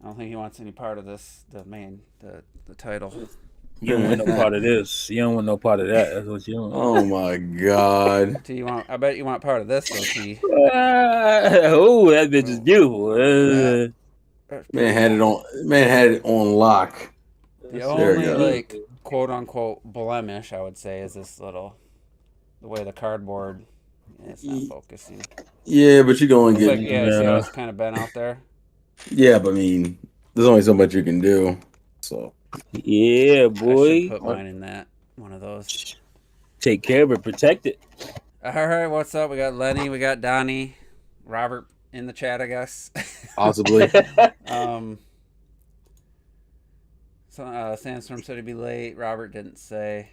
don't think he wants any part of this. The title. You don't want no part of this. You don't want no part of that. That's what you don't. Oh my god. T, I bet you want part of this though, T. Oh, that bitch is beautiful. Man had it on. Man had it on lock. The only like quote unquote blemish I would say is this the way the cardboard. It's not focusing. Yeah, but you're going to get. Like, see how it's kind of been out there. Yeah, but I mean, there's only so much you can do. So. Yeah, boy. I should put mine in that one of those. Take care of it, protect it. All right, what's up? We got Lenny, we got Donnie, Robert in the chat, I guess. Possibly. Sandstorm said he'd be late. Robert didn't say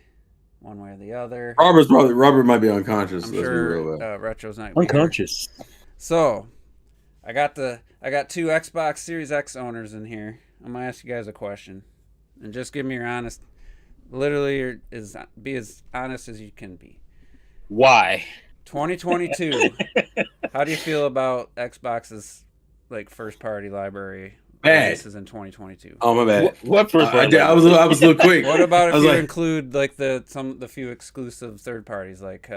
one way or the other. Robert might be unconscious. I'm sure Retro's not unconscious. So, I got two Xbox Series X owners in here. I'm gonna ask you guys a question, and just give me your honest. Literally, be as honest as you can be. Why? 2022. How do you feel about Xbox's like first party library? Bad. This is in 2022. Oh my bad. What first party? I was a little quick. What about if you include like the few exclusive third parties like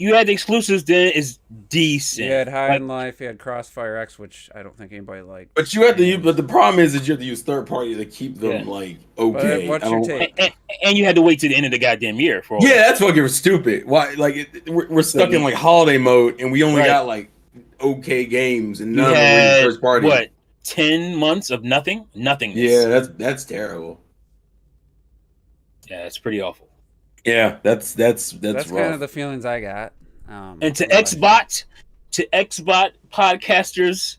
you had the exclusives, then it's decent. You had High in Life, you had Crossfire X, which I don't think anybody liked. But you have to use, but the problem is that you have to use third party to keep them like okay. But what's your take? And you had to wait to the end of the goddamn year for. Yeah, that's fucking stupid. Why? Like we're stuck in like holiday mode, and we only got like okay games, and none of them were first party. What? 10 months of nothing? Nothing. Yeah, that's terrible. Yeah, it's pretty awful. Yeah, that's That's rough. kind of the feelings I got. And to Xbot podcasters,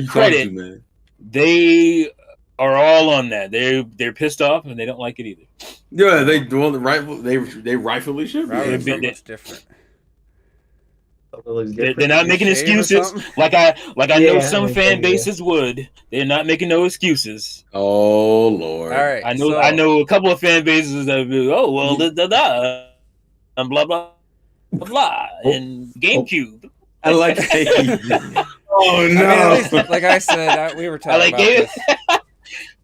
credit, they are all on that. They're pissed off and they don't like it either. Yeah, they rightfully should be. It's different. They're not making excuses like I know some fan bases would. They're not making no excuses. Oh Lord! All right, I know a couple of fan bases that would be, oh well, and blah blah blah, and GameCube. I like that. Oh no! I mean, like I said, we were talking about this,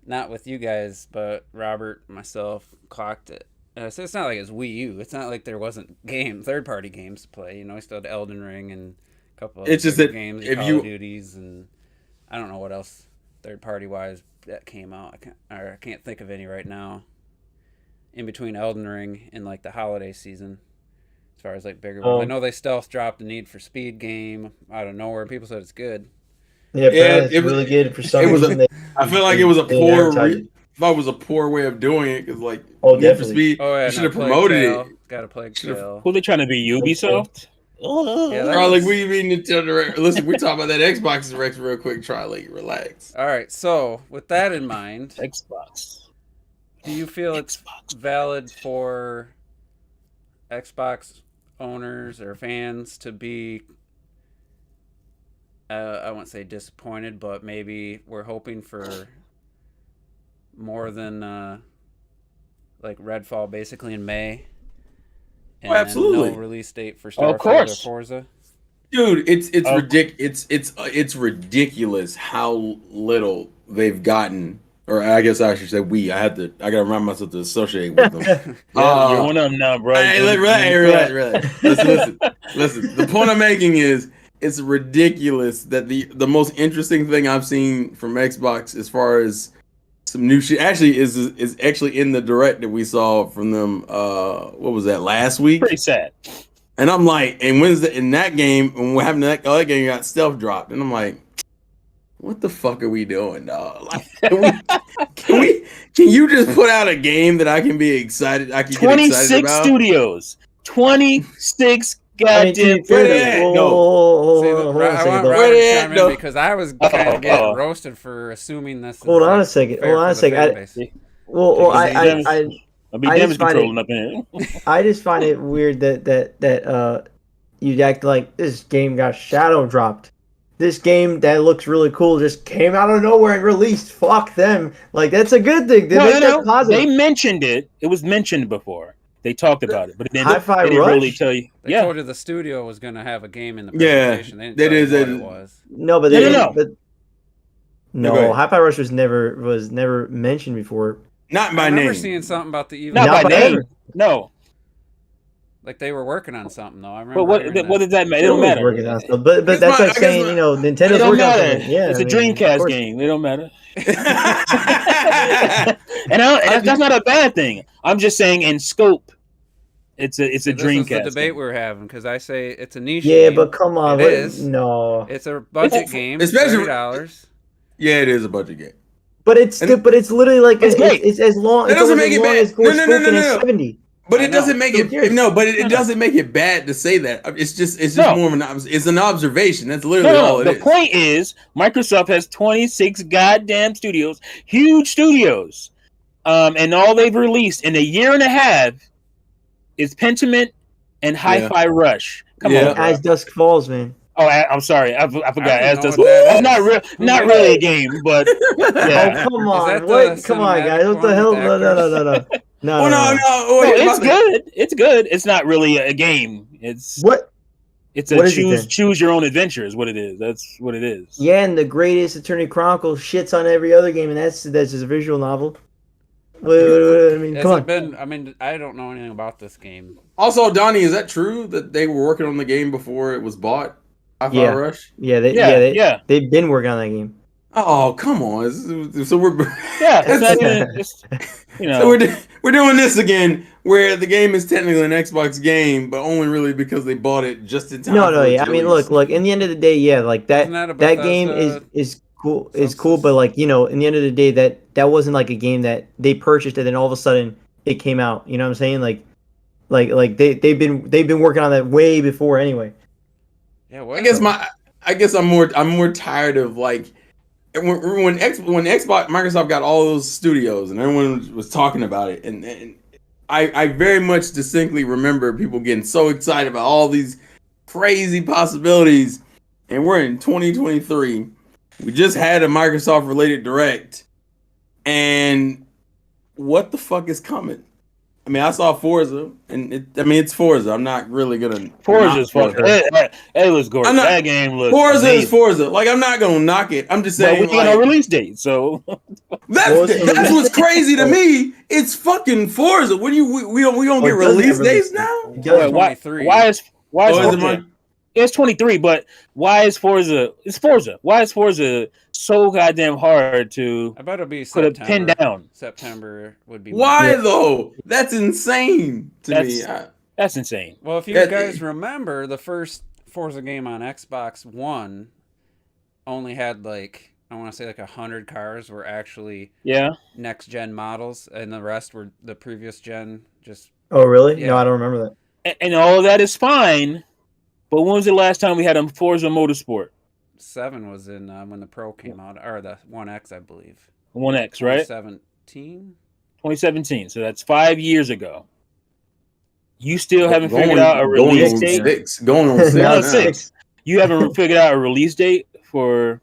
not with you guys, but Robert, myself, clocked it. So it's not like it's Wii U. It's not like there wasn't third-party games to play. You know, we still had Elden Ring and a couple of games, Call of Duties, and I don't know what else third-party wise that came out. I can't think of any right now. In between Elden Ring and like the holiday season, as far as like bigger ones. I know they stealth dropped the Need for Speed game out of nowhere. People said it's good. Yeah, it was really good for some reason. I feel like it was a poor. I thought it was a poor way of doing it because, like, Need for Speed, you should have promoted it. Got a Plague Tale. Who they trying to be? Ubisoft? Like we be Nintendo. Listen, we talk about that Xbox Rex real quick. Try like relax. All right, so with that in mind, Xbox. Do you feel it's valid for Xbox owners or fans to be? I won't say disappointed, but maybe we're hoping for more than like Redfall basically in May. And absolutely. No release date for Starfield or Forza. Dude, it's ridiculous. It's ridiculous how little they've gotten. Or I guess I should say we. I gotta remind myself to associate with them. You're one of them now, bro. Relax. Listen. The point I'm making is it's ridiculous that the most interesting thing I've seen from Xbox as far as some new shit actually is actually in the direct that we saw from them. What was that, last week? Pretty sad. And I'm like, and Wednesday in that game, when we're having that game got stealth dropped, and I'm like, what the fuck are we doing, dog? Like, can you just put out a game that I can be excited? I can get excited about. 26 studios, 26 goddamn. I want Robert to chime in because I was kind of getting roasted for assuming this. Hold on a second. I just find it weird that you'd act like this game got shadow dropped. This game that looks really cool just came out of nowhere and released. Fuck them. Like, that's a good thing. They mentioned it. It was mentioned before. They talked about it, but they didn't really tell you. They told you the studio was going to have a game in the presentation. Yeah, that is what it was. No, but No, Hi-Fi Rush was never mentioned before. Not by I remember name. seeing something about the Evo. Not by name. No. Like they were working on something though. I remember. But what does that matter? It don't Everyone's matter. working on stuff, but that's like saying Nintendo's It don't working on matter. something. Yeah, it's a Dreamcast game. It don't matter. and that's not a bad thing. I'm just saying in scope, it's a Dreamcast. This is the debate we're having because I say it's a niche. Yeah, game. but come on, it is. No, it's a budget game. Especially $30. Yeah, it is a budget game. But it's literally like it's as long. That doesn't make it bad. No. 70. But it doesn't make it it doesn't make it bad to say that. It's just more of an observation. That's literally all it is. The point is Microsoft has 26 goddamn studios, huge studios. And all they've released in a year and a half is Pentiment and Hi-Fi Rush. Come on. As Dusk Falls, man. Oh, I'm sorry. I forgot. As Dusk Falls. It's not really a game, but yeah. Oh, come on. Come on, guys. What the hell? No. No, it's good. It's good. It's not really a game. It's what? It's a choose your own adventure is what it is. That's what it is. Yeah, and the greatest Attorney Chronicles shits on every other game, and that's just a visual novel. I mean, come on. I don't know anything about this game. Also, Donnie, is that true that they were working on the game before it was bought? Hi-Fi Rush? Yeah, they've been working on that game. Oh, come on! So we're So we're doing this again, where the game is technically an Xbox game, but only really because they bought it just in time. I mean, look. In the end of the day, yeah, like that game is cool. Is cool, but like in the end of the day, that wasn't like a game that they purchased and then all of a sudden it came out. You know what I'm saying? Like they've been working on that way before anyway. Yeah, I guess I'm more tired of like. When Xbox Microsoft got all those studios and everyone was talking about it, and I very much distinctly remember people getting so excited about all these crazy possibilities, and we're in 2023. We just had a Microsoft related direct, and what the fuck is coming? I mean, I saw Forza, and it's Forza. I'm not really gonna. Forza's fucking. It looks gorgeous. That game looks. Forza amazing. is Forza. Like, I'm not gonna knock it. I'm just saying. But we got a release date, so. That's what's crazy to me. It's fucking Forza. What do you? We don't get release dates now. Why is Forza? It's 23, but why is Forza? It's Forza. Why is Forza so goddamn hard to I bet it'll be put a pin down? September would be. Why though? That's insane to me. That's insane. Well, if you guys remember, the first Forza game on Xbox One only had like I want to say like 100 cars were actually next gen models, and the rest were the previous gen. Just oh really? Yeah. No, I don't remember that. And all of that is fine. But when was the last time we had a Forza Motorsport? 7 was in when the Pro came out, or the 1X, I believe. 1X, right? 2017. So that's 5 years ago. You still haven't figured out a release date? Going on 6. No, 6. You haven't figured out a release date for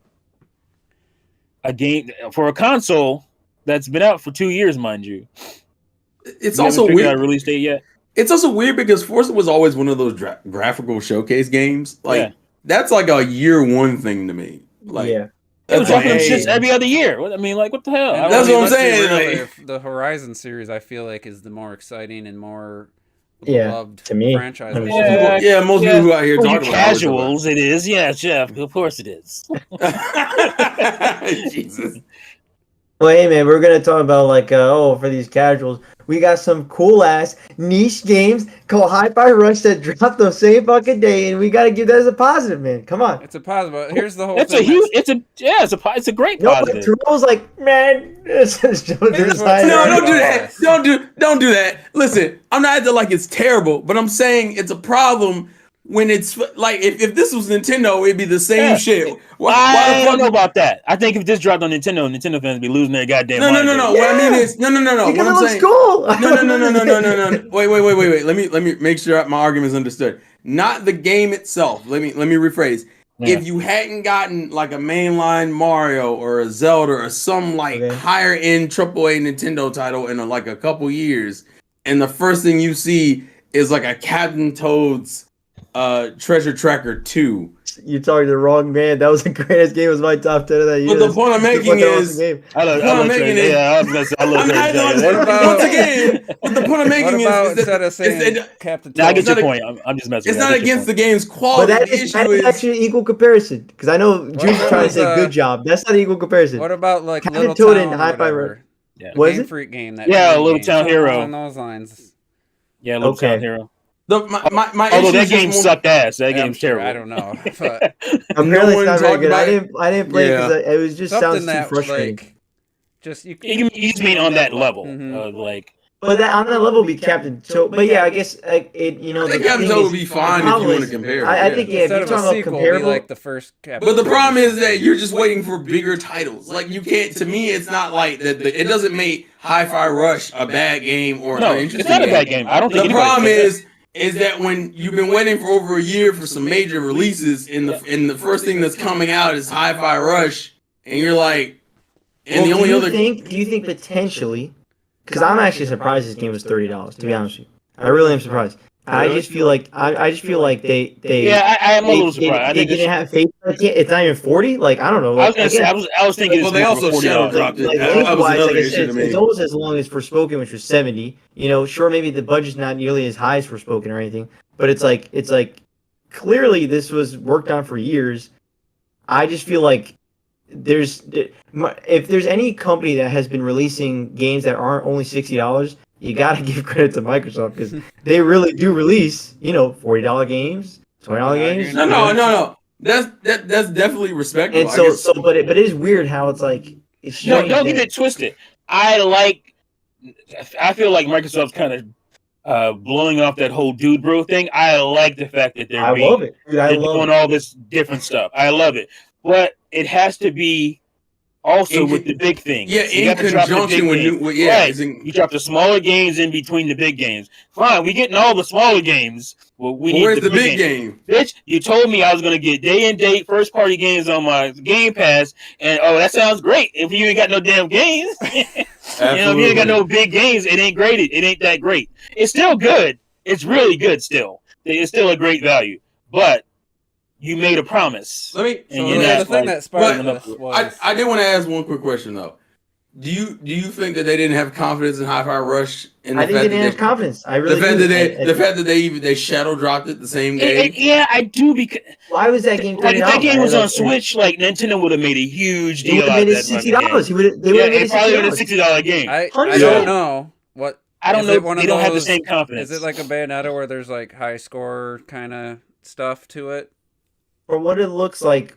a game, for a console that's been out for 2 years, mind you. It's also weird. Out a release date yet? It's also weird because Forza was always one of those graphical showcase games. Like that's like a year one thing to me. Like it was dropping them shits every other year. I mean, like what the hell? That's what I'm saying. Like, the Horizon series, I feel like, is the more exciting and more beloved to me franchise. Most people who out here talking about casuals, it is. Yeah, Jeff. Of course it is. Jesus. Well, hey man, we're gonna talk about like for these casuals, we got some cool ass niche games called Hi-Fi Rush that dropped the same fucking day, and we gotta give that as a positive, man. Come on, it's a positive. Here's the whole. It's thing. It's a great positive. I was like, man, don't do that. Don't do that. Listen, I'm not acting like it's terrible, but I'm saying it's a problem. When it's like if this was Nintendo, it'd be the same shit. I don't know about that. I think if this dropped on Nintendo Nintendo fans would be losing their goddamn mind. No. What I mean is no. Because what I'm saying, cool. No. Wait. Let me make sure my argument is understood. Not the game itself. Let me rephrase. Yeah. If you hadn't gotten like a mainline Mario or a Zelda or some like higher end AAA Nintendo title in like a couple years, and the first thing you see is like a Captain Toad's Treasure Tracker 2. You talking to the wrong man. That was the greatest game. It was my top 10 of that year. But the point I'm making is, I love once again, but the point I'm making is that instead of saying Captain I get your point. I'm just messing. It's not against the game's quality. But that is actually an equal comparison. Because I know Juice is trying to say good job. That's not an equal comparison. What about like Captain Little Toad Town and or Hi-Fi whatever? Yeah. What is Game it? Freak game. That Little game. Town Hero. Along those lines. Yeah, Little Town Hero. My although that game sucked ass. That game's terrible. I don't know. But apparently it's not very good. I didn't play it because it was just something sounds too frustrating. Like, just you mean on that level of like. But that on that level would be Captain Toad. But yeah, I guess it. You know, I think Captain Toad would be fine if you want to compare. I think if you're talking about comparable, like the first. But the problem is that you're just waiting for bigger titles. Like you can't. To me, it's not like that. It doesn't make Hi-Fi Rush a bad game or an interesting. It's not a bad game. I don't think the problem is that when you've been waiting for over a year for some major releases, and the first thing that's coming out is Hi-Fi Rush, and you're like, and the only other. Do you think potentially? Because I'm actually surprised this game was $30. To be honest with you, I really am surprised. Really? I just feel like they. Yeah, I am a little surprised. They didn't have faith. It's not even 40. Like I don't know. Like, I was thinking. Well, they also shadow dropped it. That was another issue to me. It's almost as long as Forspoken, which was 70. You know, sure, maybe the budget's not nearly as high as Forspoken or anything, but it's like clearly this was worked on for years. I just feel like if there's any company that has been releasing games that aren't only $60, you gotta give credit to Microsoft because they really do release, $40 games, $20 games. No. That's definitely respectable. And but it is weird how it's like. Don't get it twisted. I feel like Microsoft's kind of blowing off that whole dude bro thing. I like the fact that they're doing all this different stuff. I love it, but it has to be also with the big things. Yeah, in conjunction with you drop the smaller games in between the big games. Fine, we getting all the smaller games. Well, where's the big game? Bitch, you told me I was gonna get day and date first party games on my Game Pass, and that sounds great. If you ain't got no damn games, if you ain't got no big games, it ain't great. It ain't that great. It's still good. It's really good still. It's still a great value, but you made a promise. I did want to ask one quick question though. Do you think that they didn't have confidence in Hi-Fi Rush? I think they didn't have confidence. I really the fact that they shadow dropped it the same game. Yeah, I do because why was that game? Like if that game was on Switch, like Nintendo would have made a huge deal out of that. $60. They would have made a $60 game. I don't know what. I don't know. They don't have the same confidence. Is it like a Bayonetta where there's like high score kind of stuff to it? Or what it looks like,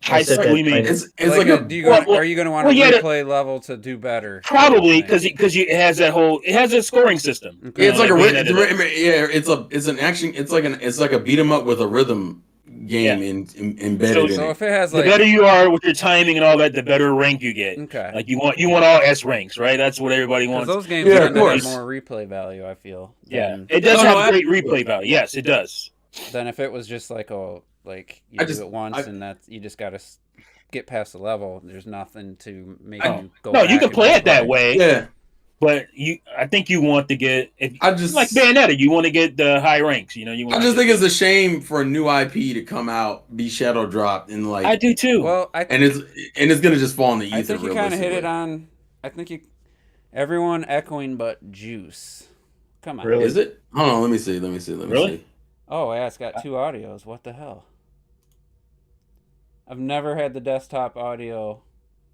high score. We mean it's like are you going to want a replay level to do better? Probably because it has a scoring system. Okay. It's like it's like a beat 'em up with a rhythm game embedded in it. So if it has the better you are with your timing and all that, the better rank you get. Okay. Like you want all S ranks, right? That's what everybody wants. Those games have more replay value, I feel. Yeah, it does have great replay value. Yes, it does. Then if it was just like do it once and that you just gotta get past the level, there's nothing to make you go. No, you can play it that way. Yeah, but I think you want to get. Like Bayonetta, you want to get the high ranks. I just think it's a shame for a new IP to come out, be shadow dropped, and like I do too. Well, it's gonna just fall in the ether. I think you kind of hit it on. I think everyone echoing but Juice. Come on, really? Is it? Hold on, let me see. Really? Oh, yeah, it's got two audios. What the hell? I've never had the desktop audio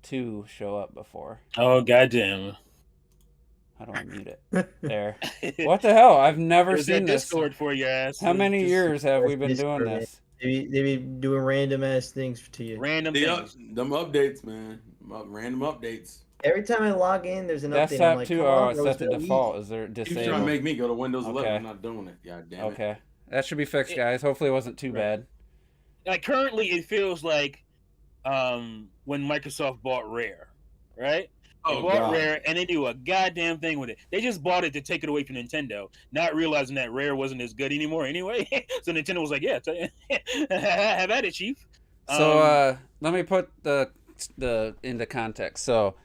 2 show up before. Oh, goddamn. How do I mute it? There. What the hell? I've never seen this. Discord for your ass. How many years have we been doing this? They be doing random ass things to you. Random things. Them updates, man. Random updates. Every time I log in, there's an update. Desktop 2, it's set to default. Is there disabled? You're trying to make me go to Windows 11. I'm not doing it. God damn it. Okay. That should be fixed, guys. Hopefully it wasn't too bad. Like, currently, it feels like when Microsoft bought Rare, right? They bought Rare, and they do a goddamn thing with it. They just bought it to take it away from Nintendo, not realizing that Rare wasn't as good anymore anyway. So Nintendo was like, yeah, have at it, chief. So let me put the into context. So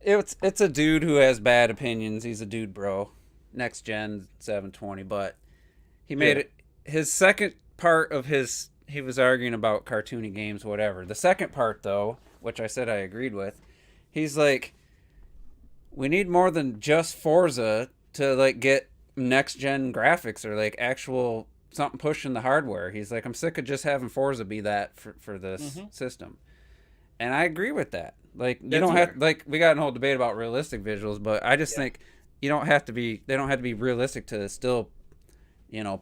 it's a dude who has bad opinions. He's a dude bro. Next gen 720, but he made it. his second part of he was arguing about cartoony games, whatever. The second part, though, which I said I agreed with, he's like, we need more than just Forza to like get next gen graphics or like actual something pushing the hardware. He's like, I'm sick of just having Forza be that for this system, and I agree with that. Like, you don't have, like, we got an whole debate about realistic visuals, but I just think you don't have to be. They don't have to be realistic to still,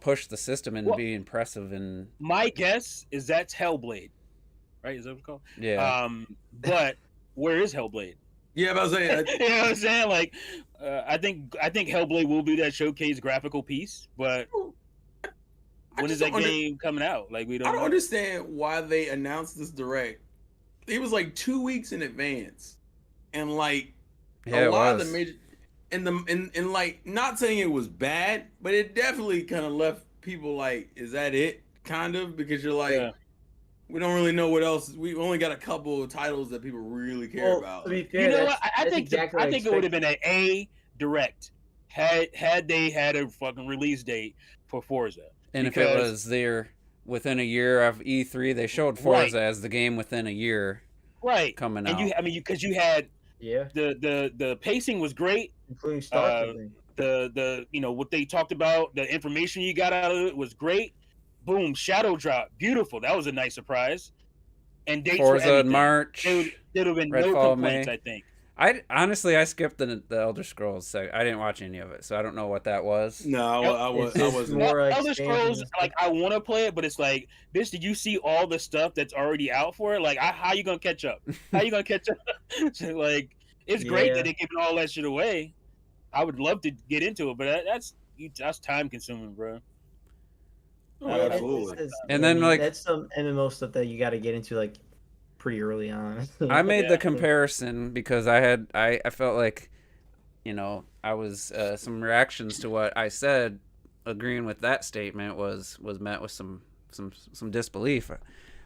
push the system and be impressive. And my guess is that's Hellblade, right? Is that what it's called? Yeah. But where is Hellblade? Yeah, but I was saying, you know what I'm saying? Like, I think Hellblade will be that showcase graphical piece, but when is that game coming out? Like, we don't. I don't understand why they announced this direct. It was like 2 weeks in advance, and like a lot of the major, and like, not saying it was bad, but it definitely kind of left people like, is that it? Kind of, because you're like, we don't really know what else. We only got a couple of titles that people really care about. To be fair, you know what? I think it would have been an A direct had they had a fucking release date for Forza. And if it was there within a year of E3, they showed Forza as the game within a year, coming out. And because you had the pacing was great, including Starfield. The what they talked about, the information you got out of it was great. Boom, shadow drop, beautiful. That was a nice surprise. And dates Forza in March. There would have been Redfall, no complaints, May. I think. I skipped the Elder Scrolls segment. I didn't watch any of it, so I don't know what that was. No, I was more Elder Scrolls. Like, I want to play it, but it's like, bitch, did you see all the stuff that's already out for it? Like, how you gonna catch up? How you gonna catch up? So, like, it's great that they're giving all that shit away. I would love to get into it, but that's time consuming, bro. Oh, absolutely. And then, like, that's some MMO stuff that you got to get into, like, pretty early on. I made the comparison because I felt like, I was some reactions to what I said, agreeing with that statement was met with some disbelief.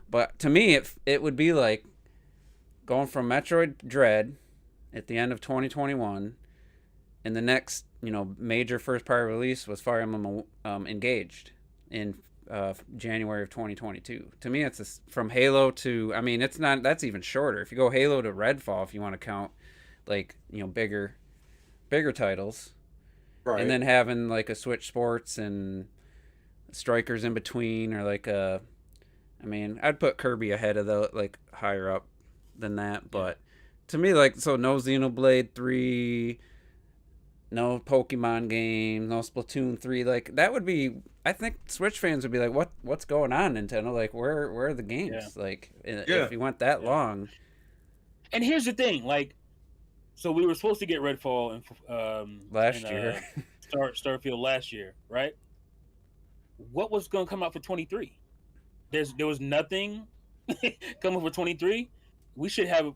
But to me, it would be like going from Metroid Dread at the end of 2021, and the next major first party release was Fire Emblem Engaged in January of 2022. To me, it's from Halo to, it's not, that's even shorter. If you go Halo to Redfall, if you want to count like, bigger titles, right? And then having like a Switch Sports and Strikers in between, or like I'd put Kirby ahead of like higher up than that. But to me, like, so no Xenoblade 3, no Pokemon game, no Splatoon 3, like, that would be, I think Switch fans would be like, what's going on, Nintendo? Like, where are the games? Like, if you went that long. And here's the thing, like, so we were supposed to get Redfall last year. Starfield last year, right? What was going to come out for 23? There was nothing coming for 23. We should have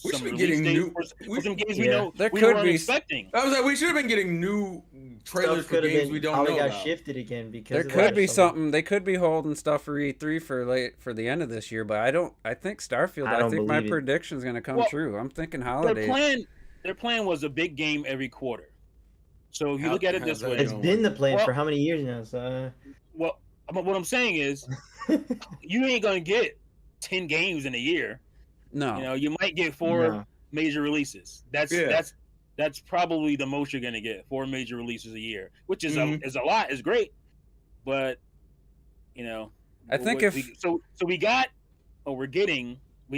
we should be getting new for some games we know there we could weren't be expecting. I was like, we should have been getting new trailers for games we don't know got about. Shifted again because there could be something. They could be holding stuff for E3 for the end of this year, but I think Starfield. I think my prediction is going to come true. I'm thinking holidays. Their plan was a big game every quarter. So if you look at it this way, it's been the plan for how many years now? So what I'm saying is, you ain't gonna get 10 games in a year. No, you might get 4 major releases. That's probably the most you're gonna get. 4 major releases a year, which is a lot. Is great, but I think we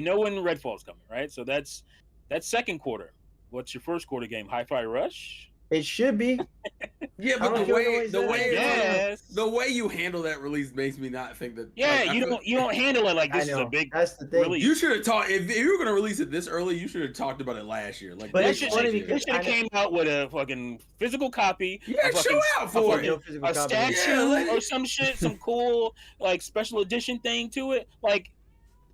know when Redfall's coming, right? So that's second quarter. What's your first quarter game? Hi-Fi Rush? It should be. Yeah, but the way you handle that release makes me not think that. Yeah, like, you don't handle it like this is a big. That's the thing. Release. You should have talked if you were going to release it this early. You should have talked about it last year. Like, but it should have came out with a fucking physical copy. Yeah, show out for it. A statue or some shit, some cool like special edition thing to it. Like,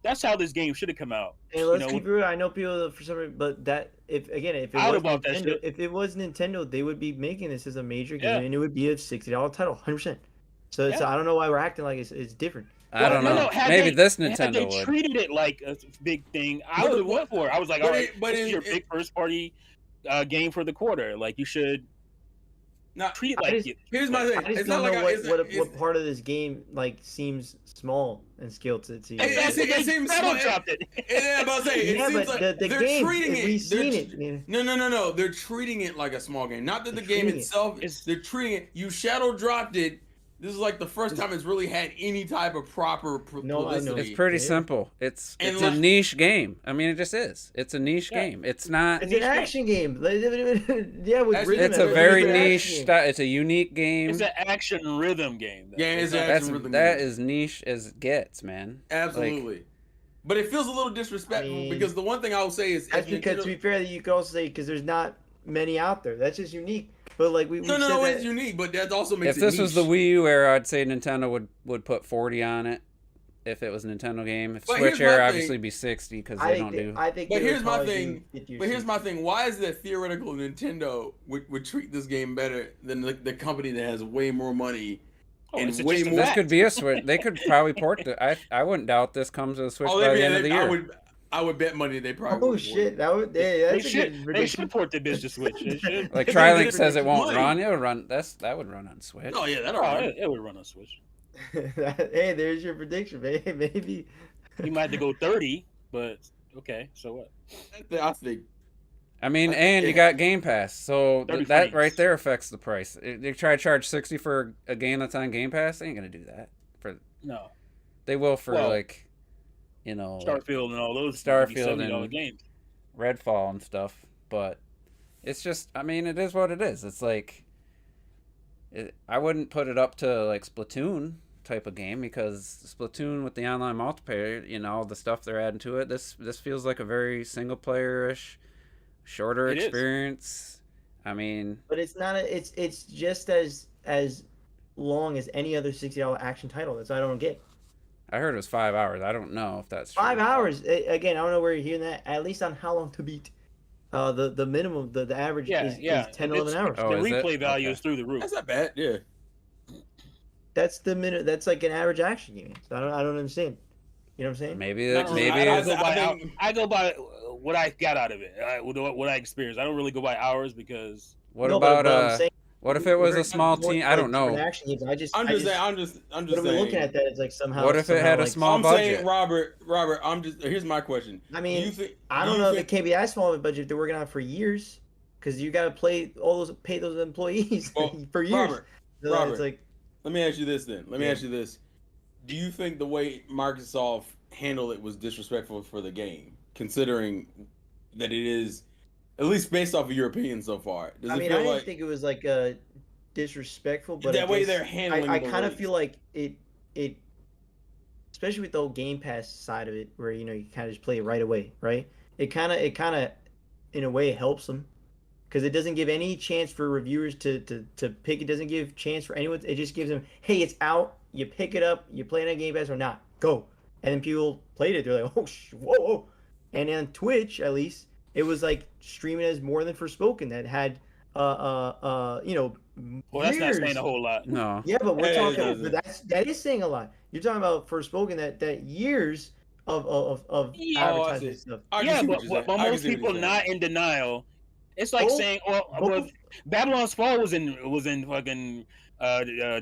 that's how this game should have come out. And let's keep it real. I know people for some reason, but if it was Nintendo, they would be making this as a major game, and it would be a $60 title, 100%. So I don't know why we're acting like it's different. I don't know. Maybe this Nintendo would. They treated it like a big thing. I would have went for it. I was like, all right, this is your big first party game for the quarter. Like, you should. treat it like it. Here's my thing. I just It's don't not know like what part of this game like seems small and scale to you. It seems small. Yeah, but it seems like the they're game, treating it. we've seen it. No. They're treating it like a small game. Not that the game itself. They're treating it. You shadow dropped it. This is like the first time it's really had any type of proper publicity. It's pretty simple. It's a niche game. I mean, it just is. It's a niche game. It's not. It's an action game. Yeah, with rhythm. It's a very niche style. It's a unique game. It's an action rhythm game. Yeah, it's an action rhythm game. That is niche as it gets, man. Absolutely. But it feels a little disrespectful because the one thing I will say is that's because, to be fair, you could also say because there's not many out there. That's just unique. But like it's unique, but that also makes it If this niche. was the Wii U era, I'd say Nintendo would put 40 on it. If it was a Nintendo game, if Switch era, obviously be 60 because they don't do. I think. But here's my thing. Why is that theoretical Nintendo would treat this game better than the company that has way more money and way more? This could be a Switch. They could probably port it. I wouldn't doubt this comes to the Switch by the end of the year. I would bet money they probably. Oh shit! They should port the bitch to Switch. Like TriLink says, it won't run. It would run. That would run on Switch. Oh yeah, it would run on Switch. Hey, there's your prediction, man. Maybe he might have to go 30, but okay, so what? I think. I mean, and you got Game Pass, so that right there affects the price. They try to charge 60 for a game that's on Game Pass. They ain't gonna do that. No, they will for Starfield and all those Starfield and games, Redfall and stuff. But it's just, I mean, it is what it is. It's like I wouldn't put it up to like Splatoon type of game because Splatoon with the online multiplayer, the stuff they're adding to it. This feels like a very single player-ish, shorter experience. I mean, but it's not. It's just as long as any other $60 action title. That's what I don't get. I heard it was 5 hours. I don't know if that's 5 hours. Again, I don't know where you're hearing that. At least on how long to beat. The minimum, the average is 10, 11 hours. The replay value is through the roof. That's not bad. Yeah. That's the minute. That's like an average action game. So I don't understand. You know what I'm saying? Maybe I go by what I got out of it. What I experienced. I don't really go by hours because. What if it was a small team? I don't know. I'm just saying. But we're looking at that. It's like somehow. What if it had a small budget? Saying, Robert. Here's my question. I mean, I don't know if it can't be that small of a budget. They're working on it for years because you got to pay those employees for years. Robert, it's like, let me ask you this then. Do you think the way Microsoft handled it was disrespectful for the game, considering that it is? At least based off of your opinion so far. I didn't think it was like disrespectful, but that way they're handling. I kind of feel like it, especially with the whole Game Pass side of it, where you kind of just play it right away, right? It kind of, in a way, helps them because it doesn't give any chance for reviewers to pick. It doesn't give chance for anyone. It just gives them, hey, it's out. You pick it up. You play it on Game Pass or not. Go. And then people played it. They're like, oh, whoa. And on Twitch, at least. It was like streaming as more than Forspoken that had Well, that's not saying a whole lot. No. Yeah, but we're talking. But that is saying a lot. You're talking about Forspoken that years of advertising stuff. Yeah, but most people not in denial. It's like saying, Babylon's Fall was in fucking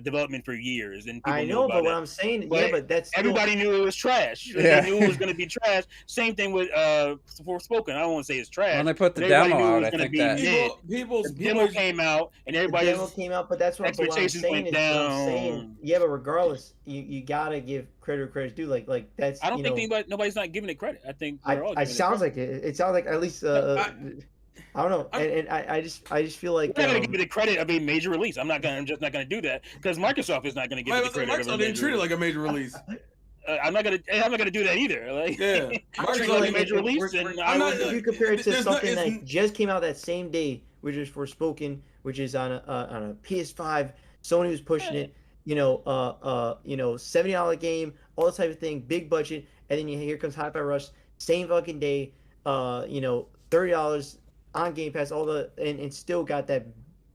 development for years, and I know, but what I'm saying, but that's everybody knew it was trash. Yeah. They knew it was going to be trash. Same thing with Forspoken. I don't want to say it's trash. When they put the demo out, I think that the demo came out, and everybody's demo came out, but that's what expectations went down. Yeah, but regardless, you gotta give credit where credit's due. Like that's. I don't think nobody's not giving it credit. I think it sounds like it. It sounds like at least. I don't know, and I just feel like I'm not gonna give it the credit of a major release. I'm just not gonna do that because Microsoft is not gonna give it the credit. Microsoft didn't treat it like a major release. I'm not gonna do that either. Like, yeah, Microsoft like a major release, and if you compare it to something that just came out that same day, which is Forspoken, which is on a PS5, Sony was pushing it. $70 game, all this type of thing, big budget, and then here comes Hi-Fi Rush, same fucking day, $30 on Game Pass, and still got that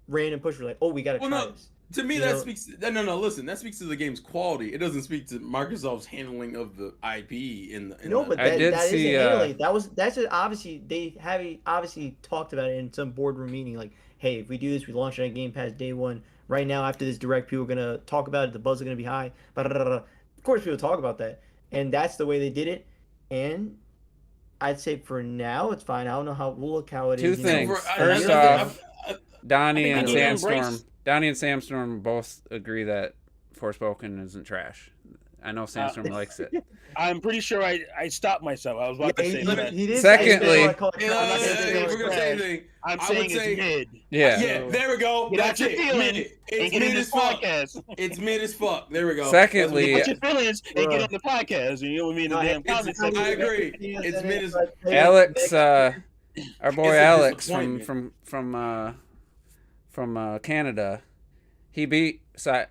random push for like, oh, we gotta try this. To me, speaks. Listen, that speaks to the game's quality. It doesn't speak to Microsoft's handling of the IP but that isn't handling. That's just obviously they have obviously talked about it in some boardroom meeting. Like, hey, if we do this, we launch it on Game Pass day one. Right now, after this direct, people are gonna talk about it. The buzz is gonna be high. Of course, people talk about that, and that's the way they did it. And I'd say for now, it's fine. I don't know how we'll look how it Two is. things. I- First I- off, Donnie I and think we need to Sandstorm. Donnie and Sandstorm both agree that Forspoken isn't trash. I know Sandstorm likes it. I'm pretty sure I stopped myself. I was about to say that. He did. Secondly- If we're gonna say anything, I'm I saying would say- it's mid. Yeah. yeah, there we go. Get out That's your it. feelings Mid. and It's get mid in as this fuck. podcast. It's mid as fuck. There we go. Secondly, Get your feelings and get Bruh. on the podcast. You know what I mean? The damn comment section. I agree. It's mid as Alex, our boy It's a Alex disappointment. from Canada, he beat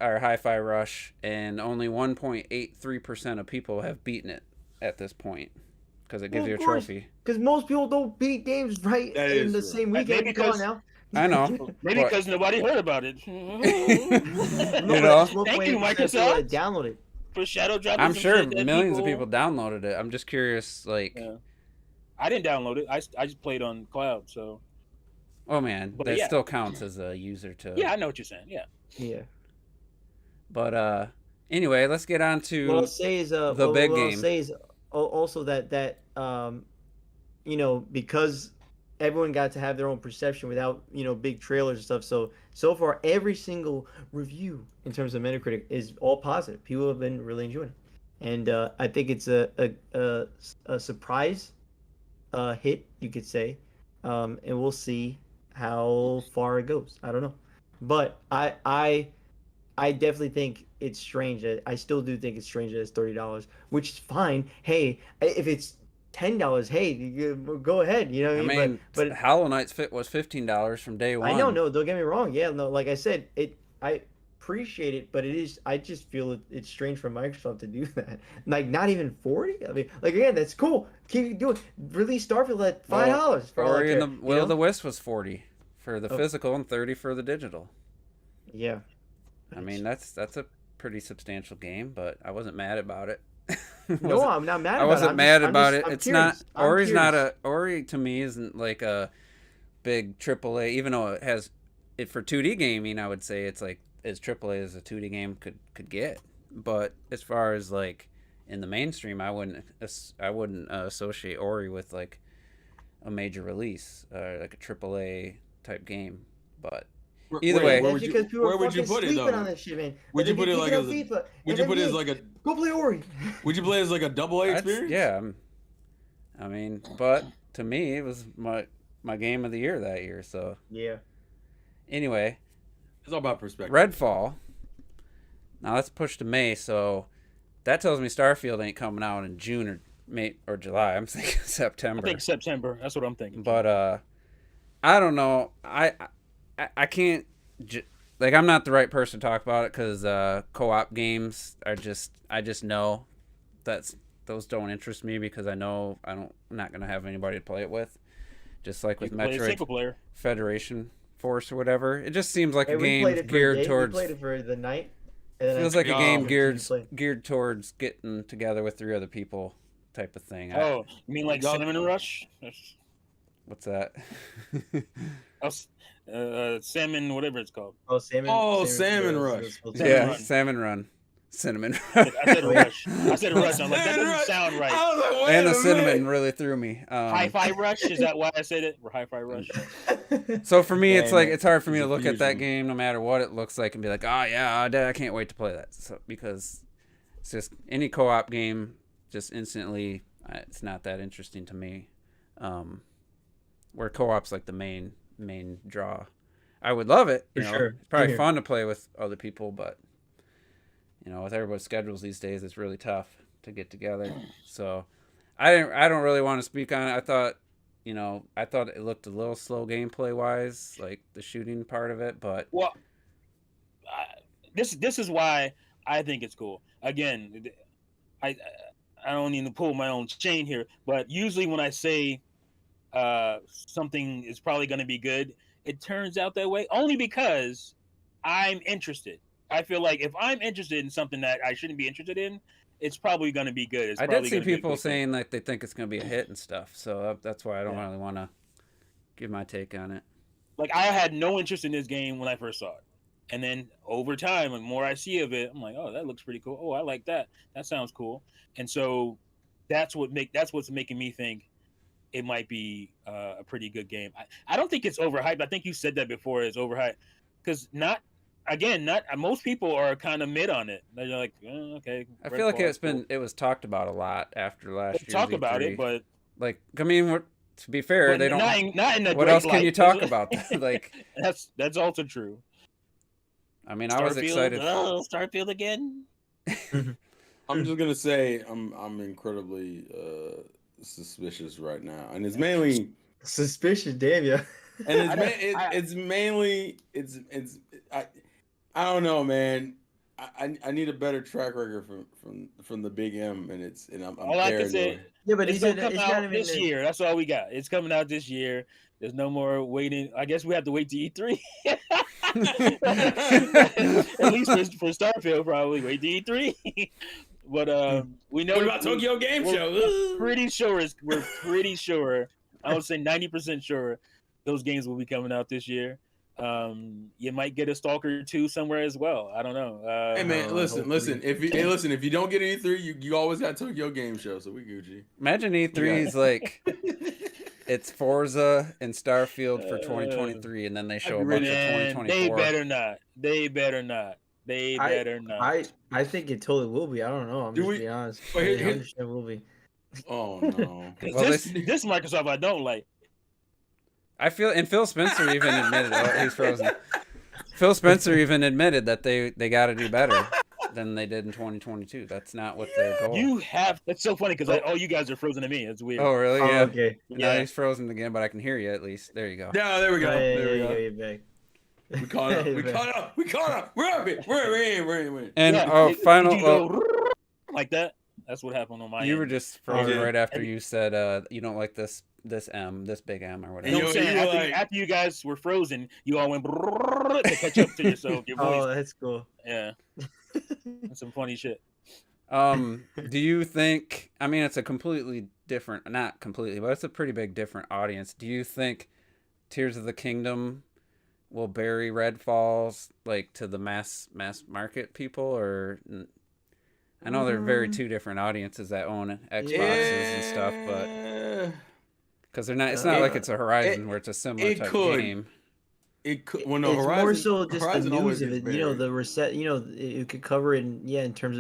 our Hi-Fi Rush, and only 1.83% of people have beaten it at this point because it gives you a trophy. Because most people don't beat games right That in is the true. same Maybe weekend. Come on because- now. I know. Maybe But- because nobody heard about it. You know? Thank you, Microsoft. Download it. For shadow dropping. I'm some sure shit that millions of people downloaded it. I'm just curious, like, Yeah. I didn't download it. I just played on cloud. So oh man, But that yeah. still counts as a user to. yeah, I know what you're saying. Yeah. Yeah. But anyway, let's get on to What I'll say is the big what game. I'll say is also that you know, because everyone got to have their own perception without, you know, big trailers and stuff. So far every single review in terms of Metacritic is all positive. People have been really enjoying it. And I think it's a surprise hit, you could say. And we'll see how far it goes. I don't know. But I definitely think it's strange. I still do think it's strange that it's $30, which is fine. Hey, if it's $10, hey, go ahead. You know what I mean? But Hollow Knight's fit was $15 from day one. I know, no, don't get me wrong. Yeah, no, like I said, I appreciate it, but it is. I just feel it's strange for Microsoft to do that. Like, not even 40. I mean, like, again, that's cool. Keep doing. Release Starfield at $5 for all I Ori care, and the you Will know? of the Wisp was 40 for the Oh. physical and 30 for the digital. Yeah. I mean, that's a pretty substantial game, but I wasn't mad about it. No, I'm not mad about it. I wasn't mad about it. I'm It's curious. not Ori's not a Ori to me isn't like a big AAA, even though it has it for 2D gaming. I would say it's like as AAA as a 2D game could get. But as far as like in the mainstream, I wouldn't associate Ori with like a major release like a AAA type game. But either way, where That's would you, because people where are would you fucking put it sleeping on though? that shit, man. Would you Like, put it they like pick as up a- FIFA, Would and you put it NBA. as like a? Go play Ori? Would you play it as like a double A that's- experience? yeah. I mean, but to me, it was my game of the year that year. So Yeah. anyway, It's all about perspective. Redfall. Now let's push to May. So that tells me Starfield ain't coming out in June or May or July. I'm thinking I September. think September. That's what I'm thinking. But I don't know. I can't like I'm not the right person to talk about it because co-op games are I just know those don't interest me because I know I'm not gonna have anybody to play it with. Just like with You can play a Metroid single player. Federation Force or whatever, it just seems like Hey, a we game played it for a geared day. towards. We played it for the night. And then Feels I- like a game Play. geared towards getting together with 3 other people, type of thing. Oh, you mean like Y'all- Cinnamon Rush? What's that? Salmon, whatever it's called. Oh, Salmon. Oh, Salmon Rush. Yeah, Run. Salmon Run, Cinnamon. I said Rush. I said Rush. I'm like, that doesn't sound right. I was like, wait And the a cinnamon minute. really threw me. Hi-Fi Rush? Is that why I said it? Or Hi-Fi Rush? So for me, Yeah, it's like man. it's hard for me to It's a look at that fusion. game, no matter what it looks like, and be like, oh yeah, I can't wait to play that. So because it's just any co-op game, just instantly, it's not that interesting to me. Where co-op's like the main draw. I would love it. You For know, sure. it's probably Same here. fun to play with other people, but you know, with everybody's schedules these days, it's really tough to get together. So I don't really want to speak on it. I thought it looked a little slow gameplay wise, like the shooting part of it, but Well, this is why I think it's cool. Again, I don't need to pull my own chain here, but usually when I say something is probably going to be good, it turns out that way only because I'm interested. I feel like if I'm interested in something that I shouldn't be interested in, it's probably going to be good. It's I did probably see gonna be a people good thing. saying like they think it's going to be a hit and stuff. So that's why I don't Yeah. really want to give my take on it. like I had no interest in this game when I first saw it, and then over time, the more I see of it, I'm like, oh, that looks pretty cool. Oh, I like that. That sounds cool. And so that's what's making me think it might be a pretty good game. I don't think it's overhyped. I think you said that before. It's overhyped because not most people are kind of mid on it. They're like, okay. I feel like it was talked about a lot after last year's talk E3. about it, but like, I mean, to be fair, they don't. Not in a what great else can light. you talk about? Like, that's also true. I mean, I was excited. Oh, Starfield again. I'm just gonna say I'm incredibly suspicious right now, and it's mainly suspicious. Damn you. And it's mainly I don't know, man. I need a better track record from the Big M, and I'm all I can say. Yeah, but it's gonna come out this year. That's all we got. It's coming out this year. There's no more waiting. I guess we have to wait to E3. At least for Starfield, probably wait to E3. But we know what about Tokyo Game Show. We're pretty sure. I would say 90% sure those games will be coming out this year. You might get a Stalker 2 somewhere as well. I don't know. Hey man, listen. If you don't get an E3, you always got Tokyo Game Show, so we Gucci. Imagine E3 is like it's Forza and Starfield for 2023, and then they show a bunch of 2024. They better not. I think it totally will be. I don't know. I'm just being honest. I understand it will be. Oh no. Well, this Microsoft I don't like. I feel, and Phil Spencer even admitted, he's frozen. Phil Spencer even admitted that they got to do better than they did in 2022. That's not what their goal. That's so funny because you guys are frozen to me. It's weird. Oh really? Yeah. Okay. Now he's frozen again, but I can hear you at least. There you go. No, there we go. There we go. We caught up. We're up it. We're in. And final like that. That's what happened on my You end. were just frozen right after you said you don't like this big M or whatever. You know what I'm saying? After you guys were frozen, you all went to catch up to yourself. Your voice. Oh, that's cool. Yeah. That's some funny shit. Do you think, I mean, it's a completely different, not completely, but it's a pretty big different audience. Do you think Tears of the Kingdom will bury Redfall's like to the mass market people, or I know they're very two different audiences that own Xboxes and stuff, but because they're not, it's not like it's a Horizon where it's a similar type game. It could. Well, no, it's Horizon, more so just Horizon the news of it. You know, the reset. You know, it could cover it. In terms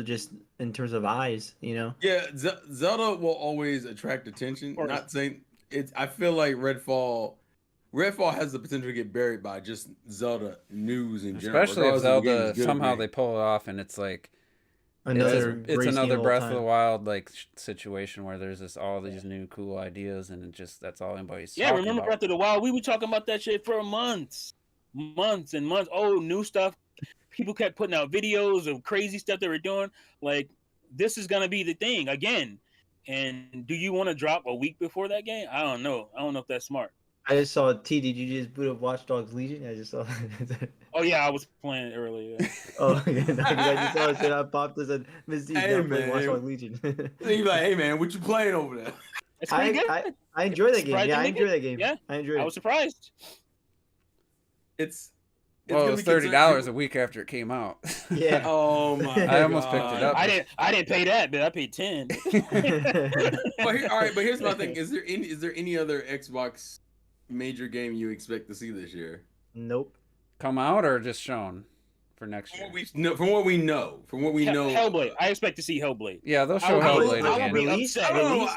of eyes. You know. Yeah, Zelda will always attract attention. Not saying it's. I feel like Redfall has the potential to get buried by just Zelda news in general. Especially if Zelda somehow they pull it off and it's like it's another Breath of the Wild like situation where there's all these new cool ideas and that's all anybody's talking remember about. Breath of the Wild? We were talking about that shit for months and months. Oh, new stuff. People kept putting out videos of crazy stuff they were doing. Like, this is gonna be the thing again. And do you want to drop a week before that game? I don't know. I don't know if that's smart. I just saw T. Did you just boot up Watch Dogs Legion? I just saw that. Oh yeah, I was playing it earlier. Oh yeah, no, I just saw it. Said I popped this and Miss D playing Watch Dogs Legion. You're like, hey man, what you playing over there? It's pretty good. I enjoy that game. Yeah, I enjoy that game. Yeah, I enjoy it. I was surprised. It's was $30 a week after it came out. Yeah. Oh my! I almost picked it up. I didn't pay that, but I paid $10. But here's my thing: is there any other Xbox major game you expect to see this year? Nope. Come out or just shown for next year? From what we know, Hellblade. I expect to see Hellblade. Yeah, they'll show Hellblade again. I don't know.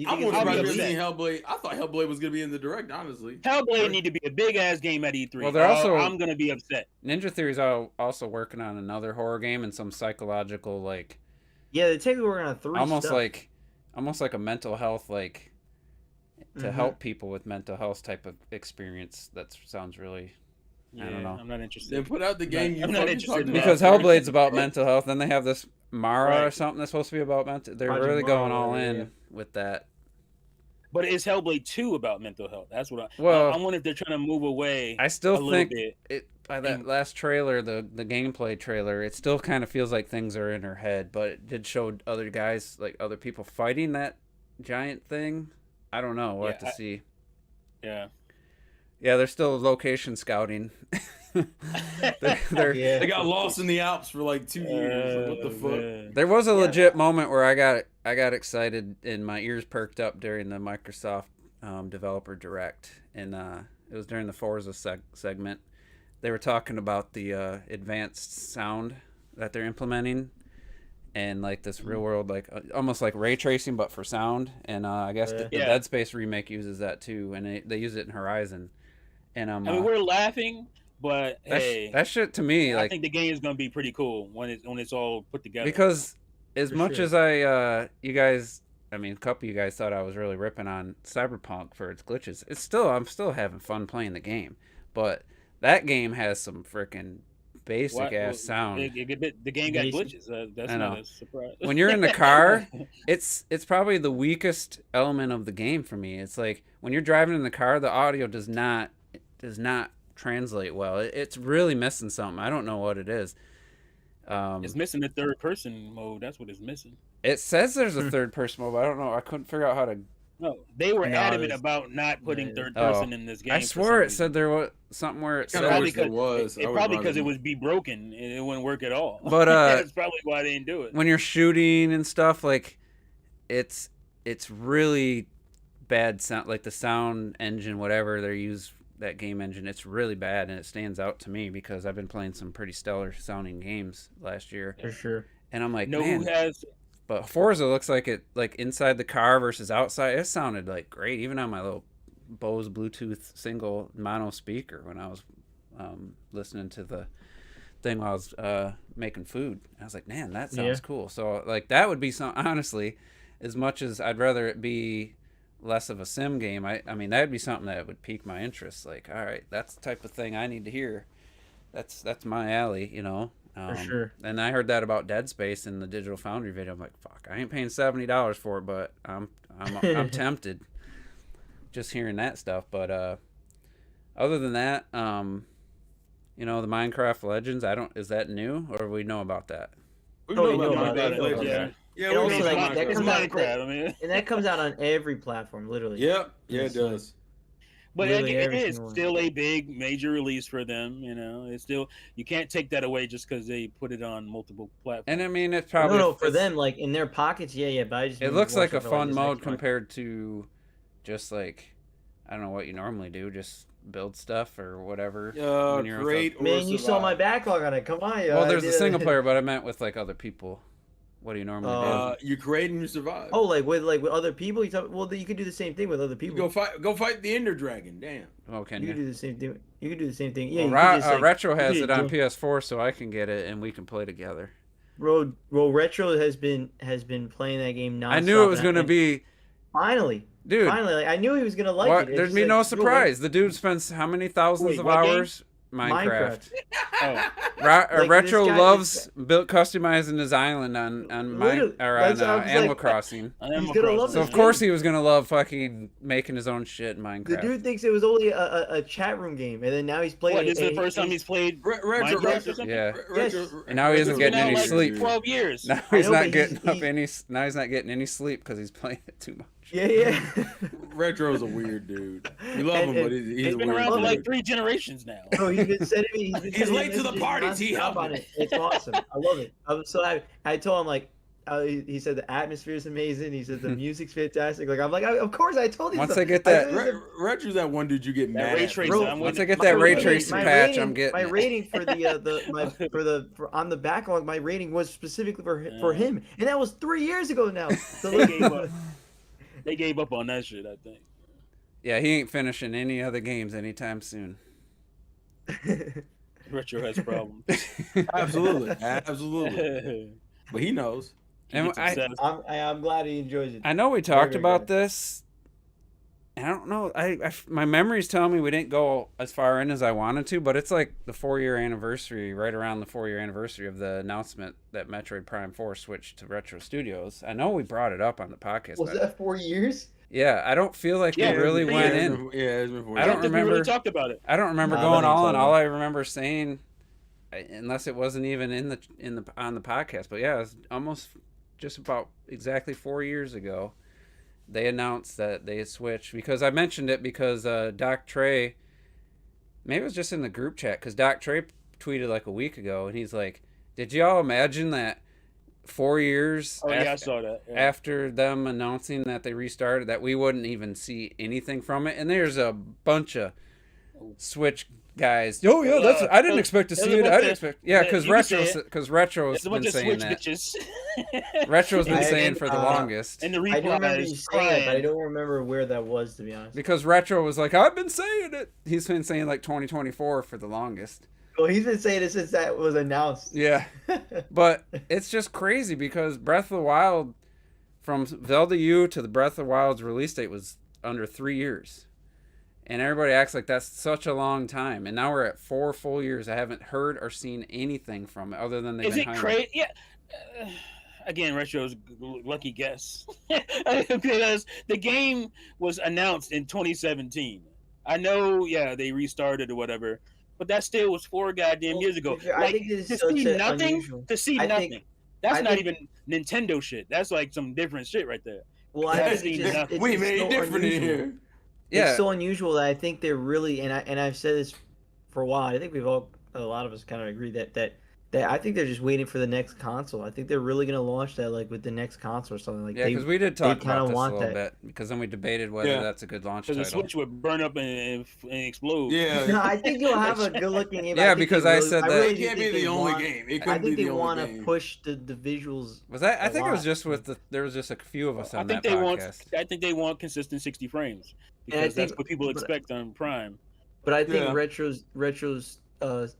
I'm more surprised we're seeing Hellblade. I thought Hellblade was going to be in the direct, honestly. Hellblade need to be a big ass game at E3. Well, they're also. I'm going to be upset. Ninja Theory's also working on another horror game and some psychological like. Yeah, they take working on 3. Almost like a mental health like. To help people with mental health type of experience. That sounds really. I don't know. I'm not interested. Then put out the game. I'm not interested because Hellblade's about mental health. Then they have this Mara or something that's supposed to be about mental. They're Project really Mara, going all in with that. But is Hellblade 2 about mental health? That's what I wonder if they're trying to move away. I still think by that last trailer, the gameplay trailer, it still kind of feels like things are in her head. But it did show other guys, like other people fighting that giant thing. I don't know. We'll have to see. Yeah. Yeah, they're still location scouting. They got lost in the Alps for like 2 years. Like, what the fuck? Man. There was a legit moment where I got excited and my ears perked up during the Microsoft Developer Direct, and it was during the Forza segment. They were talking about the advanced sound that they're implementing, and like this real world, like almost like ray tracing, but for sound. And I guess the Dead Space remake uses that too, and they use it in Horizon. And I mean, we're laughing, but that shit to me, I think the game is gonna be pretty cool when it's all put together. Because as much as you guys, I mean, a couple of you guys thought I was really ripping on Cyberpunk for its glitches. I'm still having fun playing the game, but that game has some freaking basic ass sound. The game got glitches. That's not a surprise. When you're in the car, it's probably the weakest element of the game for me. It's like when you're driving in the car, the audio does not translate well. It's really missing something. I don't know what it is. It's missing the third person mode. That's what it's missing. It says there's a third person mode, but I don't know. I couldn't figure out how to. No, they were adamant about not putting third person in this game. I swore it said there was something where it said probably because it would be broken and it wouldn't work at all. But that's probably why they didn't do it. When you're shooting and stuff, like it's really bad sound. Like the sound engine, whatever they use, that game engine, it's really bad, and it stands out to me because I've been playing some pretty stellar sounding games last year. For sure. And I'm like, who has? But Forza looks like it, like inside the car versus outside, it sounded like great, even on my little Bose Bluetooth single mono speaker when I was listening to the thing while I was making food. I was like, man, that sounds cool. So like that would be some, honestly, as much as I'd rather it be less of a sim game, I mean that'd be something that would pique my interest. Like, all right, that's the type of thing I need to hear. That's my alley, you know. For sure. And I heard that about Dead Space in the Digital Foundry video. I'm like, fuck, I ain't paying $70 for it, but I'm tempted just hearing that stuff. But other than that, you know, the Minecraft Legends, is that new, or we know about that? We know about that. Yeah, also, like, that comes out, Minecraft, I mean. and that comes out on every platform, literally. Yep. Yeah, it does. But it is still a big major release for them, you know. It's still, you can't take that away just because they put it on multiple platforms. And I mean, it's probably for them, like in their pockets, but I just it looks like a fun mode compared to just like, I don't know what you normally do, just build stuff or whatever. Great. Man, you saw my backlog on it. Come on, Well, there's a single player, but I meant with like other people. What do you normally do? You create and you survive. Oh, like with other people. You could do the same thing with other people. Go fight the Ender Dragon. Damn. Oh, can you? You can do the same thing. You can do the same thing. Yeah. Well, Retro has it on PS4, so I can get it and we can play together. Bro, Retro has been playing that game nonstop. I knew it was gonna be. Finally, dude. Finally, like, I knew he was gonna like it. There'd be no surprise. The dude spends how many thousands of hours? Minecraft. Retro loves customizing his island on Animal Crossing. So of course he was gonna love fucking making his own shit in Minecraft. The dude thinks it was only a chat room game, and then now he's playing. This is the first time he's played Minecraft or something? Yeah. Yes. And now he isn't getting any sleep. 12 years. Now he's not getting any sleep because he's playing it too much. Yeah. Retro's a weird dude. We love him, but he's been around for like 3 generations now. Oh, he's been sending me. He's late to the party. He helped on it. It's awesome. I love it. I'm so happy. I told him like. He said the atmosphere is amazing. He said the music's fantastic. Like I'm like, of course I told you. Once I get that, Retro's that one dude you get mad at. Once I get that ray tracing patch, I'm getting. My rating for the on the backlog, my rating was specifically for him, and that was 3 years ago now. So they gave up on that shit, I think. Yeah, he ain't finishing any other games anytime soon. Retro has problems. Absolutely. But he knows. And I'm glad he enjoys it. I know we talked about this. I don't know. My memory's telling me we didn't go as far in as I wanted to, but it's like the 4-year anniversary, right around the 4-year anniversary of the announcement that Metroid Prime 4 switched to Retro Studios. I know we brought it up on the podcast. Was that 4 years? Yeah, I don't feel like we really went in. It's been 4 years. I don't remember. We really talked about it. I don't remember going all in. All I remember saying, unless it wasn't even on the podcast, but yeah, it was almost just about exactly 4 years ago. They announced that they had switched because I mentioned it because Doc Trey Maybe it was just in the group chat because Doc Trey tweeted like a week ago, and he's like, "Did y'all imagine that 4 years I saw that. Yeah. after them announcing that they restarted, that we wouldn't even see anything from it?" And there's a bunch of Switch guys. Oh yeah, that's. I didn't expect to see it. I didn't expect. Yeah, because Retro's been saying that. Retro's been saying for the longest. And the I do remember you saying it, but I crying. don't remember where that was, to be honest. Because Retro was like, I've been saying it. He's been saying like 2024 for the longest. Well, he's been saying it since that was announced. Yeah. But it's just crazy because Breath of the Wild, from Zelda U to the Breath of the Wild's release date was under 3 years. And everybody acts like that's such a long time. And now we're at 4 full years. I haven't heard or seen anything from it other than they've Is been it crazy? Yeah. Again, Retro's lucky guess. Because the game was announced in 2017. I know, yeah, they restarted or whatever, but that still was 4 goddamn years ago. I think this is to see such nothing. unusual. To see I nothing. think- That's I not think- even Nintendo shit. That's like some different shit right there. Well, I think it's just, we it's made so it different in unusual. here. Yeah. It's so unusual that I think they're really, and I've said this for a while. I think a lot of us kind of agree that I think they're just waiting for the next console. I think they're really gonna launch that like with the next console or something like. Yeah, because we did talk kinda about this a want little that. bit. Because then we debated whether that's a good launch title. Because the Switch would burn up and explode. Yeah. No, I think you'll have a good looking game. Yeah, I think because they I really- said I that- really It do can't think be the they only want- game. It I couldn't be think the they only want to game. push the visuals. Was that? I a think it was lot. just there was just a few of us I on think that they podcast. I think they want consistent 60 frames And I because that's think- what people but- expect on Prime. But I think Yeah. Retro's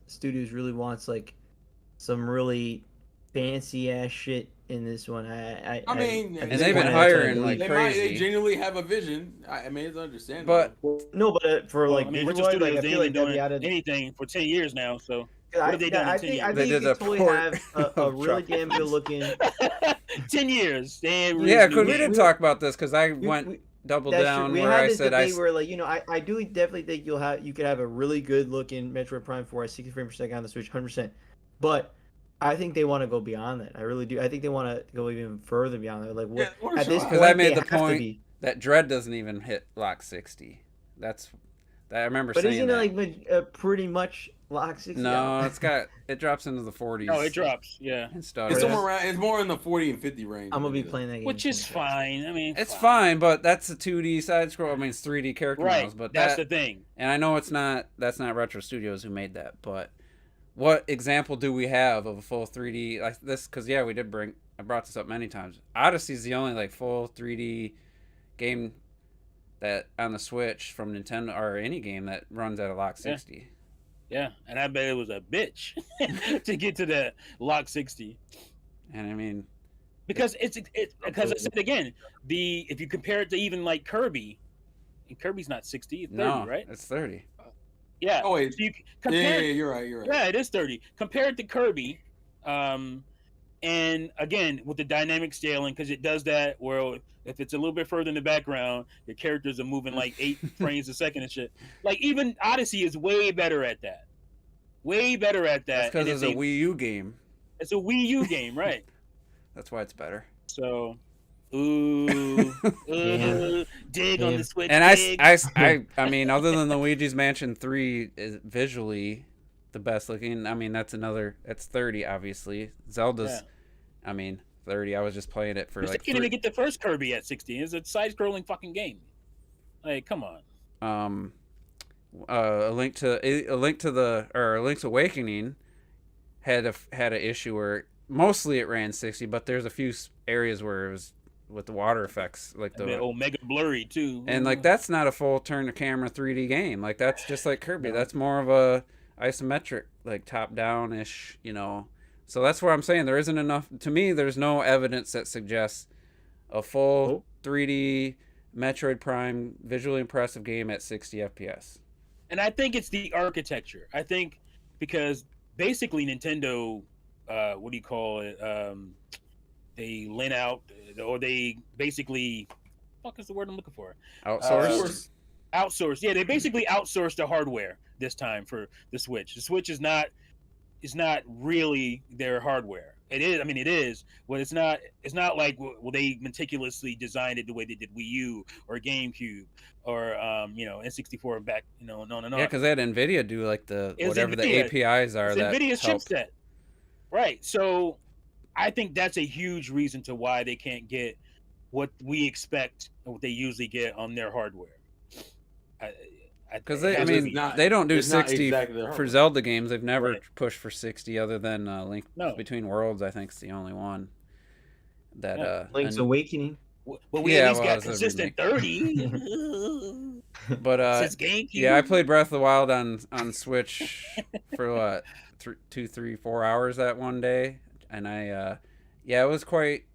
Studios really wants like some really fancy ass shit in this one. I mean, I and just they've been wanna hiring, tell you- like, They crazy. genuinely have a vision. I mean, it's understandable. But No, but for like I mean, visual Retro wise, Studios like, I they feel like ain't that'd been be out doing of. anything for 10 years now. So I have they done in I 10 think years? They you did the could totally port have a of really Tropics. damn good looking. 10 years. They ain't Yeah, released because we new did games. talk about this because I we- went double That's down true. We where had I this said debate where, like, I do definitely think you could have a really good looking Metroid Prime 4 at 60 frames per second on the Switch, 100%. But I think they want to go beyond that. I really do. I think they want to go even further beyond that. Like, what Yeah, we're at this sure. point Because I made they the have to point be. that Dread doesn't even hit lock 60. I remember But saying isn't that. it like pretty much lock 60? No, it drops into the 40s. No, it drops. Yeah. And stuff. It's Yeah. somewhere around. It's more in the 40 and 50 range. I'm gonna be playing that game. Which is fine. I mean, It's fine, but that's a 2D side scroll. I mean, it's 3D character Right. models, but That's that, the thing. and I know that's not Retro Studios who made that, but what example do we have of a full 3D like this? Because yeah, I brought this up many times. Odyssey's the only like full 3D game that on the Switch from Nintendo or any game that runs at a lock 60. Yeah. And I bet it was a bitch to get to that lock 60. And I mean, Because because I said again, if you compare it to even like Kirby, and Kirby's not 60, it's 30, no, right? it's 30. Yeah. Oh wait. So you Yeah, compare you're right. You're right. Yeah, it is 30. Compared to Kirby, and again with the dynamic scaling, because it does that where if it's a little bit further in the background, your characters are moving like 8 frames a second and shit. Like even Odyssey is way better at that. Way better at that. That's because and it's a Wii U game. It's a Wii U game, right? That's why it's better. So, ooh, Damn. dig on Damn. the Switch. And dig. I mean, other than the Luigi's Mansion 3 is visually the best looking. I mean, that's 30, obviously. Zelda's, Yeah. I mean, 30. I was just playing it for You like can't even get the first Kirby at 60. It's a side-scrolling fucking game. Like, come on. Link's Awakening had an issue where mostly it ran 60, but there's a few areas where it was with the water effects, like Mega blurry too. and like that's not a full turn to camera 3D game. Like that's just like Kirby. That's more of a isometric, like top down ish, So that's what I'm saying. There isn't enough to me. There's no evidence that suggests a full 3D Metroid Prime visually impressive game at 60 FPS. And I think it's the architecture. I think because basically Nintendo, what do you call it? They lent out, or they basically, fuck is the word I'm looking for? Outsourced. Outsourced. Yeah, they basically outsourced the hardware this time for the Switch. The Switch is not really their hardware. It is. I mean, it is. But it's not. It's not like they meticulously designed it the way they did Wii U or GameCube or N64 back. No. Yeah, because they had Nvidia do like whatever the APIs are. It's that Nvidia's helped. chipset, right? So I think that's a huge reason to why they can't get what we expect, what they usually get on their hardware. Because they don't do 60 exactly for Zelda games. They've never Right. pushed for 60 other than Link Between Worlds. I think is the only one that Link's Awakening. But we at least got consistent 30. But since GameCube. yeah, I played Breath of the Wild on Switch for what 2, 3, 4 hours that one day, and it was quite.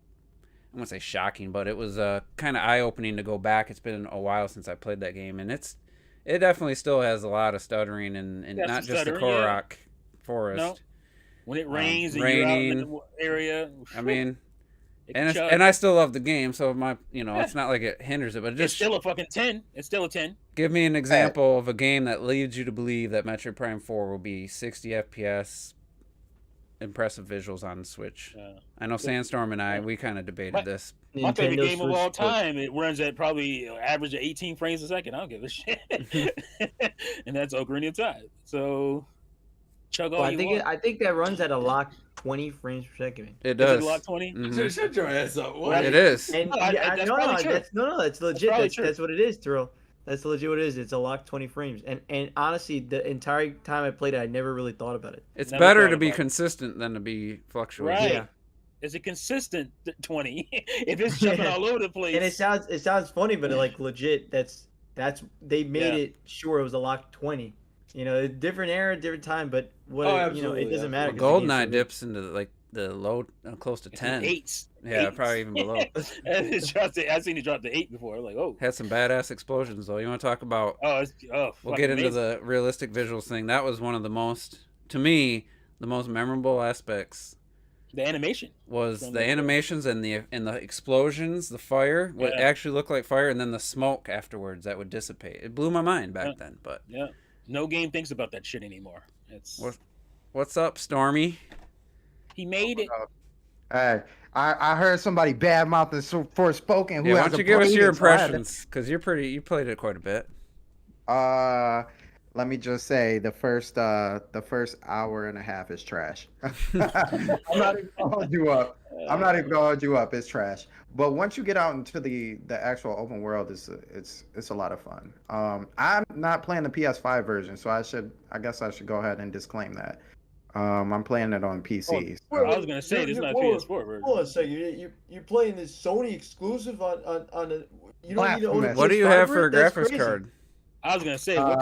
I won't say shocking, but it was kind of eye-opening to go back. It's been a while since I played that game, and it definitely still has a lot of stuttering and not just the Korok forest. No. When it rains and you're out in the area. I mean, and I still love the game, so it's not like it hinders it, but it's still a fucking 10. It's still a 10. Give me an example of a game that leads you to believe that Metroid Prime 4 will be 60 FPS, impressive visuals on Switch. I know Sandstorm and we kind of debated this. My favorite game of all time, it runs at probably average of 18 frames a second. I don't give a shit. And that's Ocarina of Time. So chug all you want. I think that runs at a lock 20 frames per second. It does. Is it lock 20? Mm-hmm. Shut your ass up. It is. And that's legit. That's what it is, Terrell. That's legit what it is. It's a lock 20 frames. And honestly, the entire time I played it, I never really thought about it. It's better to be consistent than to be fluctuating. Right. Yeah. It's a consistent 20. If it's jumping all over the place. And it sounds funny, but like legit, that's they made it sure it was a lock 20. Different era, different time, but it doesn't matter. GoldenEye dips into like the low, close to 10. Eights. Yeah, probably even below. I've seen it drop to 8 before. Like, oh. Had some badass explosions though. You want to talk about? We'll get into the realistic visuals thing. That was one of the most, to me, the most memorable aspects. The animation was the animations and the explosions, the fire, what actually looked like fire, and then the smoke afterwards that would dissipate. It blew my mind back then. But no game thinks about that shit anymore. What's up, Stormy? He made it. Hey, I heard somebody bad mouthing Forspoken. Why don't you give us your impressions? Because you played it quite a bit. Let me just say the first hour and a half is trash. I'm not even gonna hold you up. It's trash. But once you get out into the actual open world, it's a lot of fun. I'm not playing the PS5 version, so I guess I should go ahead and disclaim that. I'm playing it on PC. I was gonna say this is not a PS4 version. Hold on a second. You're playing this Sony exclusive on a. You don't need to own a PS5 What do you have for a That's graphics crazy. card? I was gonna say what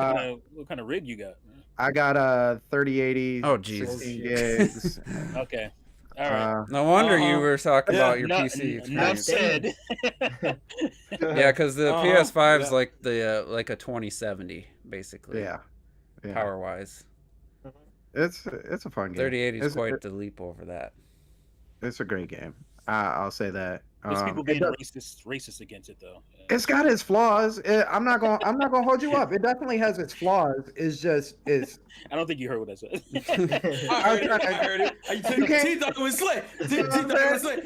kind of rig you got? I got a 3080. Oh, jeez. 16 gigs. Okay. All right. No wonder you were talking about your PC Enough experience. said. Yeah, because the PS5 is like like a 2070 basically. Yeah. Power wise. It's a fun game. 3080 is quite the leap over that. It's a great game. I'll say that. There's people being racist against it though. It's got its flaws. I'm not gonna hold you up. It definitely has its flaws. It's. I don't think you heard what I said. I heard it. T thought it was slick. T thought it was slick.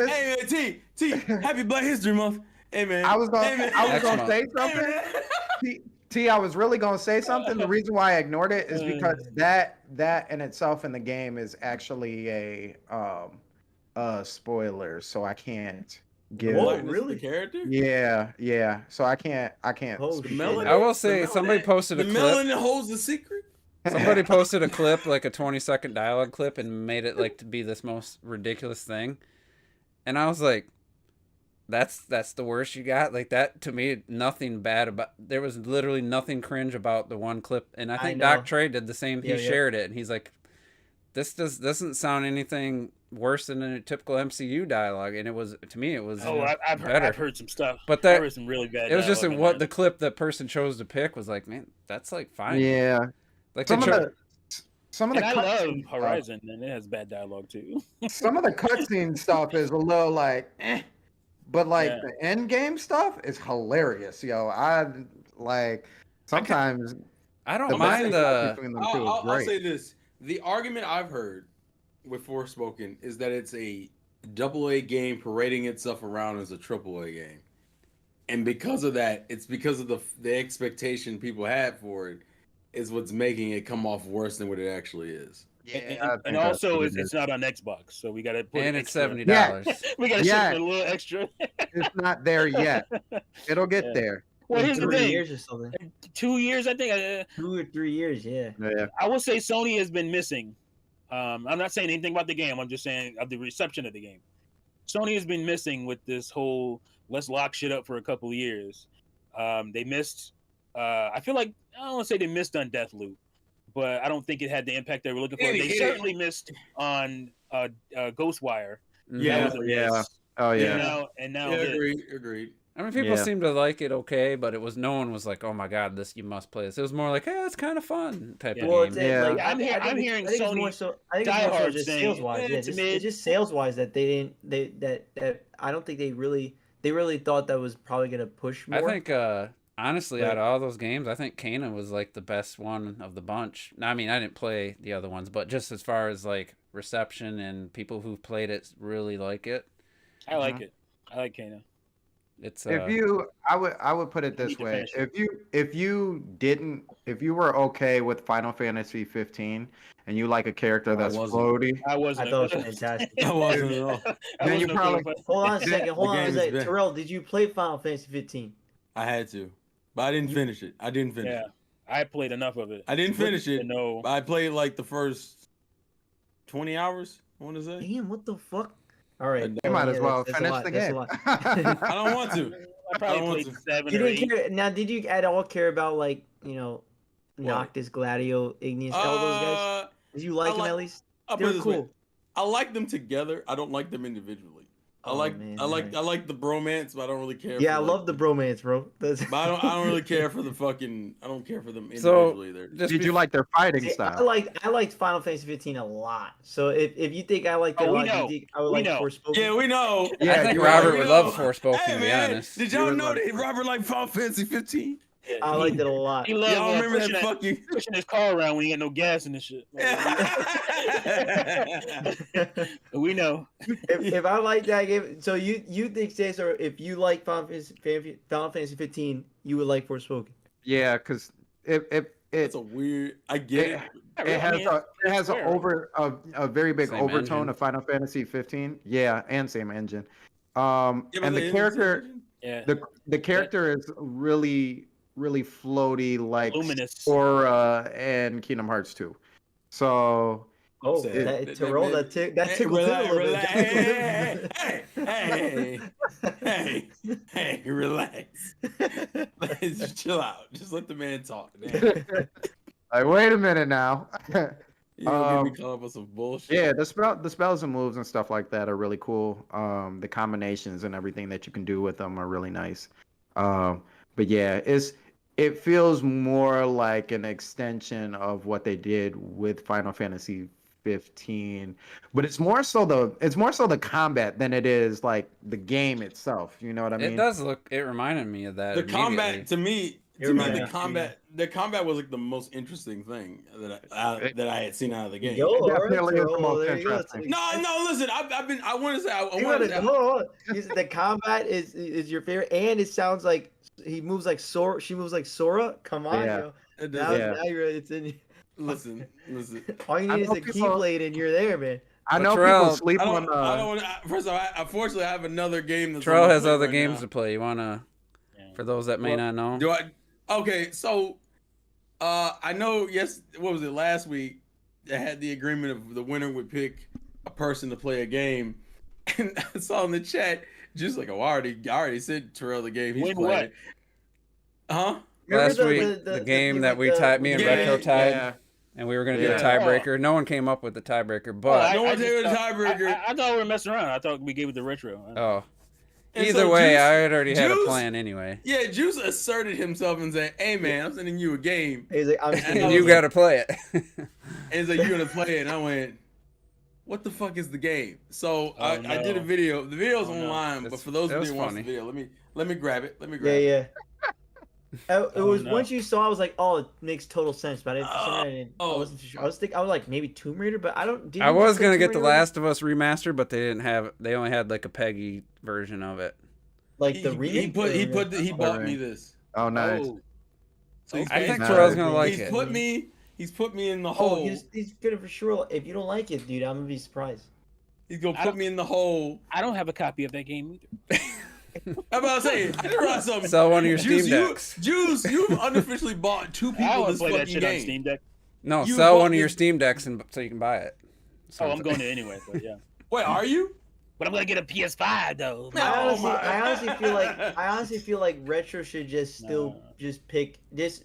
Hey man, T, happy Black History Month. Hey man. I was gonna say something. T, I was really gonna say something. The reason why I ignored it is because that in itself in the game is actually a spoiler, so I can't give. Oh, really? The character? Yeah. So I can't. I will say somebody posted a clip. The melanin holds the secret. Somebody posted a clip, like a 20-second dialogue clip, and made it like to be this most ridiculous thing, and I was like, "That's the worst you got." Like that to me, nothing bad about. There was literally nothing cringe about the one clip, and I think Doc Trey did the same. He shared it, and he's like, "This doesn't sound anything worse than a typical MCU dialogue," and it was to me it was. I've heard some stuff, but I heard some really bad. It was just what the clip that person chose to pick was like, man, that's like fine. Yeah, like some of the I love Horizon, and it has bad dialogue too. Some of the cutscene stuff is a little like, but like the end game stuff is hilarious, yo. I like sometimes I don't mind the. I'll say this: the argument I've heard with Forspoken is that it's a AA game parading itself around as a AAA game, and because of that, it's because of the expectation people had for it, is what's making it come off worse than what it actually is. And also, it's not on Xbox, so we got to put and it it's extra. $70. We got to Yeah. put a little extra. It's not there yet. It'll get Yeah. there. Well, here's the 3 thing. years or something. 2 years, I think. 2 or 3 years, yeah. Yeah. I would say Sony has been missing. I'm not saying anything about the game. I'm just saying of the reception of the game. Sony has been missing with this whole let's lock shit up for a couple of years. They missed. I feel like I don't want to say they missed on Deathloop, but I don't think it had the impact they were looking for. They certainly missed on Ghostwire. Yeah. That was a miss. Oh yeah. And now Yeah, this. agreed. I mean, people seem to like it okay, but it was no one was like, "Oh my god, this you must play this." It was more like, "Hey, it's kind of fun" type of game. Yeah. Like, I'm hearing Sony I think it's more so just saying, sales wise. Yeah, it's it's mid. just sales wise that they didn't. That I don't think they really thought that was probably gonna push more. I think honestly, out of all those games, I think Kana was like the best one of the bunch. I mean, I didn't play the other ones, but just as far as like reception and people who've played it really like it. I like it. I like Kana. It's I would put it this way. If you were okay with Final Fantasy 15 and you like a character that's floaty, I wasn't. I thought it was fantastic. I wasn't at all. then you probably Hold on a second. Hold on a game is second. bad. Terrell, did you play Final Fantasy 15? I had to, but I didn't finish it. Yeah, I played enough of it. I didn't finish it. No, I played like the first 20 hours. I want to say. Damn, what the fuck? All right, you might as well that's a finish lot, the that's a game. lot. I don't want to. I probably played 7 You or didn't 8. care. Now, did you at all care about like Noctis, Gladio, Igneous, all those guys? Did you like them at least? I'll They put it were this way. cool. I like them together. I don't like them individually. I like the bromance, but I don't really care. Yeah, I for, love the bromance, bro. But I don't really care for the fucking. I don't care for them So, individually either. Did you like their fighting See, style? I liked Final Fantasy 15 a lot. So if you think I liked it a we lot, know. do you think I would We like know. Forspoken? Yeah, we know. Yeah, I think you Robert we would know. love Forspoken, Hey, to be man, honest. did y'all would know love that Robert liked Final Fantasy 15? I liked it a lot. He loves Y'all remember that fucking? pushing his car around when he had no gas in the shit. We know. if I like that game, so you think, Cesar, if you like Final Fantasy 15, you would like Forspoken? Yeah, because It's it a weird. I get it. it has a very big Same overtone engine. of Final Fantasy 15. Yeah, and same engine. Yeah, but And the it's- character Yeah. the character is really floaty, like Luminous. Sora and Kingdom Hearts 2. So Oh, That- Terrell, that tickled it a little bit. Hey, relax. Just chill out. Just let the man talk. like, wait a minute now. You gonna get me caught up with some bullshit. Yeah, the spells and moves and stuff like that are really cool. The combinations and everything that you can do with them are really nice. But yeah, it feels more like an extension of what they did with Final Fantasy 15, but it's more so the combat than it is like the game itself. You know what I mean? It does look. It reminded me of that. The combat immediately. to me, reminded the combat was like the most interesting thing that I had seen out of the game. Yo, all right, Definitely is the Terrell, most there you go. interesting. No, listen. I want to say. Hold on. The combat is your favorite, and it sounds like he moves like Sora. She moves like Sora. Come on, Yeah. yo. It Now, does- Yeah. now it's in you. Listen. All you I need is know a people- keyblade, and you're there, man. I But know Terrell, people sleep I on. don't want. First of all, unfortunately, I have another game. That's Terrell on my has plate other right games now. to play. You wanna? For those that may not know. Do I? Okay, so I know. Yes, what was it last week? I had the agreement of the winner would pick a person to play a game, and I saw in the chat just like, oh, I already said Terrell the game he's Win playing. what? Huh? Last Remember week, the game that we tied, me and Yeah, Retro tied, Yeah. and we were gonna do a Yeah. tiebreaker. No one came up with the tiebreaker, but No one's just able to thought- tiebreaker. I thought we were messing around. I thought we gave it the retro. oh, And either so way, Juice- I had already had a Juice- plan anyway. Yeah, Juice asserted himself and said, "Hey man, I'm sending you a game, He's like, I'm And sending And I you was got to play it. and he's like, you're gonna play it." And I went, "What the fuck is the game?" So I did a no. video. The video's Oh, no. online, but It's- for those it who was didn't watch the funny. video, let me grab it. Let me Yeah, grab it. yeah. It was no. once you saw, I was like, oh, it makes total sense. But I didn't, for some reason, I Oh. wasn't too sure. I was thinking, I was like maybe Tomb Raider, but I don't. I was gonna get the Last of Us remastered, but they didn't have. They only had like a PEGI version of it. like the remake. He bought me this. Oh, nice. So he's I think nice. Terrell's gonna like he's it. put me in the Oh, hole. he's gonna for sure. If you don't like it, dude, I'm gonna be surprised. He's gonna put me in the hole. I don't have a copy of that game either. I'm about to say, I didn't realize something. Sell one of your Juice, Steam decks. Juice, you've unofficially bought 2 I people want to this play that fucking shit on game. Steam Deck. No, You sell bought one of your this- Steam decks and so you can buy it. Oh, I'm going to anyway, but yeah. Wait, are you? But I'm gonna get a PS5 though. I honestly feel like retro should just still No. just pick just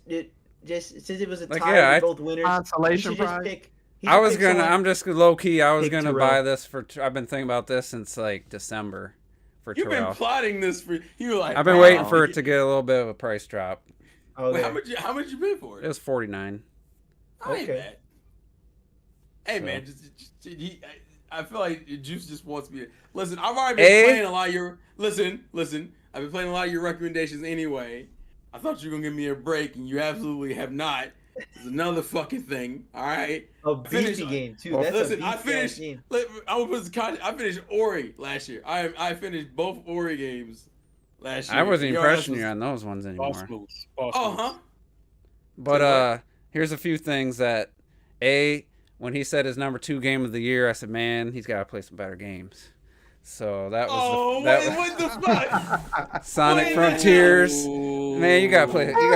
since it was a Like, tie yeah, with both winners. He Consolation should just prize. pick. I was gonna. I'm just low key. I was Pick gonna Terrell. buy this for. I've been thinking about this since like December for You've been Terrell. plotting this for. You were like, I've been waiting for it to get a little bit of a price drop. Wait, Okay. how much you pay for It it? was $49. I ain't Okay. bad. Hey So. man, I feel like Juice just wants me to listen. I've already been playing a lot of your listen. I've been playing a lot of your recommendations anyway. I thought you were gonna give me a break, and you absolutely have not. It's another fucking thing. All right. A beefy game too. That's Listen, a I beefy finished. game. I'm gonna put this content. I finished Ori last year. I finished both Ori games last year. I wasn't Your impressing ass you was- on those ones Boss anymore. moves. Boss Oh, moves. huh? But So what? here's a few things that when he said his number 2 game of the year, I said, man, he's got to play some better games. So that was Oh, that wait, what the fuck? Sonic Wait, Frontiers. Ooh. Man, you gotta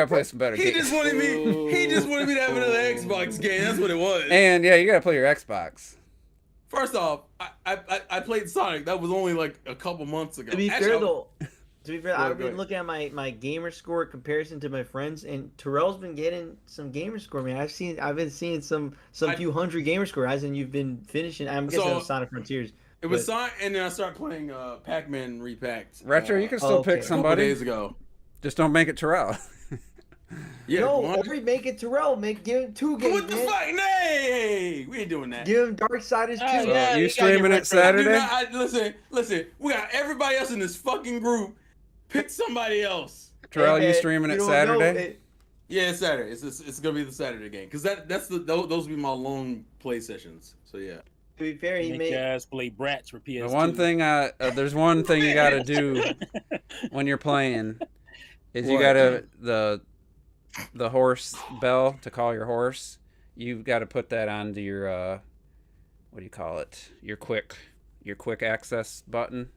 play some better He games. just wanted me. He just wanted me to have another Xbox game. That's what it was. And yeah, you gotta play your Xbox. First off, I played Sonic. That was only like a couple months ago. To be Actually, fair though, I've go been ahead. looking at my gamer score comparison to my friends, and Terrell's been getting some gamer score. Man, I've been seeing some few hundred gamer score as in you've been finishing. I'm guessing So- it was Sonic Frontiers. it was Sonic, and then I started playing Pac-Man Repacked. Retro, you can still pick okay. a couple somebody. days ago. Just don't make it Terrell. Yeah, No, come on. Ori, make it Terrell. Give him 2 games. What the man. fuck? Nay, we ain't doing that. Give him Darksiders 2. Oh, So yeah, you you gotta streaming get it retro. Saturday? Listen. We got everybody else in this fucking group. Pick somebody else. Terrell, Hey, you man, streaming it don't know, Saturday? Yeah, it's Saturday. It's gonna be the Saturday game because those will be my long play sessions. So yeah. To be fair, he Make made. your ass play Brats for PS2. The one thing there's one thing you gotta do when you're playing is you What? gotta the horse bell to call your horse. You've got to put that onto your what do you call it? Your quick access button,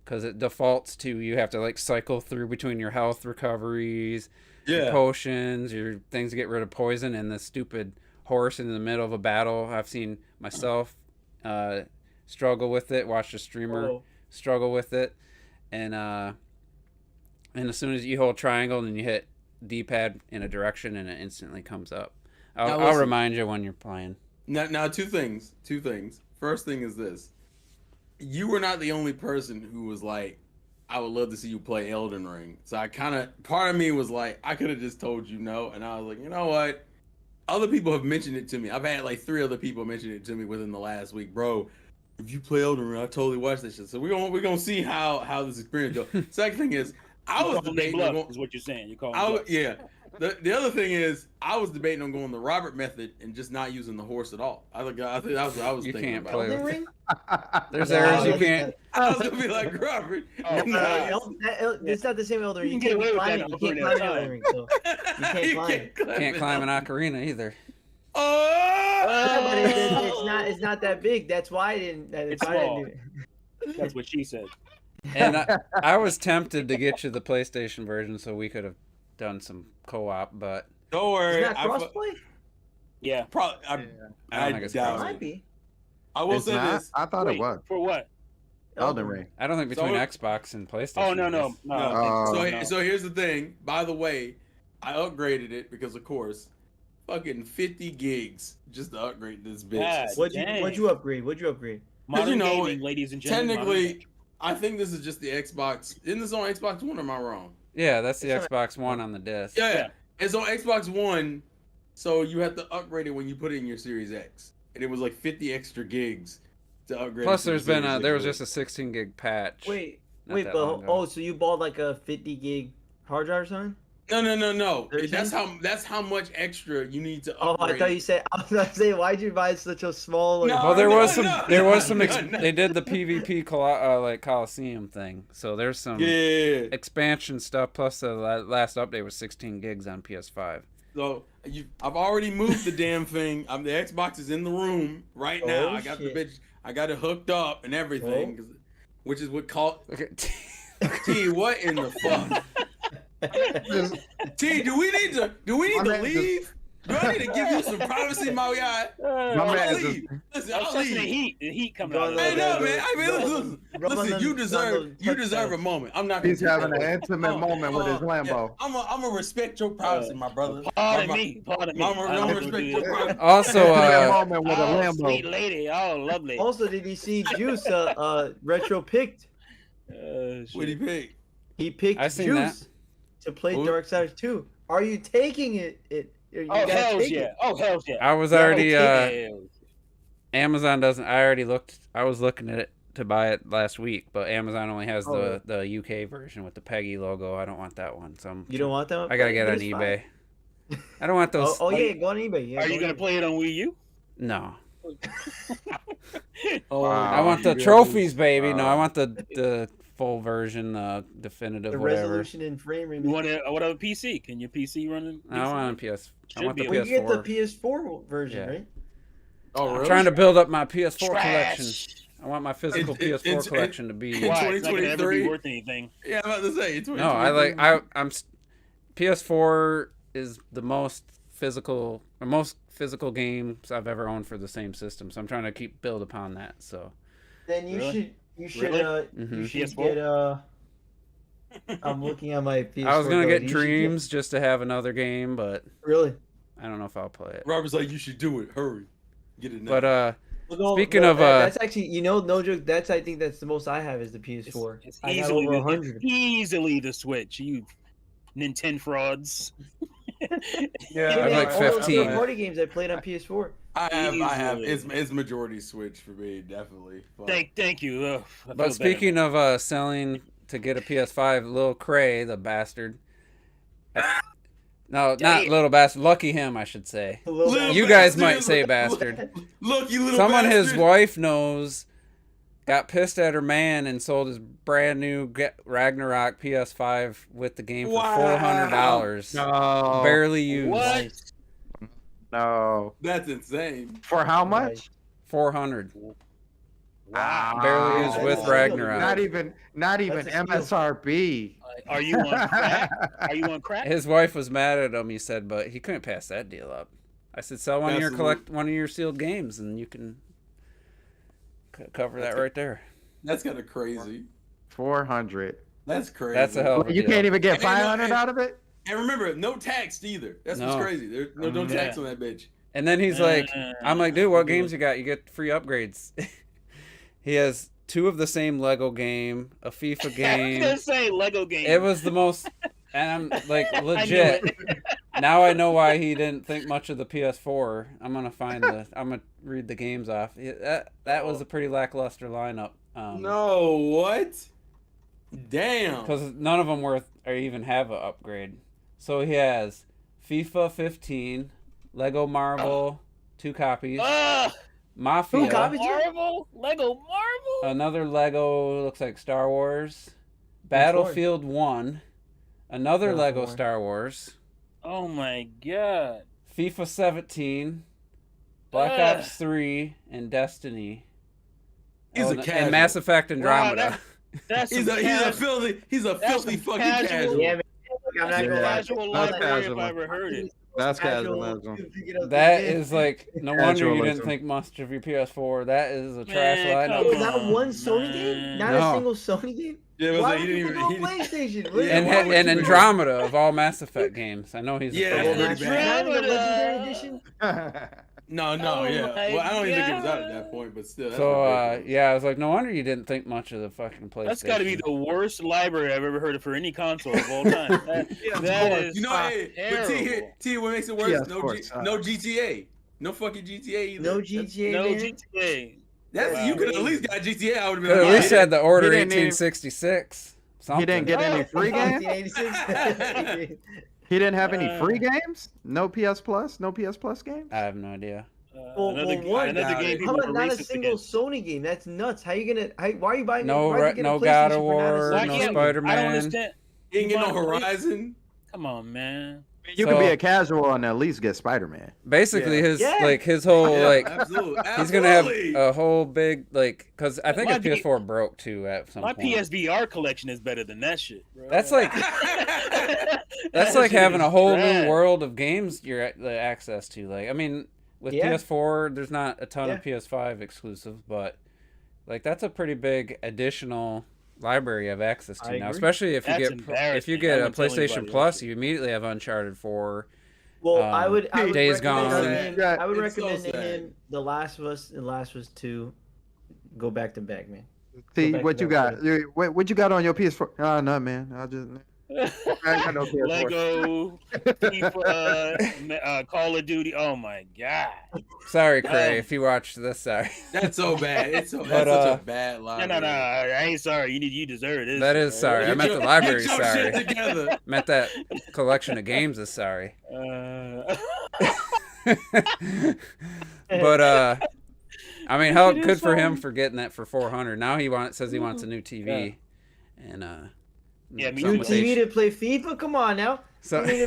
because it defaults to you have to like cycle through between your health recoveries, your potions, your things to get rid of poison, and the stupid horse in the middle of a battle. I've seen myself struggle with it. Watched a streamer struggle with it, and as soon as you hold triangle and you hit D-pad in a direction, and it instantly comes up. I'll remind you when you're playing. Now, two things. First thing is this: you were not the only person who was like, "I would love to see you play Elden Ring." So part of me was like, I could have just told you no, and I was like, you know what? Other people have mentioned it to me. I've had like 3 other people mention it to me within the last week, bro. If you play Elden Ring, I totally watch that shit. So we're gonna see how this experience goes. Second thing is, I was debating on bluff, is what you're saying. You call yeah. The other thing is, I was debating on going the Robert method and just not using the horse at all. I think that's what I was You thinking can't about. play Elden with Ring? There's No, areas you that's- can't. I was gonna be like Robert. It's not the same Elden Ring. You can get away with that You can't in climb Ocarina of Elden Ring, so you can't climb. Can't climb an ocarina either. Oh! Yeah, but it's not that big. That's why I didn't. That's It's why I didn't small. do it. That's what she said. And I was tempted to get you the PlayStation version so we could have done some co-op, but Don't worry. It's not crossplay. Yeah. I don't think it's It doubt might it. be. I will It's say not? this. I thought Wait, it was. for what? Elden Ring. I don't think between So- Xbox and PlayStation. Oh no. it is. Oh. So here's the thing. By the way, I upgraded it because of course, fucking 50 gigs just to upgrade this bitch. God. What'd Dang. you upgrade? What'd you upgrade? Modern you know, gaming, ladies and gentlemen. modern Technically, gaming. I think this is just the Xbox. Isn't this on Xbox One or am I wrong? Yeah, that's the It's Xbox One on the disc. Yeah. It's on Xbox One, so you have to upgrade it when you put it in your Series X. And it was like 50 extra gigs to upgrade. Plus, it to there's the been Series there X. was just a 16 gig patch. Wait, not wait, that but long ago. so you bought like a 50 gig hard drive or something? No. 13? That's how much extra you need to Oh, upgrade. I thought you said. I was going to say, why'd you buy such a small? No. Well, there was some. No. They did the PvP like Coliseum thing, so there's some Yeah. expansion stuff. Plus, the last update was 16 gigs on PS5. So I've already moved the damn thing. The Xbox is in the room right now. I got the bitch. I got it hooked up and everything, which is what Okay. T. What in the fuck? T, do we need to leave? Do I need to give you some privacy, my guy? I'll leave. Listen, I'll leave. The heat coming out. I know, man. I mean, listen. You deserve a moment. I'm not. He's having an intimate moment with his Lambo. I'm gonna respect your privacy, my brother. Pardon me. I'm gonna respect your privacy. Also, moment with a Lambo. Sweet lady, lovely. Also, did you see Juice retro picked? What did he pick? He picked I seen Juice to play Darksiders 2. Are you taking it? Hell yeah! I was already. Amazon doesn't. I already looked. I was looking at it to buy it last week, but Amazon only has the UK version with the Peggy logo. I don't want that one. So You don't want that one? I gotta get it on eBay. I don't want those. Yeah, go on eBay. Yeah, Are you gonna play it on Wii U? No. Wow. I want the trophies, baby. No, I want the full version, definitive, the whatever. resolution and frame rate. You want what about PC? Can your PC run it? I want a PS. I want the Well, you get the PS4. PS4 version, right? Oh, really? I'm trying to build up my PS4 Trash. collection. I want my physical PS4 collection to be. Why? It's not gonna ever 2023? be worth anything. Yeah, I'm about to say. No, I'm. PS4 is the most physical games I've ever owned for the same system. So I'm trying to build upon that. So. Then you Really? should Mhm. you should PS4? get I'm looking at my PS4. I was gonna guide. get You should Dreams just to have another game, but really. I don't know if I'll play it. Robert's like, you should do it. Hurry, get it now. But Well, no, Speaking no, of, that's actually no joke. I think that's the most I have is the PS4. It's I got easily over 100. easily the Switch. You Nintendo frauds. Yeah, I'm Yeah, like all those 15. party games I played on PS4. I have. Easily. It's majority Switch for me, definitely. But Thank you. I feel But speaking of selling to get a PS5, Lil Cray, the bastard. No, not little bastard. Lucky him, I should say. Little You guys bastard. might say bastard. Look, you little Someone bastard. his wife knows got pissed at her man and sold his brand new Ragnarok PS5 with the game for $400. No. Barely used. What? No. That's insane. For how much? 400. Wow. Barely used with That's Ragnarok. Not even That's a steal. MSRP. Are you on crack? Are you on crack? His wife was mad at him. He said, but he couldn't pass that deal up. I said, sell one of your sealed games, and you can cover that right there. That's kind of crazy. 400. That's crazy. That's a hell of a You deal. can't even get And you know, 500 out of it. And remember, no tax either. That's No. what's crazy. There's no tax on that bitch. And then he's like, I'm like, dude, what games you got? You get free upgrades. He has 2 of the same Lego game, a FIFA I was game. gonna say Lego game. It was the most, and I'm like, I knew legit. it. Now I know why he didn't think much of the PS4. I'm gonna read the games off. That was a pretty lackluster lineup. No, what? Damn. Because none of them even have an upgrade. So he has FIFA 15, Lego Marvel, 2 copies, Mafia, 2 copies? Marvel, Lego Marvel. another Lego looks like Star Wars, Battlefield 1, another Battlefield Lego 1. Star Wars, Oh my god. FIFA 17, Black Ugh. Ops 3, and Destiny. He's a and casual. Mass Effect Andromeda. Wow, That's He's some a That's filthy some fucking casual- casual. Yeah, man. I'm not gonna lie. casual That's library if casual. I ever heard it. That's Casual casual. to pick it up That again. is like, no wonder you didn't Casualism. think much of your PS4. That is a trash Man, lineup. come Oh, not on, one Sony man. game? Not No. a single Sony game? Yeah, it was Why like, would he you didn't go even. PlayStation? Yeah, And, why would and you- Andromeda of all Mass Effect games. I know he's Yeah, a that's fan. pretty bad. Not the Legendary Edition? No, Oh yeah. my Well, I don't even think it was out at God. that point, but still. That's So, ridiculous. yeah, I was like, no wonder you didn't think much of the fucking PlayStation. That's got to be the worst library I've ever heard of for any console of all time. That is You know, hey, but terrible. T, what makes it worse? Yeah, of no, course. no GTA. No fucking GTA either. No GTA, No man? GTA. That's Wow. you could at least got GTA. I would have been Could at like, least had the Order He didn't even- 1866. Something. He didn't get any free games. 1986. He didn't have any free games. No PS Plus. No PS Plus games. I have no idea. Another game. How about not a single Sony game? That's nuts. How you gonna? Why are you buying? No, why you get a no PlayStation God of for not a War, Sony no game? Spider-Man. I don't understand. You ain't get no Horizon. Come on, man. You can be a casual and at least get Spider-Man. Basically, Yeah. his whole Absolutely. he's gonna have a whole big because I think his PS4 broke too at some point. My PSVR collection is better than that shit, bro. That's like having a whole new world of games you're access to. Like, I mean, with PS4, there's not a ton of PS5 exclusive, but like that's a pretty big additional library of access to now, especially if you get a PlayStation Plus, you immediately have Uncharted 4. Well, I would Days Gone. I would recommend him The Last of Us and Last of Us 2. Go back to back, man. See what you got. What you got on your PS4? Oh no, man. I got no PS4. Lego, FIFA, Call of Duty. Oh my god. Sorry, Cray, if you watched this. Sorry. That's so bad. That's such a bad library. No. I ain't sorry. You deserve it. That is sorry. I meant the library. Sorry. Meant that collection of games is sorry. But I mean, how good for him for getting that for $400. Now says he wants a new TV, and new TV to play FIFA. Come on now. So yeah,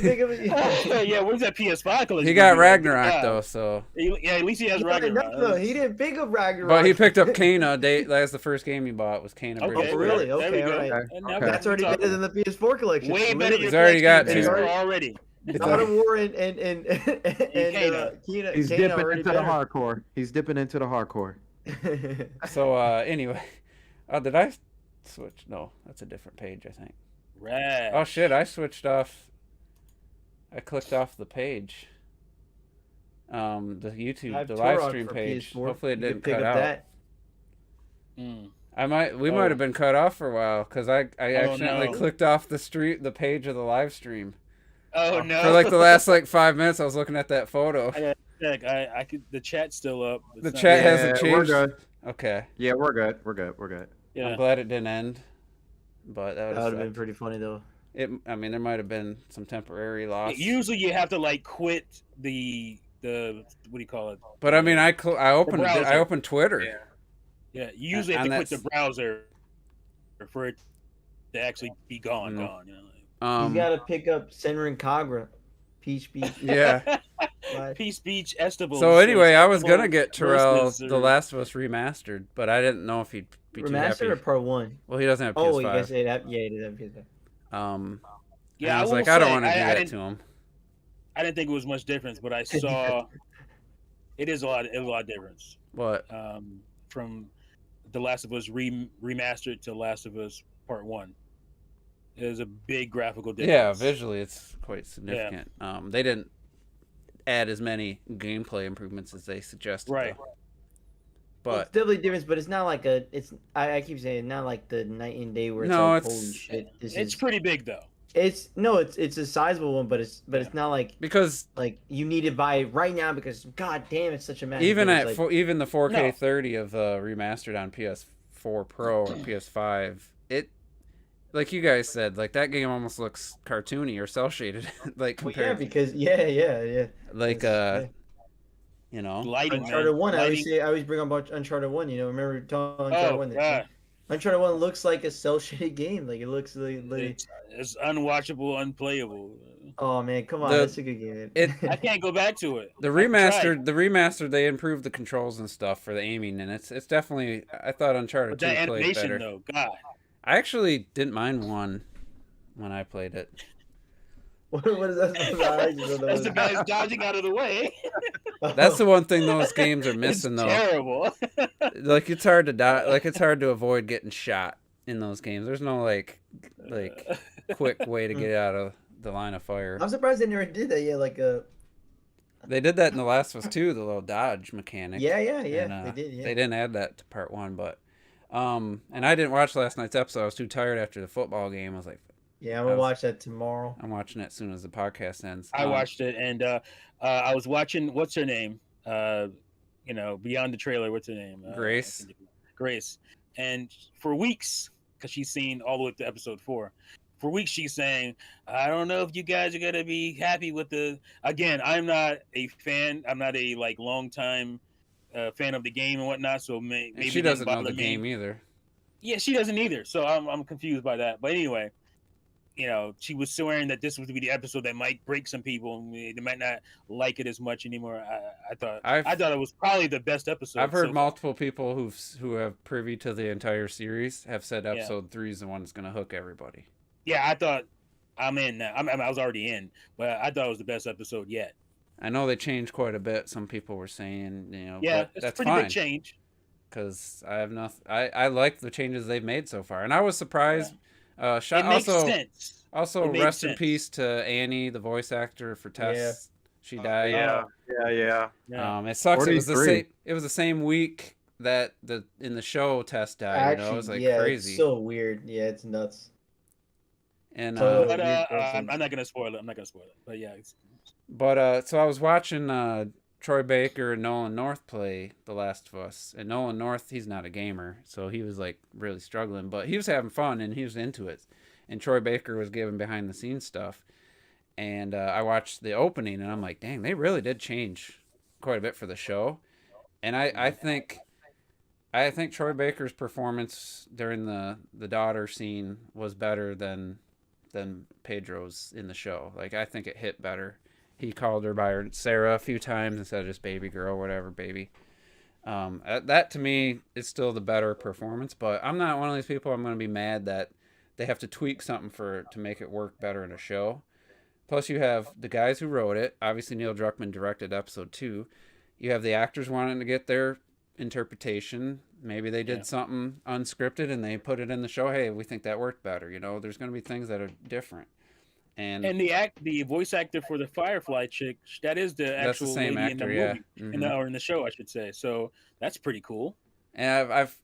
where's that PS5 collection? He got Ragnarok though, so at least he has Ragnarok. No, he didn't pick up Ragnarok. But he picked up Kena. That's the first game he bought was Kena. Okay, really? Okay, all right. That's already better than the PS4 collection. Way better. He's already got two already. God of War and Kena. He's dipping into the hardcore. He's dipping into the hardcore. So anyway, did I switch? No, that's a different page, I think. Right. Oh shit! I switched off. I clicked off the page. The YouTube, the live stream page. PS4. Hopefully it didn't pick cut up out. that. We might have been cut off for a while because I accidentally clicked off the page of the live stream. Oh no! For like the last 5 minutes, I was looking at that photo. I could. The chat's still up. The chat hasn't changed. We're good. Okay. Yeah, we're good. Yeah. I'm glad it didn't end. But that would have been pretty funny though. I mean, there might have been some temporary loss. Usually, you have to quit the what do you call it? But I mean, I opened Twitter. Yeah. You usually have to quit the browser for it to actually be gone. You know, you gotta pick up Senran Kagura, Peach Beach. Yeah. Peace Beach Estival. So anyway, I was gonna get Terrell The Last of Us remastered, but I didn't know if he'd be too happy. Remastered or part 1? Well, he doesn't have PS5. Oh, you guys say that? Yeah, he doesn't have PS5. Yeah, I was like, I don't want to do that to him. I didn't think it was much difference, but I saw it is a lot of difference. What? From The Last of Us remastered to Last of Us Part 1. There's a big graphical difference. Yeah, visually it's quite significant. Yeah. They didn't add as many gameplay improvements as they suggested. Right. Though. But it's definitely different, but it's not like I keep saying not like the night and day where it's holy shit. It's pretty big though. It's a sizable one, but it's not like because you need to buy it right now because god damn it's such a massive even even the 4K 30 of the remastered on PS4 Pro or PS5, it like you guys said, like that game almost looks cartoony or cell shaded, like compared. Yeah. Like you know, lighting. Uncharted 1. I always bring up Uncharted 1. You know, remember talking Uncharted 1? Uncharted 1 looks like a cell shaded game. Like it looks like it's unwatchable, unplayable. Oh man, come on, that's a good game. I can't go back to it. The remastered, they improved the controls and stuff for the aiming, and it's definitely. I thought Uncharted 2 played better. Though, God. I actually didn't mind 1 when I played it. What is that? That's the guys dodging out of the way. That's the one thing those games are missing, though. Terrible. Like it's hard to die. Like it's hard to avoid getting shot in those games. There's no like quick way to get out of the line of fire. I'm surprised they never did that yet. They did that in The Last of Us 2, the little dodge mechanic. Yeah. And, they did. Yeah. They didn't add that to part 1, but and I didn't watch last night's episode. I was too tired after the football game. I was like. Yeah, I'm gonna watch that tomorrow. I'm watching it as soon as the podcast ends. I watched it, and I was watching. What's her name? Beyond the trailer. What's her name? Grace. Grace. And for weeks, because she's seen all the way up to episode 4. for weeks she's saying, I don't know if you guys are gonna be happy with the. Again, I'm not a fan. I'm not a like long time fan of the game and whatnot. So maybe she it didn't doesn't know bother the me. game either. Yeah, she doesn't either. So I'm confused by that. But anyway, she was swearing that this was to be the episode that might break some people. And they might not like it as much anymore. I thought it was probably the best episode. I've heard multiple people who have privy to the entire series have said episode 3 is the one that's going to hook everybody. Yeah, I thought I'm in now. I was already in, but I thought it was the best episode yet. I know they changed quite a bit. Some people were saying, yeah, but that's a pretty big change. Because I have nothing. I like the changes they've made so far, and I was surprised. Yeah. It makes sense. Also, rest in peace to Annie, the voice actor for Tess. Yeah. She died. Yeah. It sucks. 43. It was the same week that in the show Tess died. Actually, it was like crazy. It's so weird. Yeah, it's nuts. And I'm not gonna spoil it. But yeah. So I was watching Troy Baker and Nolan North play The Last of Us, and Nolan North, he's not a gamer, so he was like really struggling, but he was having fun and he was into it. And Troy Baker was giving behind the scenes stuff, and I watched the opening, and I'm like, dang, they really did change quite a bit for the show. And I think Troy Baker's performance during the daughter scene was better than Pedro's in the show. Like, I think it hit better. He called her by her Sarah a few times instead of just baby girl, whatever, baby. That to me is still the better performance, but I'm not one of these people I'm going to be mad that they have to tweak something to make it work better in a show. Plus, you have the guys who wrote it. Obviously, Neil Druckmann directed episode 2. You have the actors wanting to get their interpretation. Maybe they did something unscripted and they put it in the show. Hey, we think that worked better. There's going to be things that are different. And the voice actor for the Firefly chick, that is the actual same lady actor, in the movie, in the show, I should say. So that's pretty cool. And I've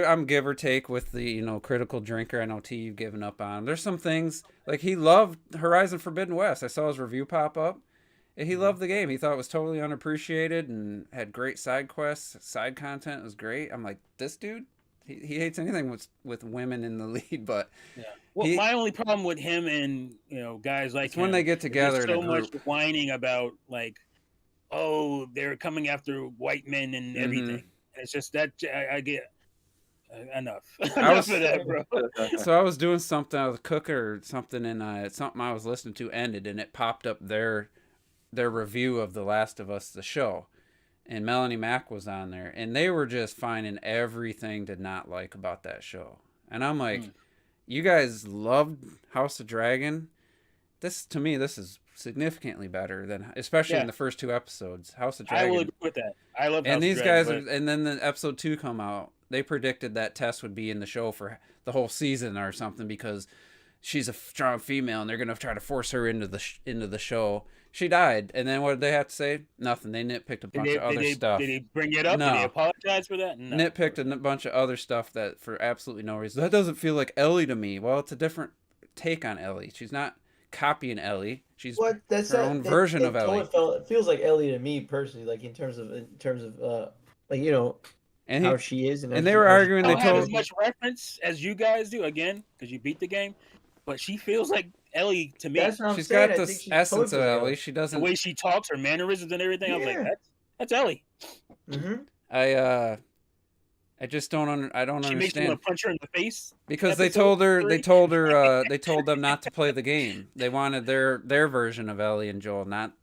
I'm give or take with the critical drinker. I know T, you've given up on. There's some things like he loved Horizon Forbidden West. I saw his review pop up. And he loved the game. He thought it was totally unappreciated and had great side quests. Side content was great. I'm like, this dude, he hates anything with women in the lead, but well, my only problem with him and guys like him, when they get together, so much whining about like, oh, they're coming after white men and everything. It's just that I get enough. Enough of that, bro. So I was doing something, I was cooking or something, and something I was listening to ended, and it popped up their review of The Last of Us, the show. And Melanie Mack was on there, and they were just finding everything to not like about that show. And I'm like, you guys loved House of Dragon? This is significantly better than, especially in the first 2 episodes. House of Dragon. I will agree with that. I love House and these of Dragon, guys, and then the episode 2 come out. They predicted that Tess would be in the show for the whole season or something because she's a strong female, and they're gonna try to force her into the show. She died, and then what did they have to say? Nothing. They nitpicked a bunch of other stuff. Did he bring it up? No. Did he apologize for that? No. Nitpicked a bunch of other stuff that for absolutely no reason. That doesn't feel like Ellie to me. Well, it's a different take on Ellie. She's not copying Ellie. She's her own version of Ellie. It feels like Ellie to me personally, like in terms of and how she is. And they were arguing. They have as much reference as you guys do, again, because you beat the game. But she feels like Ellie to me. She's got this essence of Ellie. She doesn't. The way she talks, her mannerisms and everything. Yeah. I was like, that's Ellie. I just don't. I don't understand. She makes me want to punch her in the face. Because they told them not to play the game. They wanted their version of Ellie and Joel, not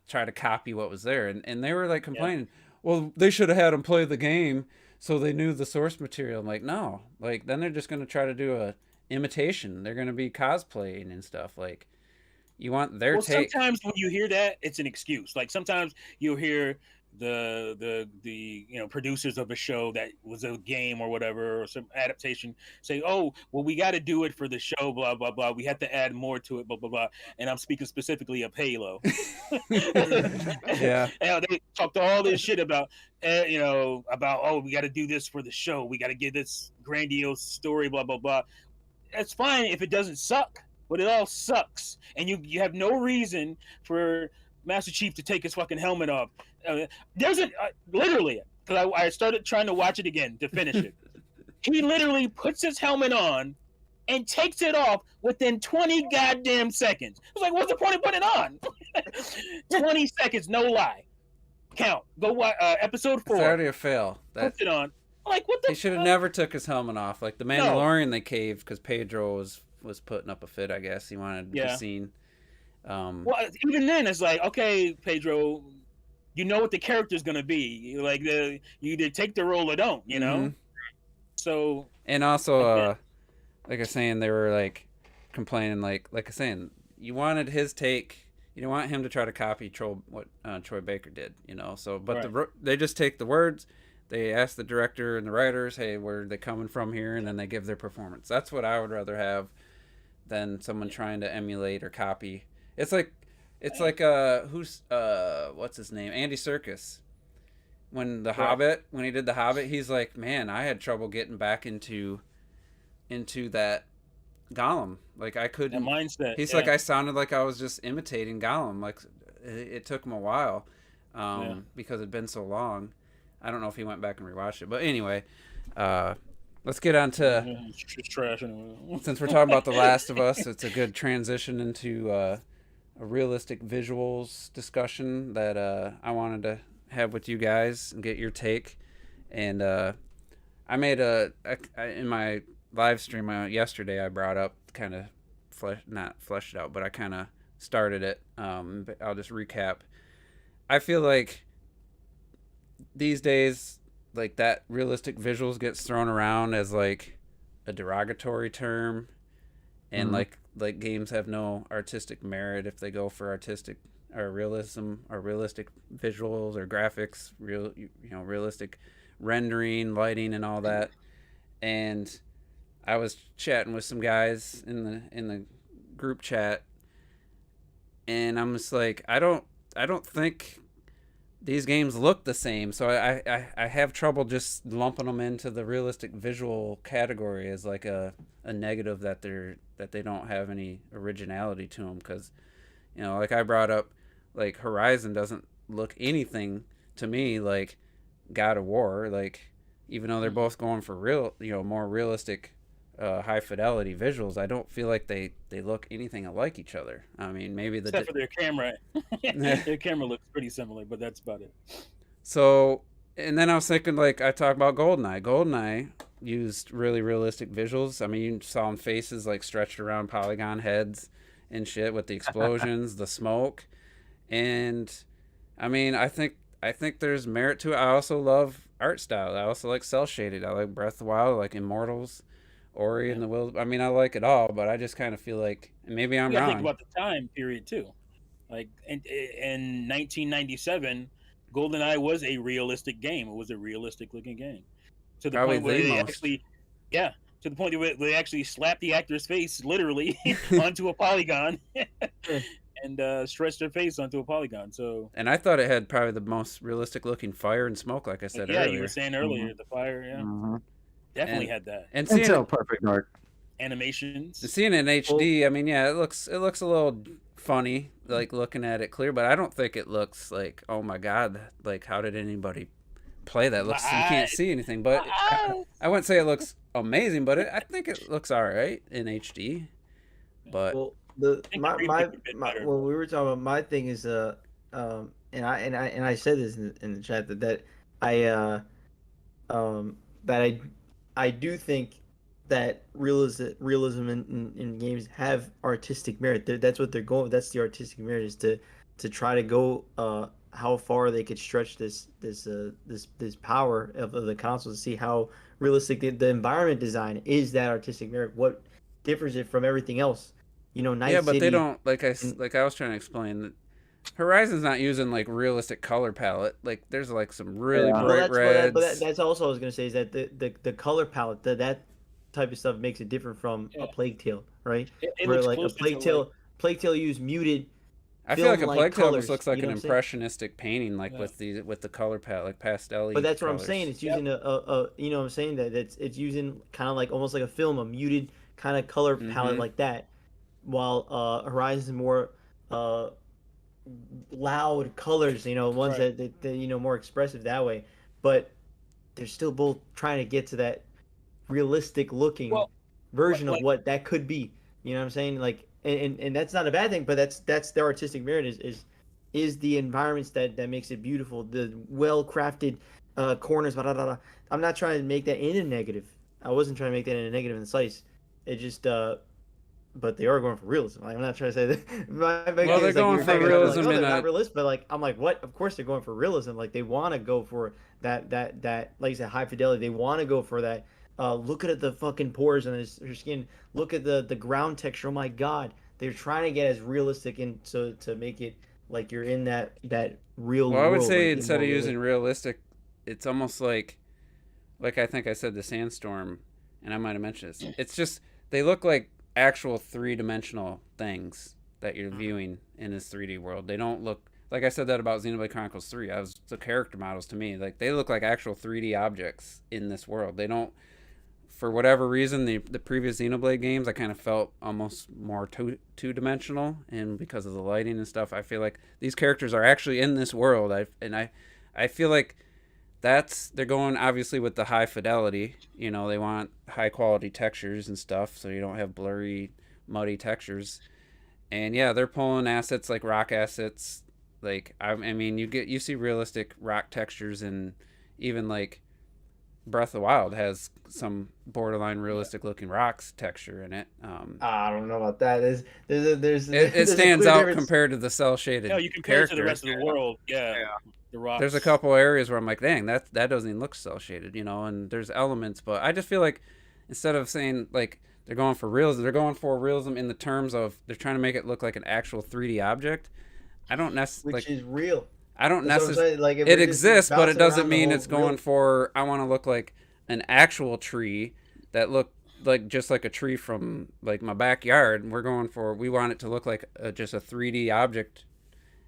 try to copy what was there. And they were like complaining. Well, they should have had them play the game so they knew the source material. I'm like, no. Like, then they're just going to try to do a imitation. They're going to be cosplaying and stuff. Like, you want their take. Sometimes when you hear that, it's an excuse. Like, sometimes you'll hear the producers of a show that was a game or whatever, or some adaptation say, oh, well, we got to do it for the show, blah blah blah, we have to add more to it, blah blah blah. And I'm speaking specifically of Halo. Yeah. And they talked all this shit about oh, we got to do this for the show, we got to get this grandiose story, blah blah blah. That's fine if it doesn't suck, but it all sucks, and you have no reason for Master Chief to take his fucking helmet off. There's literally, because I started trying to watch it again to finish it. He literally puts his helmet on and takes it off within 20 goddamn seconds. I was like, what's the point of putting it on? 20 seconds, no lie. Count. Go watch episode 4. It's already a fail. Puts it on. I'm like, what the? He should have never took his helmet off. Like the Mandalorian, they caved because Pedro was putting up a fit. I guess he wanted the scene. Well, even then, it's like, okay, Pedro, you know what the character's gonna be. Like you either take the role or don't. You know. Mm-hmm. So. And also, like I was saying, they were like complaining, like I was saying, you wanted his take. You don't want him to try to copy what Troy Baker did, you know. So, but they just take the words. They ask the director and the writers, "Hey, where are they coming from here?" And then they give their performance. That's what I would rather have than someone trying to emulate or copy. It's like what's his name? Andy Serkis. When when he did The Hobbit, he's like, man, I had trouble getting back into that Gollum. Like I couldn't. That mindset. He's like, I sounded like I was just imitating Gollum. Like it took him a while, because it'd been so long. I don't know if he went back and rewatched it, but anyway, let's get on to. It's just trash anyway. Since we're talking about The Last of Us, it's a good transition into a realistic visuals discussion that I wanted to have with you guys and get your take. And I made in my live stream yesterday, I brought up kind of not fleshed it out, but I kind of started it. I'll just recap. I feel like these days, like that realistic visuals gets thrown around as like a derogatory term, and like games have no artistic merit if they go for artistic or realism or realistic visuals or graphics, realistic rendering, lighting, and all that. And I was chatting with some guys in the group chat, and I'm just like, I don't think these games look the same, so I have trouble just lumping them into the realistic visual category as like a negative that they don't have any originality to them. Because like I brought up, like Horizon doesn't look anything to me like God of War, like even though they're both going for real, more realistic, high fidelity visuals, I don't feel like they look anything alike each other. I mean, maybe except for their camera. Their camera looks pretty similar, but that's about it. So, and then I was thinking, like, I talk about GoldenEye. GoldenEye used really realistic visuals. I mean, you saw them faces like stretched around polygon heads and shit with the explosions, the smoke, and I mean, I think there's merit to it. I also love art style. I also like cel shaded. I like Breath of the Wild, I like Immortals, Ori and the Will. I mean, I like it all, but I just kind of feel like, and maybe I'm wrong. Think about the time period too. Like in 1997, GoldenEye was a realistic game. It was a realistic looking game. To the point where they actually, to the point where they actually slapped the actor's face literally onto a polygon. And stretched their face onto a polygon. So, and I thought it had probably the most realistic looking fire and smoke, like I said earlier. Yeah, you were saying earlier, the fire, definitely had that. And seeing it, perfect art animations. Seeing it in HD, I mean, yeah, it looks a little funny, like looking at it clear, but I don't think it looks like, oh my god, like how did anybody play that? You can't see anything, but I wouldn't say it looks amazing, but I think it looks all right in HD. But when we were talking about, my thing is and I said this in the chat that I do think that realism in games have artistic merit. That's what they're going. That's the artistic merit, is to try to go how far they could stretch this power of the console, to see how realistic the environment design is. That artistic merit, what differs it from everything else? Night yeah, but City, they don't, like I was trying to explain, that Horizon's not using like realistic color palette. Like there's like some really bright reds. But that's also what I was gonna say, is that the color palette, that type of stuff makes it different from a Plague Tale, right? Where like a Plague Tale use muted. I feel like a Plague Tale just looks like an impressionistic painting, like with the color palette, like pastel. But that's what I'm saying. It's using what I'm saying, that it's using kind of like almost like a film, a muted kind of color palette like that. While Horizon is more loud colors, ones that more expressive that way. But they're still both trying to get to that realistic looking version of what that could be. You know what I'm saying? Like, and that's not a bad thing, but that's their artistic merit is the environments that makes it beautiful, the well crafted corners. Blah, blah, blah. I'm not trying to make that in a negative. I wasn't trying to make that in a negative in the slice. It just but they are going for realism. Like, I'm not trying to say that. Well, they're going for realism, like, oh, they're not realistic, but like I'm like, what? Of course they're going for realism. Like they want to go for that like you said, high fidelity. They want to go for that. Look at the fucking pores on her skin. Look at the ground texture. Oh my god, they're trying to get as realistic and so to make it like you're in that real. Well, I would world, say like, instead of using realistic, it's almost like I think I said the sandstorm, and I might have mentioned this. It's just they look like actual 3-dimensional things that you're viewing in this 3D world. They don't look like I said that about Xenoblade Chronicles 3. I was the character models to me like they look like actual 3D objects in this world. They don't, for whatever reason, the previous Xenoblade games I kind of felt almost more two-dimensional, and because of the lighting and stuff, I feel like these characters are actually in this world. I feel like they're going obviously with the high fidelity. You know, they want high quality textures and stuff, so you don't have blurry, muddy textures. And yeah, they're pulling assets like rock assets. Like I mean, you see realistic rock textures, and even like Breath of the Wild has some borderline realistic looking rocks texture in it. I don't know about that. It stands out difference compared to the cell shaded. No, you compare it to the rest of the world. Yeah. The rocks. There's a couple areas where I'm like, dang, that doesn't even look cell shaded, you know. And there's elements, but I just feel like instead of saying like they're going for realism, they're going for realism in the terms of they're trying to make it look like an actual 3D object. I don't necessarily which is real. I don't necessarily like it exists, but it doesn't mean it's going for I want to look like an actual tree that look like just like a tree from like my backyard. We want it to look like just a 3D object,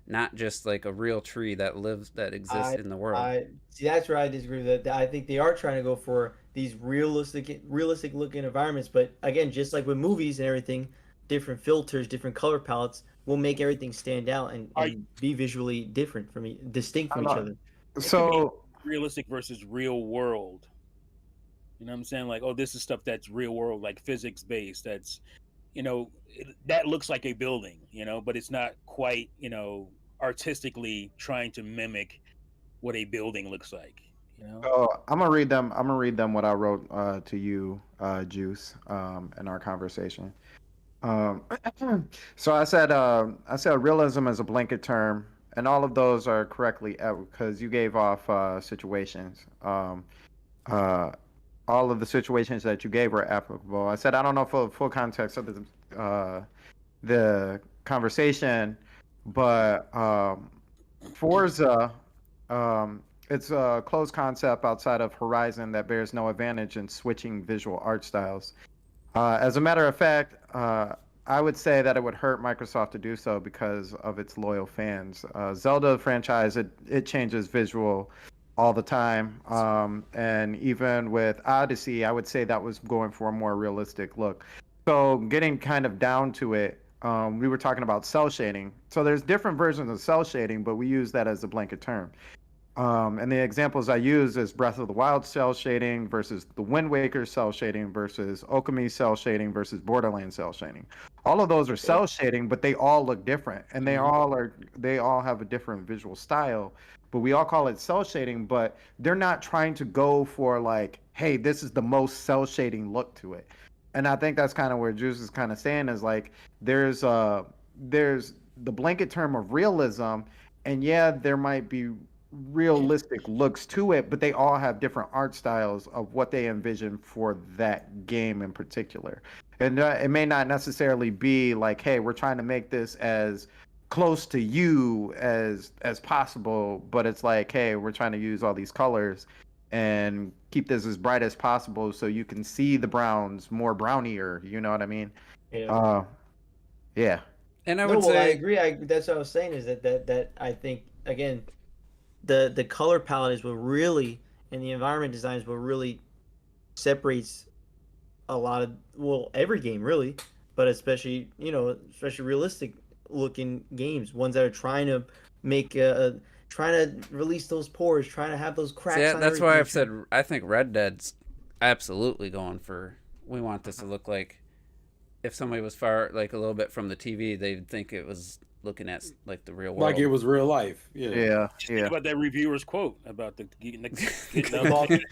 not just like a real tree that exists in the world. See, that's where I disagree with that. I think they are trying to go for these realistic looking environments, but again, just like with movies and everything, different filters, different color palettes will make everything stand out and be visually different distinct from each other. So realistic versus real world. You know what I'm saying? Like, oh, this is stuff that's real world, like physics based. That's, you know, that looks like a building, you know, but it's not quite, you know, artistically trying to mimic what a building looks like. You know? Oh, I'm gonna read them. I'm gonna read them what I wrote to you, Juice, in our conversation. So I said realism is a blanket term, and all of those are correctly because you gave off situations. All of the situations that you gave were applicable. I said I don't know for full context of the conversation, but Forza, it's a closed concept outside of Horizon that bears no advantage in switching visual art styles. As a matter of fact, I would say that it would hurt Microsoft to do so because of its loyal fans. Zelda franchise, it changes visual all the time. And even with Odyssey, I would say that was going for a more realistic look. So getting kind of down to it, we were talking about cell shading. So there's different versions of cell shading, but we use that as a blanket term. And the examples I use is Breath of the Wild cell shading versus the Wind Waker cell shading versus Okami cell shading versus Borderlands cell shading. All of those are cell shading, but they all look different, and they all have a different visual style. But we all call it cell shading, but they're not trying to go for like, hey, this is the most cell shading look to it. And I think that's kind of where Juice is kind of saying is like there's the blanket term of realism, and yeah, there might be realistic looks to it, but they all have different art styles of what they envision for that game in particular. And it may not necessarily be like, hey, we're trying to make this as close to you as possible, but it's like, hey, we're trying to use all these colors and keep this as bright as possible so you can see the browns more brownier, you know what I mean? Yeah. And I would say I agree. That's what I was saying is that I think again the color palette is what really, and the environment design is what really separates a lot of every game really, but especially realistic looking games, ones that are trying to make trying to release those pores, trying to have those cracks. Yeah, that's why I've said I think Red Dead's absolutely going for we want this to look like. If somebody was far like a little bit from the TV, they'd think it was looking at like the real world, like it was real life. Yeah. Think about that reviewer's quote about the getting I'm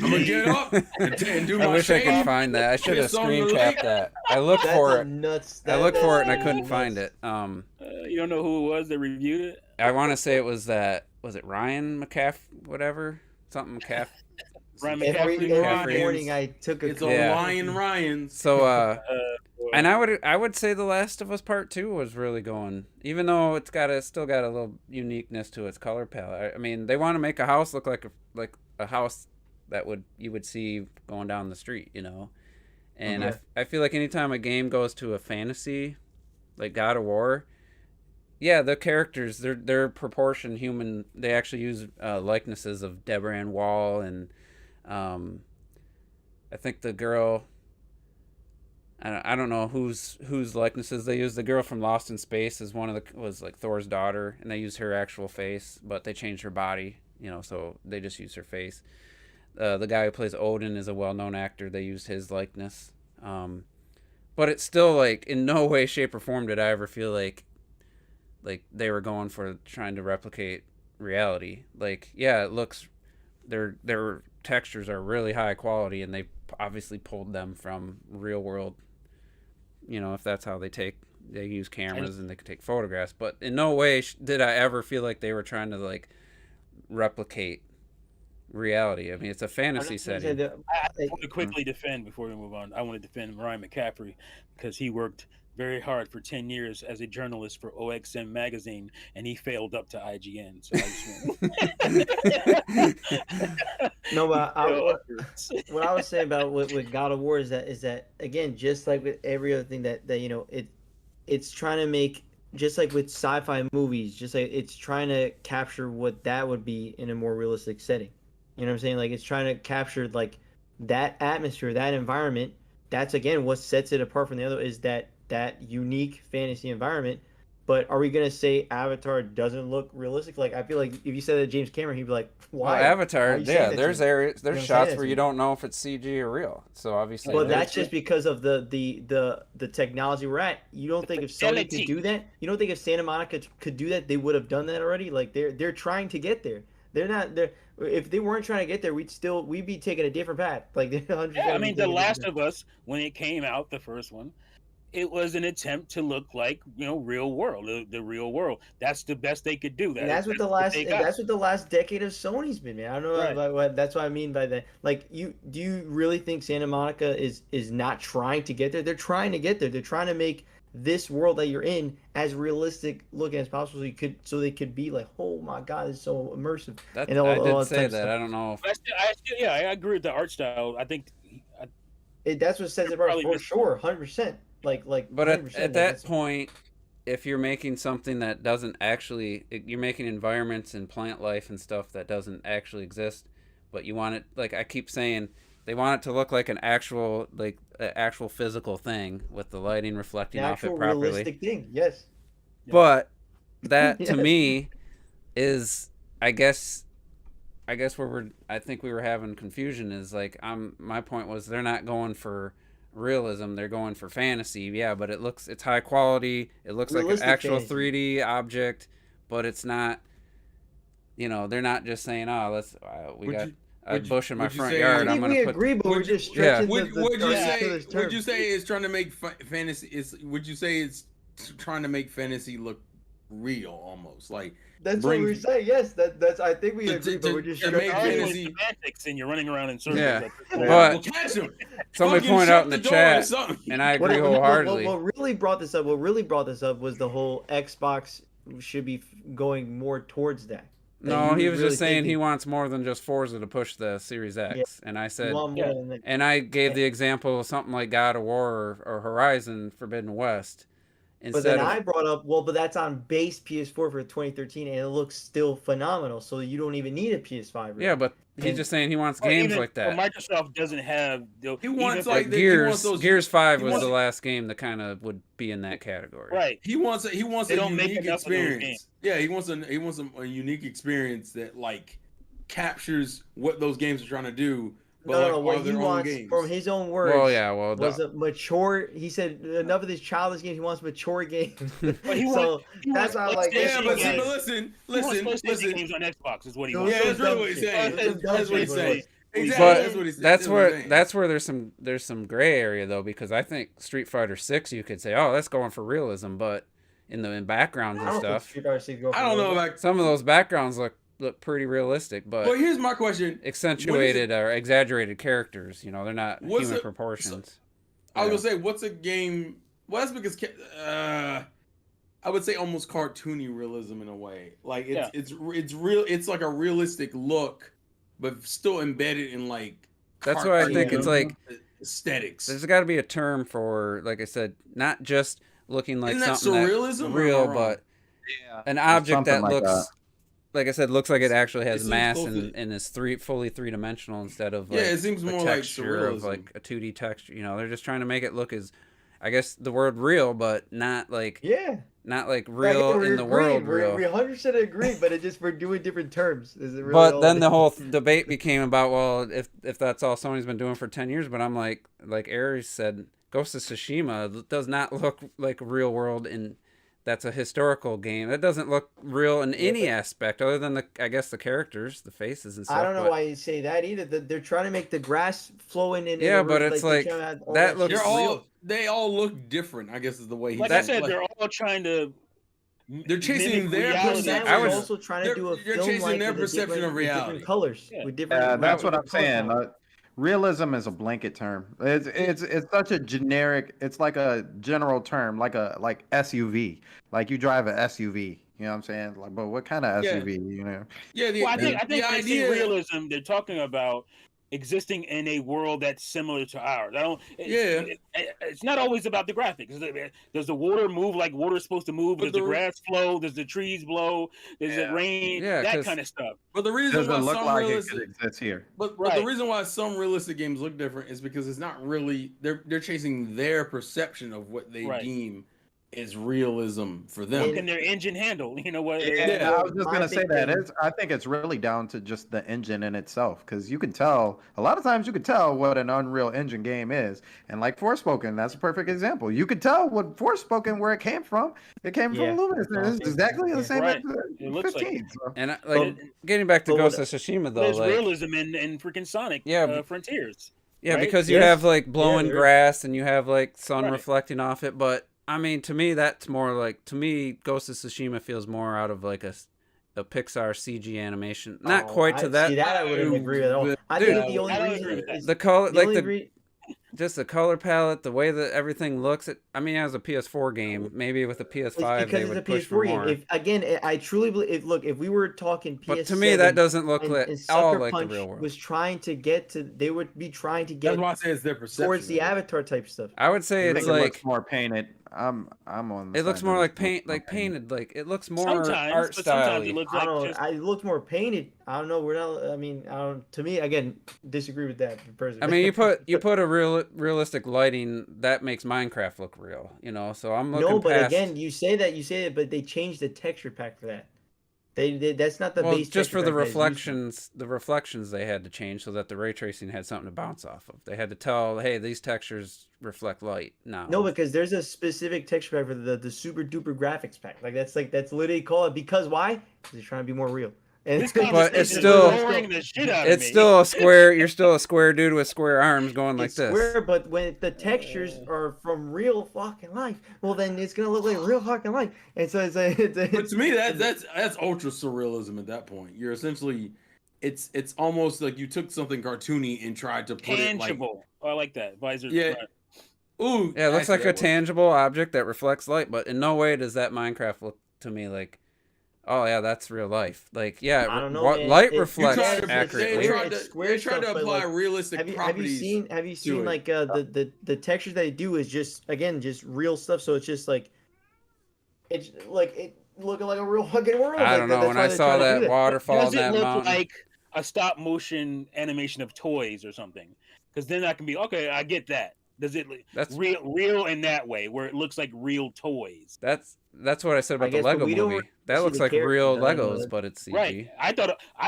gonna get up and do my I wish I could shave. find that. I should have Piss on the screen lake. capped that. I looked That's for a it. nuts. I looked for it and I that's couldn't nuts. find it. You don't know who it was that reviewed it? I want to say it was that. Was it Ryan McCaff? Whatever, something McCaff. Ryan Every McCaffrey. morning I took a It's on Yeah. Lion Ryan's. So, Boy. and I would say The Last of Us Part 2 was really going, even though it's still got a little uniqueness to its color palette. I mean, they want to make a house look like a house that you would see going down the street, you know. And I feel like anytime a game goes to a fantasy, like God of War, yeah, the characters they're proportion human. They actually use likenesses of Deborah Ann Wall and I think the girl. I don't know whose likenesses they use. The girl from Lost in Space was like Thor's daughter, and they use her actual face, but they changed her body, you know, so they just use her face. The guy who plays Odin is a well-known actor. They used his likeness, but it's still like in no way, shape, or form did I ever feel like they were going for trying to replicate reality. Like, yeah, it looks their textures are really high quality, and they obviously pulled them from real world. You know, if that's how they use cameras and they can take photographs. But in no way did I ever feel like they were trying to like replicate reality. I mean, it's a fantasy setting. I want to quickly defend before we move on. I want to defend Ryan McCaffrey because he worked very hard for 10 years as a journalist for OXM magazine, and he failed up to IGN. So I just No, but what I was saying about with God of War is that again, just like with every other thing that you know, it's trying to make, just like with sci-fi movies, just like it's trying to capture what that would be in a more realistic setting. You know what I'm saying? Like it's trying to capture like that atmosphere, that environment. That's again what sets it apart from the other, is that unique fantasy environment. But are we gonna say Avatar doesn't look realistic? Like I feel like if you said that James Cameron, he'd be like, "Why?" Well, Avatar, yeah. There's areas, there's You know shots where you don't know if it's CG or real. So obviously, but that's just because of the technology we're at. You don't think if Sony could do that? You don't think if Santa Monica could do that, they would have done that already? Like they're trying to get there. They're not there. If they weren't trying to get there, we'd be taking a different path. Like yeah, I mean, The Last of Us, when it came out, the first one, it was an attempt to look like, you know, real world, the real world. That's the best they could do. That's what the last decade of Sony's been, man. I don't know. Right. That's what I mean by that. Like, do you really think Santa Monica is not trying to get there? They're trying to get there. They're trying to make this world that you're in as realistic looking as possible, so they could be like, oh my god, it's so immersive. I did say that. I don't know. I agree with the art style. I think that's what sets it apart for sure, 100%. But at that point, if you're making something that doesn't actually, you're making environments and plant life and stuff that doesn't actually exist, but you want it, like I keep saying, they want it to look like an actual physical thing with the lighting reflecting off it properly. Realistic thing, yes. But that to me is, I guess where I think we were having confusion is like, my point was they're not going for realism, they're going for fantasy. Yeah, but it's high quality, it looks realistic, like an actual fantasy. 3D object, but it's not, you know, they're not just saying, oh, we got a bush in my front yard, I'm gonna put. Agree, but we're just stretching. Would you say it's trying to make fantasy? Would you say it's trying to make fantasy look real, almost like? That's what we're saying. Yes, that's. I think we agree, but we're just make fantasy semantics, and you're running around in circles. Yeah, but somebody point out in the chat, and I agree wholeheartedly. What really brought this up was the whole Xbox should be going more towards that. No, he was really just saying he wants more than just Forza to push the Series X. Yeah. And I said, and I gave the example of something like God of War or Horizon Forbidden West. But then I brought up, but that's on base PS4 for 2013, and it looks still phenomenal. So you don't even need a PS5. Really. Yeah, but he's just saying he wants games like that. Microsoft doesn't have. He wants like Gears 5 was the last game that kind of would be in that category. Right. He wants a unique experience. Yeah, he wants a unique experience that like captures what those games are trying to do No, what are he their own wants games. from his own words. Well, yeah, well, was a mature. He said enough of these childish games. He wants mature games. But he so he that's wants how like. Yeah, but PlayStation listen, He wants PlayStation listen. games on Xbox is what he It wants. was Yeah, some that's really dumb what he's shit. saying. It was some dumb That's what he's shit, saying. but- Exactly. But That's that's what he's where saying. there's some gray area though, because I think Street Fighter 6 you could say, oh, that's going for realism, but in backgrounds I and don't think stuff, Street Fighter 6 go for I don't know realism. about. some of those backgrounds look pretty realistic, but Well, here's my question. accentuated or exaggerated characters. You know, they're not What's human it- proportions. I was gonna say, what's a game? Well, that's because I would say almost cartoony realism in a way. Like it's real. It's like a realistic look, but still embedded in like. That's why I think Yeah. it's like aesthetics. there's got to be a term for, like I said, not just looking like Isn't that something surrealism that's or real, am I wrong? but Yeah. an object something that like looks that. like I said, looks like it actually has seems mass close to- and is fully three dimensional instead of Yeah, like it seems a more like texture of surrealism. like a 2D texture. You know, they're just trying to make it look as, I guess the word real, but not like Yeah. real Like, in the world real. We 100% agree, but it just we're doing different terms. Is it really But all then it the is? whole debate became about, well, if that's all Sony's been doing for 10 years, but I'm like Aries said, Ghost of Tsushima does not look like real world, and that's a historical game. That doesn't look real in any aspect other than I guess the characters, the faces and stuff. I don't know but why you say that either. They're trying to make the grass flowing in. Yeah, in the but river, it's they're like, trying to have all that shit looks- They're real. they all look different. I guess is the way he Like said. I said, Like, they're all trying to. They're chasing mimic their reality. That perception. was was- also trying to do a they're film chasing like their with perception different, of with reality. different colors, Yeah. with different. Yeah, that's with what I'm different color saying. palette. Realism is a blanket term. It's such a generic. It's like a general term, like SUV. Like you drive an SUV. You know what I'm saying? Like, but what kind of Yeah. SUV? You know? Yeah, Well, I think the when they say idea. realism, they're talking about existing in a world that's similar to ours. It's not always about the graphics. Does the water move like water's supposed to move? But Does the the- grass flow? Does the trees blow? Does it Yeah. rain? Yeah, That 'cause- kind of stuff. But the reason Doesn't why look some like it realistic, could exist here. but the Right. reason why some realistic games look different is because it's not really they're chasing their perception of what they Right. deem is realism for them. What can their engine handle? You know what? Yeah, I was just My gonna say big that. thing- I think it's really down to just the engine in itself, because you can tell a lot of times you can tell what an Unreal Engine game is, and like Forspoken, that's a perfect example. You could tell what Forspoken where it came from. It came Yeah, from Luminous, and it's awesome. exactly the same Right. as It looks like 15. So. And But- getting back to but Ghost what- of Tsushima though, There's like realism in freaking Sonic. Yeah, Frontiers. yeah, right? because you Yes. have like blowing there is. grass and you have like sun Right. reflecting off it, but I mean, to me, that's more like, to me, Ghost of Tsushima feels more out of like a Pixar CG animation. Not Oh, quite to that. See, that I wouldn't agree with at all. I Dude, think the only I don't reason agree with that. is The color, the like only just the color palette, the way that everything looks. I mean, as a PS4 game, maybe with a it's PS5 because they it's a would push for PS4 game. more. If again, I truly believe. Look, if we were talking PS7, But to me, that doesn't look and, like and all Sucker like the Punch real world. was trying to get to, they would be trying to That's get why I say it's their perception. towards the of it. Avatar type stuff. I would say I it's think it like looks more painted. I'm on. The it looks side more that like it's more painted. Like it looks more Sometimes, art but sometimes it style. looks I like don't know. just. I looked more painted. I don't know. We're not. I mean, I don't. To me, again, disagree with that personally. I mean, you put a realistic lighting that makes Minecraft look real. You know, so I'm looking no, but past. again, you say that, but they changed the texture pack for that. They that's not the well, base. just for texture the pack that it's used for. the reflections they had to change so that the ray tracing had something to bounce off of. They had to tell, hey, these textures reflect light. No, because there's a specific texture pack for the super duper graphics pack. That's literally called it. Because why? Because they're trying to be more real. And This But it's conversation is still- boring the shit out of it's me. still a square. You're still a square dude with square arms going like it's this. square, but when the textures are from real fucking life, well, then it's gonna look like real fucking life. And so But to me, that's ultra surrealism at that point. You're essentially, it's almost like you took something cartoony and tried to put tangible. I like that. Visor. Yeah. Right. it like, ooh, Yeah, it looks actually, like a that works. tangible object that reflects light, but in no way does that Minecraft look to me like, oh yeah, that's real life. Like, yeah, I don't know, what man. light You reflects tried to- accurately. They tried It's to, square they tried to stuff, but, apply like, realistic Have you properties. seen it. like the textures they do is just real stuff, so it's just like it's like it looking like a real fucking world. I Like, don't know. that's When why I they're saw trying to do that waterfall Does in it that look mountain, like a stop motion animation of toys or something? Because then I can be okay. I get that. Does it That's- real in that way where it looks like real toys? that's what I said I about the guess, but Lego we don't movie. really That see looks the like real characters, I don't know Legos, that. but it's CG. Right. I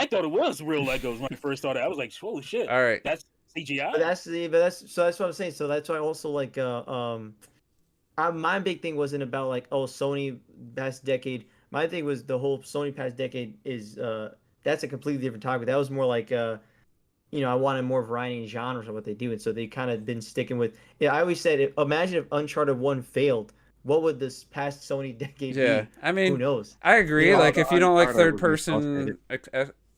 thought it was real Legos when I first saw that. I was like, holy shit. All right. That's CGI. That's what I'm saying. So that's why I also like my big thing wasn't about like, oh, Sony past decade. My thing was the whole Sony past decade is that's a completely different topic. That was more like I wanted more variety in genres of what they do, and so they kind of been sticking with. Yeah, I always said, imagine if Uncharted 1 failed, what would this past Sony decade be? I mean, who knows? I agree. Like if you don't like Uncharted third would be person,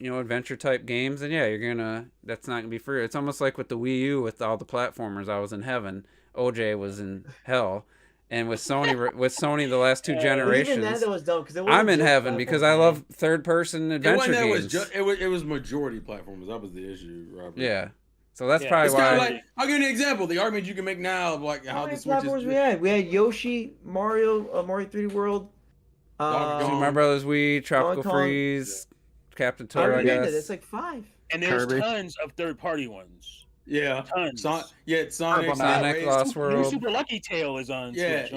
adventure type games, then yeah, that's not gonna be free. It's almost like with the Wii U with all the platformers. I was in heaven. OJ was in hell. And with Sony, the last two generations, even that was dumb because I'm in heaven because I love third-person adventure games. It was majority platformers. That was the issue, Robert. Yeah, so that's probably it's why. Kind of like, I'll give you an example. The argument you can make now of like how the Switch platforms we had Yoshi, Mario 3D World, My Brothers Wii, Tropical Freeze, Captain Toad. I guess it's like 5. And there's tons of third-party ones. Yeah, tons. Sonic, Lost World. Super Lucky Tail is on Switch.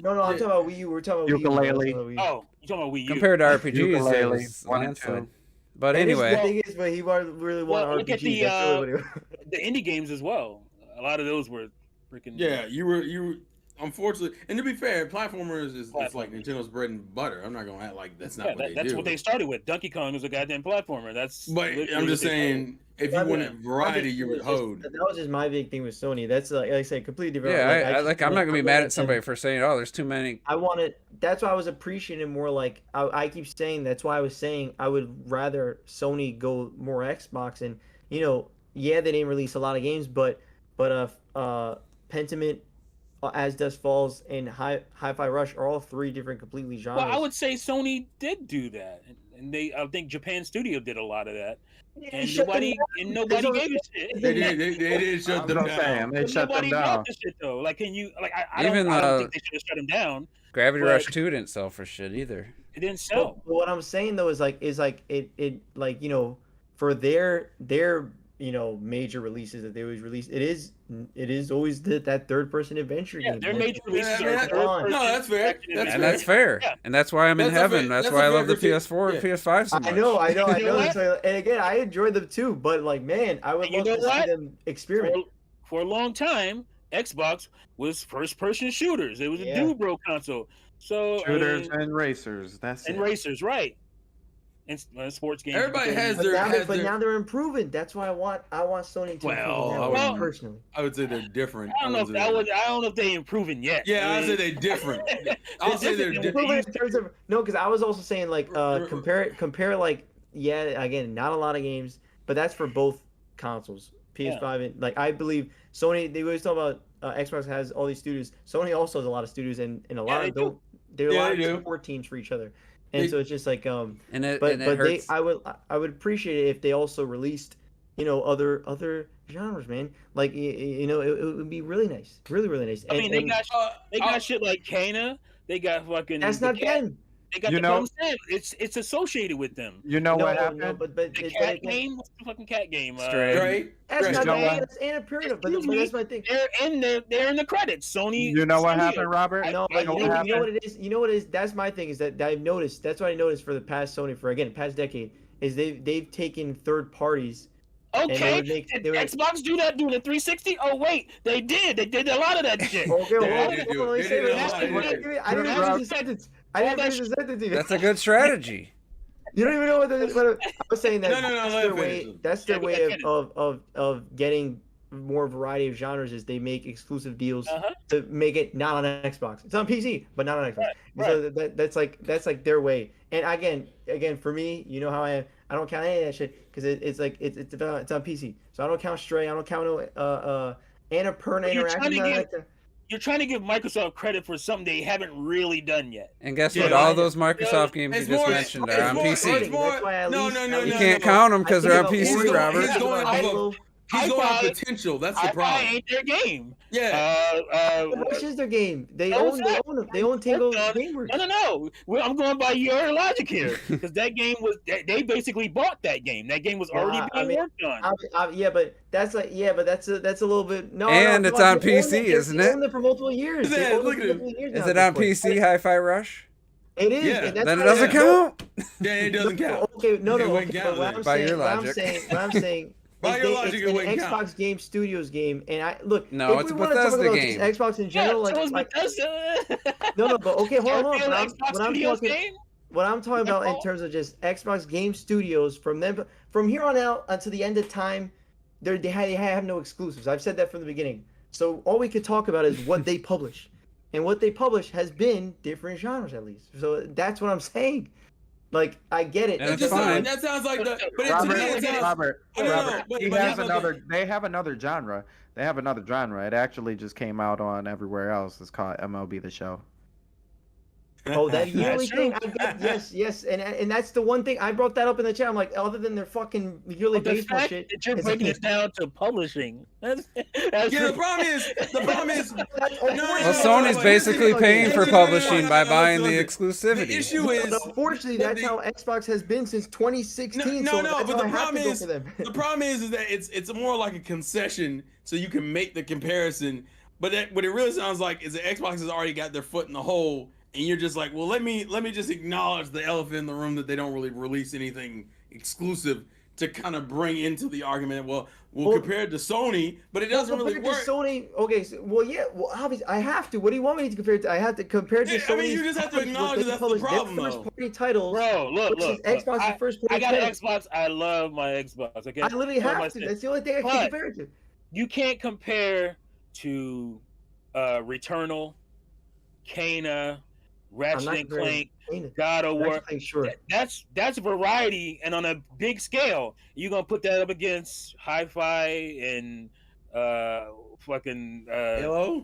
No, I'm talking about Wii U. We're talking about Ukulele. Wii U. Oh, you're talking about Wii U. Compared to RPGs, Ukulele, it was 1 and landslide. 2. But anyway, the thing is, but he really wanted look at RPGs. the indie games as well. A lot of those were freaking. Yeah, you were. Unfortunately, and to be fair, platformers is it's like Nintendo's bread and butter. I'm not gonna act like that's not what they do. That's what they started with. Donkey Kong was a goddamn platformer. But I'm just saying, if you wanted variety, you would hold. That was just my big thing with Sony. That's like I said, completely different. Yeah, I'm not gonna be mad at somebody for saying, "Oh, there's too many." That's why I was appreciating more. Like I keep saying, that's why I was saying I would rather Sony go more Xbox, and they didn't release a lot of games, but Pentiment, As Dust Falls, and Hi-Fi Rush are all 3 different completely genres. Well, I would say Sony did do that, and I think Japan Studio did a lot of that. And nobody gave a shit. They did shut them down. They shut them down. The shit, though. Like, can you I don't think they should have shut them down. Gravity Rush 2 didn't sell for shit either. It didn't sell. But what I'm saying though is for their major releases that they always release, it is always that third person adventure game. Their major releases No, that's fair. That's fair. Yeah. And that's why I'm in heaven. That's why I love the PS4 and PS5 so much. I know. So, and again, I enjoyed them too, but like, man, I would love to see them experiment. For a long time, Xbox was first person shooters. It was a dude bro console. So shooters and racers. Racers, right? And sports games. Everybody has but now they're improving. That's why I want Sony to improve personally. I would say they're different. I don't know if they're improving yet. Yeah, I would say they're different. I'll say they're different. Because I was also saying like compare like again, not a lot of games, but that's for both consoles, PS5 and like I believe Sony. They always talk about Xbox has all these studios. Sony also has a lot of studios and a lot of them. They're a lot of support teams for each other. And so it's just like I would appreciate it if they also released other genres, man. Like it would be really nice, really nice. I mean, they got shit like Kana. They got fucking. That's not them. They got it's associated with them. You know what happened? No, but the cat game. What's the fucking cat game? Stray. That's not that's Annapurna, but that's my thing. They're in the credits. Sony. You know what happened, Robert? No, but you know what it is. You know what it is. That's my thing. Is that I've noticed. That's what I noticed for the past Sony past decade is they've taken third parties. Okay, did Xbox do that during the 360? Oh wait, they did. They did a lot of that shit. Okay, I didn't finish the sentence. That's a good strategy. You don't even know what I was saying. That's their way of getting more variety of genres. Is they make exclusive deals to make it not on Xbox. It's on PC, but not on Xbox. Right. So that's like their way. And again, for me, you know how I am. I don't count any of that shit because it's on PC. So I don't count Stray. I don't count Annapurna Interactive. You're trying to give Microsoft credit for something they haven't really done yet. And guess what? All those Microsoft games you just mentioned are on PC. No. You can't count them because they're on PC, Robert. He's going on potential. That's the problem. Ain't their game. Yeah. Which is their game? They own them. They own Tango Gameworks. No. I'm going by your logic here because that game was. They basically bought that game. That game was already being worked on. But that's a little bit. No. And it's on PC, isn't it? They owned it for multiple years. Look at it. Is it on PC? Hi-Fi Rush. It is. Yeah. Then it doesn't count. Yeah, it doesn't count. Okay, no. What I'm saying, Biological an wouldn't Xbox count. Game Studios game, and I look. No, if it's a we wanna talk Bethesda about game. just Xbox in general, yeah, so like Bethesda. no, but okay, hold on. Starfield, Xbox What I'm Studios talking, game? what I'm talking about in Fall? terms of just Xbox Game Studios from here on out until the end of time, they have no exclusives. I've said that from the beginning. So all we could talk about is what they publish, and what they publish has been different genres at least. So that's what I'm saying. Like I get it. And That it's just fine. that sounds like the. But Robert, to me, it sounds. Robert, I don't know, Robert, but- he but has how about another. They have another genre. They have another genre. It actually just came out on everywhere else. It's called MLB The Show. Oh, that yearly true. thing. Yes, and that's the one thing I brought that up in the chat. I'm like, other than their fucking yearly But the baseball fact shit, that you're it's breaking like- it down to publishing. That's Yeah, the problem is. Well, Sony's basically paying for publishing by buying the The exclusivity. issue is. Unfortunately, that's how Xbox has been since 2016. No, so no, that's but how the I have problem to go is for them. the problem is that it's more like a concession, so you can make the comparison. But what it really sounds like is that Xbox has already got their foot in the hole, and you're just like, well, let me just acknowledge the elephant in the room that they don't really release anything exclusive to kind of bring into the argument. Well, compare it to Sony, but it doesn't really Compared work. to Sony, okay, obviously I have to. What do you want me to compare it to? I have to compare it to Yeah, Sony. I mean, you just have to acknowledge that's the problem, their first though. party titles. Bro, look. Xbox's first party I got an titles. Xbox. I love my Xbox. Okay. I literally What am have to. saying? That's the only thing I can But- compare it to. You can't compare to Returnal, Kana, Ratchet and Clank, God of War. Sure. That's variety, and on a big scale, you're gonna put that up against Hi-Fi and fucking Hello?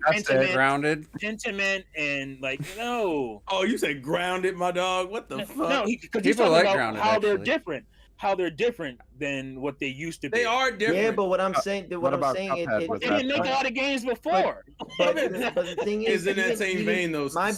Grounded. Pentiment, and like no. Oh, you said grounded, my dog. What the fuck? No, because he's People talking like about Grounded, how they're actually. different, how they're different than what they used to be. They are different. Yeah, but what I'm saying, What about Cuphead? Was They didn't make a lot of games before. But the thing is in that even- same even vein though. My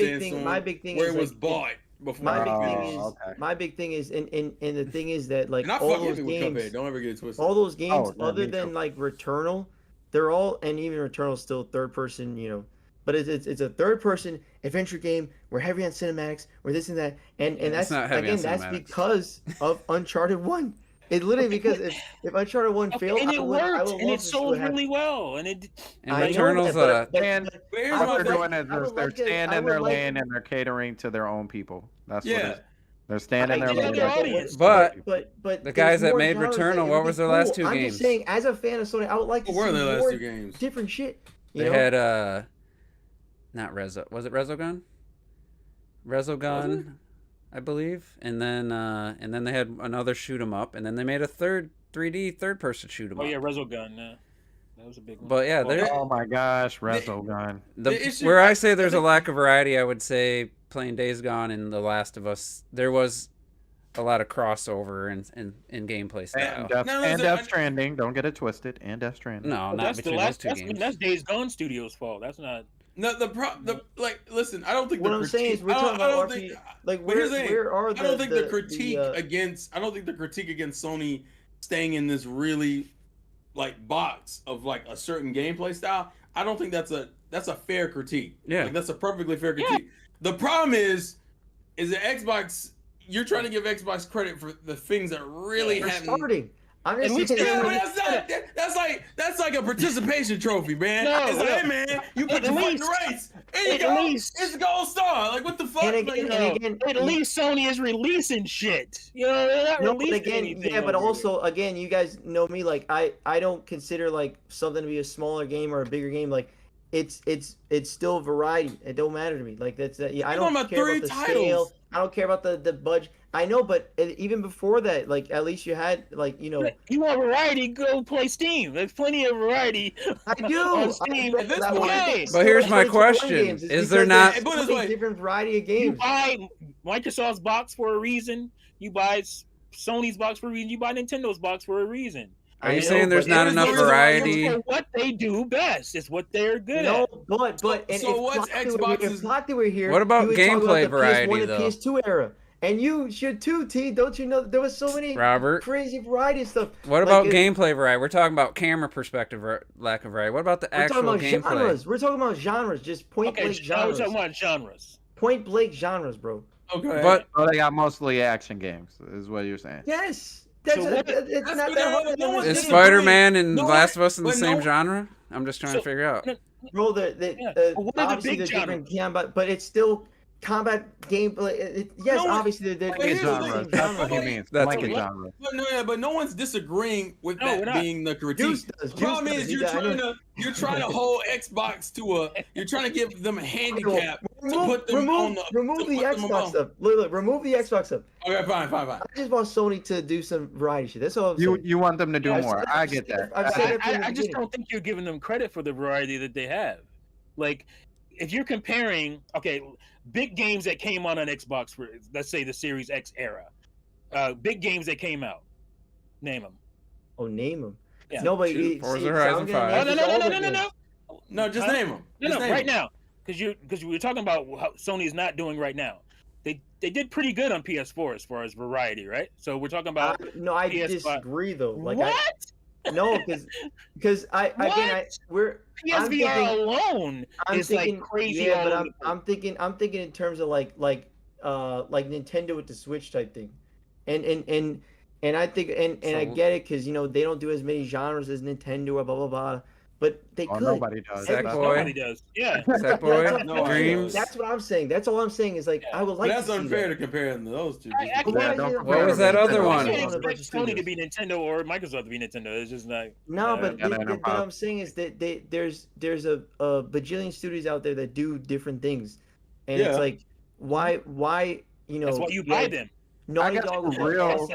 big thing where is it was like, bought before. My big thing is, and the thing is that like And I all fuck those with Cuphead. games, Don't ever get it twisted. all those games, Oh, yeah, other me than too. like Returnal, they're all, and even Returnal's still third person, but it's a third person adventure game. We're heavy on cinematics, we're this and that, and that's not heavy on again that's cinematics. because of Uncharted 1. It literally because if Uncharted 1 failed, and it I worked, would and love it to see sold what happened. really well, and it. And I know Returnal's that, but- And But here's I my what they're would thing. doing is I would they're like to- I staying in would their like lane to- and they're catering to their own people. That's what Yeah. it is. They're staying in I their get lane. their that, audience. But but the guys there's that more made genres Returnal, that it what would was be their last cool. two I'm games? just saying, as a fan of Sony, I would like to What were see their last more two games? different shit. You they know? had not Rezo. Was it Resogun? Resogun, I believe. And then they had another shoot 'em up, and then they made a third 3D third person shoot 'em Oh up. yeah, Resogun. That was a big one. But yeah, Well, there Oh my gosh, Resogun. The issue- where I say there's I a think- lack of variety, I would say playing Days Gone and The Last of Us. There was a lot of crossover in gameplay style. And Death Stranding. Don't get it twisted. And Death Stranding. No, not that's the between those last. two games. That's Days Gone Studios' fault. That's not. No, listen, I don't think What the I'm critique. saying is we're I talking don't about think. like But where here's the thing. where are I don't think the critique the, against. I don't think the critique against Sony staying in this really like box of like a certain gameplay style. I don't think that's a fair critique. Yeah. Like that's a perfectly fair critique. The problem is that Xbox. You're trying to give Xbox credit for the things that really they're haven't. starting. I'm At just least saying, Yeah, but that's like a participation trophy, man. No, it's like, no. hey man, you put At your foot in least- the race. There you at go. least- It's a gold star. Like what the fuck? And Like, again, At least Sony is releasing shit. You know, they're not no, but releasing again, anything. yeah, but over also again, you guys know me. Like I don't consider like something to be a smaller game or a bigger game. Like it's still variety. It don't matter to me. Like that's I You're don't talking about care three about the titles. scale. I don't care about the budget. I know, but even before that, like at least you had like there. You want variety? Go play Steam. There's plenty of variety. I do. On Steam. At this That's point- why Okay. But here's my 2021 question. games Is there because not- there's Put it this so many way. different variety of You games? buy Microsoft's box for a reason. You buy Sony's box for a reason. You buy Nintendo's box for a reason. Are I you know, saying there's but not here's enough the reason why variety? It's what they do best. It's what they're good No, at. but and So if what's If Plotty were here, What about he would talk gameplay the variety, PS1 and though? PS2 era, and you should too, T. Don't you know there was so many Robert? crazy variety of stuff. What Like, about it- gameplay variety? We're talking about camera perspective lack of variety. What about the We're talking actual about gameplay? genres. We're talking about genres, just point Okay, blank I was genres. talking about genres. Point blank genres, bro. Okay. But Oh, they got mostly action games, is what you're saying. Yes, That's So a, what- it's That's not what that hard. no one's Is disagreeing. Spider-Man and No, Last of Us in the but same no- genre? I'm just trying to figure out. Bro, Yeah, but what are the obviously big they're different combat, but it's still combat gameplay. Yes, No one- obviously they're but here's the Blanket thing. genres. That's what he Nobody- means. That's Blanket what- genres. But no one's disagreeing with No, we're that not. being the critique. Juice does. The problem Juice is does. you're I know. trying to hold Xbox you're trying to give them a handicap to put them on remove to the put them Xbox on. stuff. Look, remove the Xbox stuff. Okay, fine. I just want Sony to do some variety shit. That's all I'm saying. You want them to do I've more. said- I I've get said- that. I've said it from the I just beginning. don't think you're giving them credit for the variety that they have. Like, if you're comparing, okay, big games that came out on Xbox for, let's say, the Series X era, big games that came out, name them. Oh, name them. Yeah. No, but Shoot, Forza Horizon 5. No, just name them. No, right now, because we were talking about how Sony is not doing right now. They did pretty good on PS4 as far as variety, right? So we're talking about No, I PS5. disagree though. Like what? no, because we're I'm PSVR thinking- alone I'm is thinking like crazy. Yeah, all but over the I'm thinking in terms of like Nintendo with the Switch type thing, and I think and I So- get it because they don't do as many genres as Nintendo or blah blah blah, but they could. Nobody does. Sack That's- boy. Nobody does. Yeah. Sackboy, No, I Dreams. That's what I'm saying. That's all I'm saying is like I would But like. that's to see unfair that. to compare them to those two. I But why Yeah, is don't it- compare What was that other You one? can't On a bunch expect of Sony to studios. be Nintendo or Microsoft to be Nintendo. It's just like No, but Yeah, they're what I'm saying is that there's a bajillion studios out there that do different things, and Yeah. it's like why that's why you buy them. Naughty I guess Dog the real-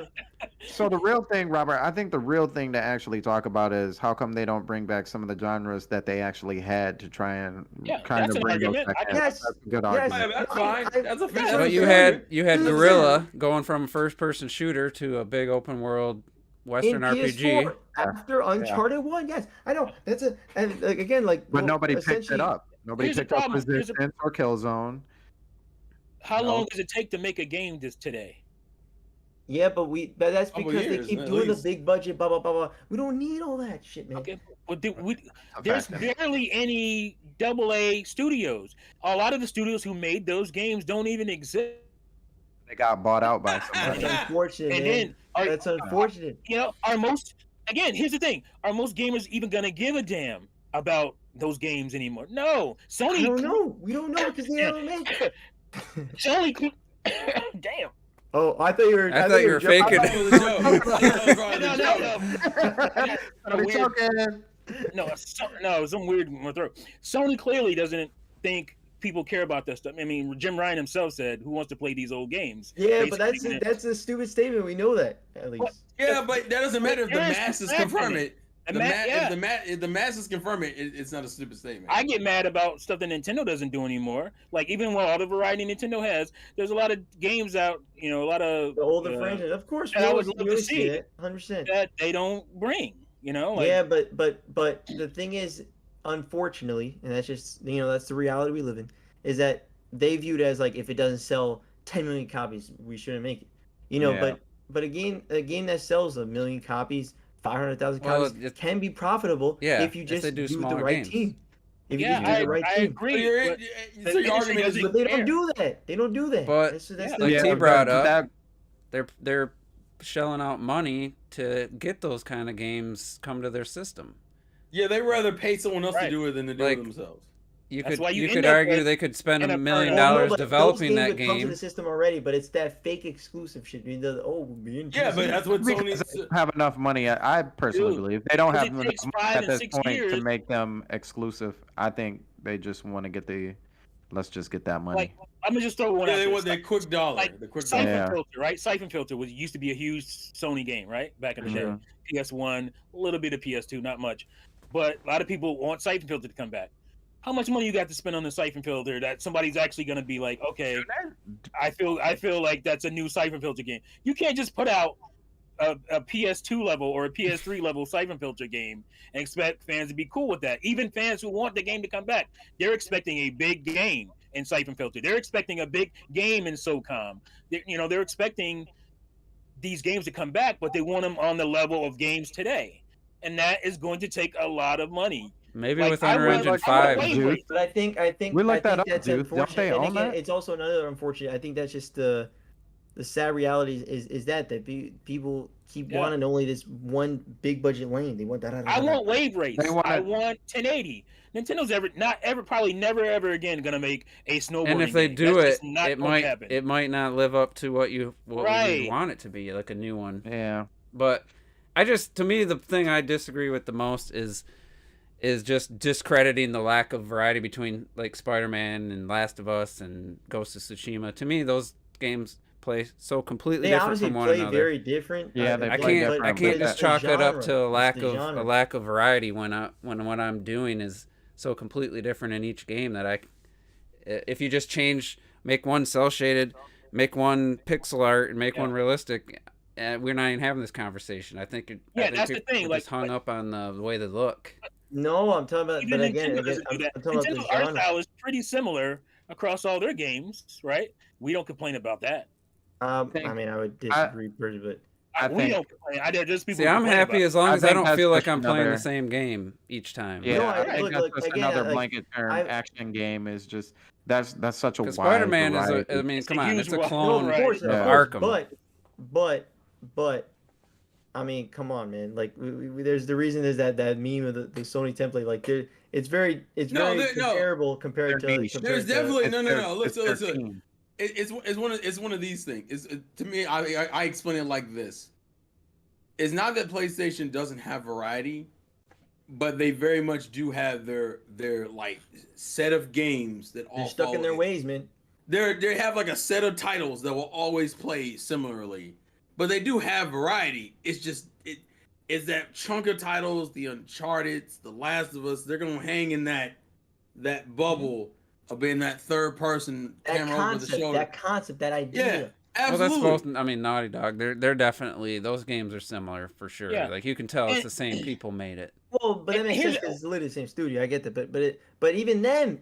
So the real thing, Robert, I think the real thing to actually talk about is how come they don't bring back some of the genres that they actually had to try and Yeah, kind that's of an bring those argument. back in. Yes. That's a good Yes. argument. That's fine. That's a fair. But But that's you fair. had Gorilla going from first-person shooter to a big open-world Western in RPG. PS4 after Uncharted 1. Yes, I know. That's and again like. But well, nobody picked it essentially- up. Nobody Here's the picked up problem. Here's the- Resistance or Killzone. How No. long does it take to make a game today? Yeah, but that's Couple because years, they keep at doing the least. big budget, blah blah blah blah. We don't need all that shit, man. Okay, but there's Okay. barely any AA studios. A lot of the studios who made those games don't even exist. They got bought out by That's somebody. unfortunate, And man. then, are, That's unfortunate. are most here's the thing: are most gamers even gonna give a damn about those games anymore? No, I Sony. don't know. We don't know because they don't make it. Sony. Damn. Oh, I thought you were. I thought you were joking. faking I thought it was a joke. I thought it was probably No, a no, joke. no. Somebody Weird- choking. No, some weird in my throat. Sony clearly doesn't think people care about that stuff. I mean, Jim Ryan himself said, "Who wants to play these old games?" Yeah, but Basically, that's a stupid statement. We know that at least. What? Yeah, but that doesn't matter if the There is masses respect in confirm it. it. Yeah. If the masses confirm it, it's not a stupid statement. I get mad about stuff that Nintendo doesn't do anymore. Like even with all the variety Nintendo has, there's a lot of games out. A lot of The older franchise, of course, we I would always, love we to always see see it, 100%. that they don't bring. Yeah, but the thing is, unfortunately, and that's just that's the reality we live in, is that they view it as like if it doesn't sell 10 million copies, we shouldn't make it. Yeah. But a game that sells 1 million copies, 500,000 Well, copies it's- can be profitable Yeah, if you if just they do do the smaller right games. team. If you Yeah, just do the right I team. agree. So your but so your industry argument is doesn't But they don't care. do that. They don't do that. But- that's Yeah. Like Yeah, T but brought up, that- they're shelling out money to get those kind of games come to their system. yeah, they rather pay someone else to Right. do it than to do Like- it themselves. You That's could why you you end could up argue with they could spend an $1 million Inferno. Well, no, but developing those that games would come to game. the system already, but it's that fake exclusive shit. We'll be in Yeah, but that's what because Sony's. they don't have enough money. I personally Dude, believe they don't because have it enough takes money 5 at and this 6 point to years. make them exclusive. I think they just want to get let's just get that money. Like I'm gonna just throw one Yeah, out they there. want that quick dollar. Like, The quick Siphon dollar. Yeah. Filter, right? Siphon Filter used to be a huge Sony game, right? Back in the Mhm. day. PS1, a little bit of PS2, not much. But a lot of people want Siphon Filter to come back. How much money you got to spend on the Siphon Filter that somebody's actually going to be like, okay, I feel like that's a new Siphon Filter game. You can't just put out a PS2 level or a PS3 level Siphon Filter game and expect fans to be cool with that. Even fans who want the game to come back, they're expecting a big game in Siphon Filter. They're expecting a big game in SOCOM. They're expecting these games to come back, but they want them on the level of games today, and that is going to take a lot of money. Maybe Like, with I Unreal would- Engine I would 5. wait, dude. wait. But I think We looked I that think up, that's dude. Don't unfortunate. they And own again, that? it's also another unfortunate. I think that's just the sad reality is that people keep wanting only this one big budget lane. They want that. I want wave race. They want I want 1080. Nintendo's probably never ever again gonna make a snowboarding. And if they game. do That's it, just not it gonna might happen. it might not live up to what we Right. want it to be, like a new one. Yeah. But to me, the thing I disagree with the most is just discrediting the lack of variety between like Spider-Man and Last of Us and Ghost of Tsushima. To me, those games play so completely different from one another. Very different. Yeah, they I play can't different, I can't just chalk it up to a lack genre. of variety when what I'm doing is so completely different in each game that if you just make one cell shaded, make one pixel art, and make one realistic, we're not even having this conversation. I think that's the thing. Just hung up on the way they look. No, I'm talking about. Even But again, Nintendo I'm talking about Nintendo's the art genre. style is pretty similar across all their games, right? We don't complain about that. I mean, I would disagree, but We don't complain. There's people. See, I'm happy as long as I don't feel like I'm playing the another- same game each time. Yeah, No, I think look, that's just again, another like, blanket term. Action game is just that's such a wide Spider-Man variety. I mean, It's come a on, huge it's a one. clone of course, of Yeah. Arkham. But I mean, come on, man. Like, there's the reason is that meme of the Sony template. Like, it's very comparable compared to. There's definitely no. It's their Look. team. It's one of these things. To me, I explain it like this. It's not that PlayStation doesn't have variety, but they very much do have their like set of games that all They're stuck in their ways, man. They have like a set of titles that will always play similarly, but they do have variety. It's just it's that chunk of titles, the Uncharted, the Last of Us. They're gonna hang in that bubble of being that third person camera over the shoulder. That concept, that idea. Yeah, absolutely. Well, that's both. I mean, Naughty Dog. They're definitely, those games are similar for sure. Yeah. Like you can tell it's the same people made it. Well, but that makes sense because it's literally the same studio. I get that, but even them,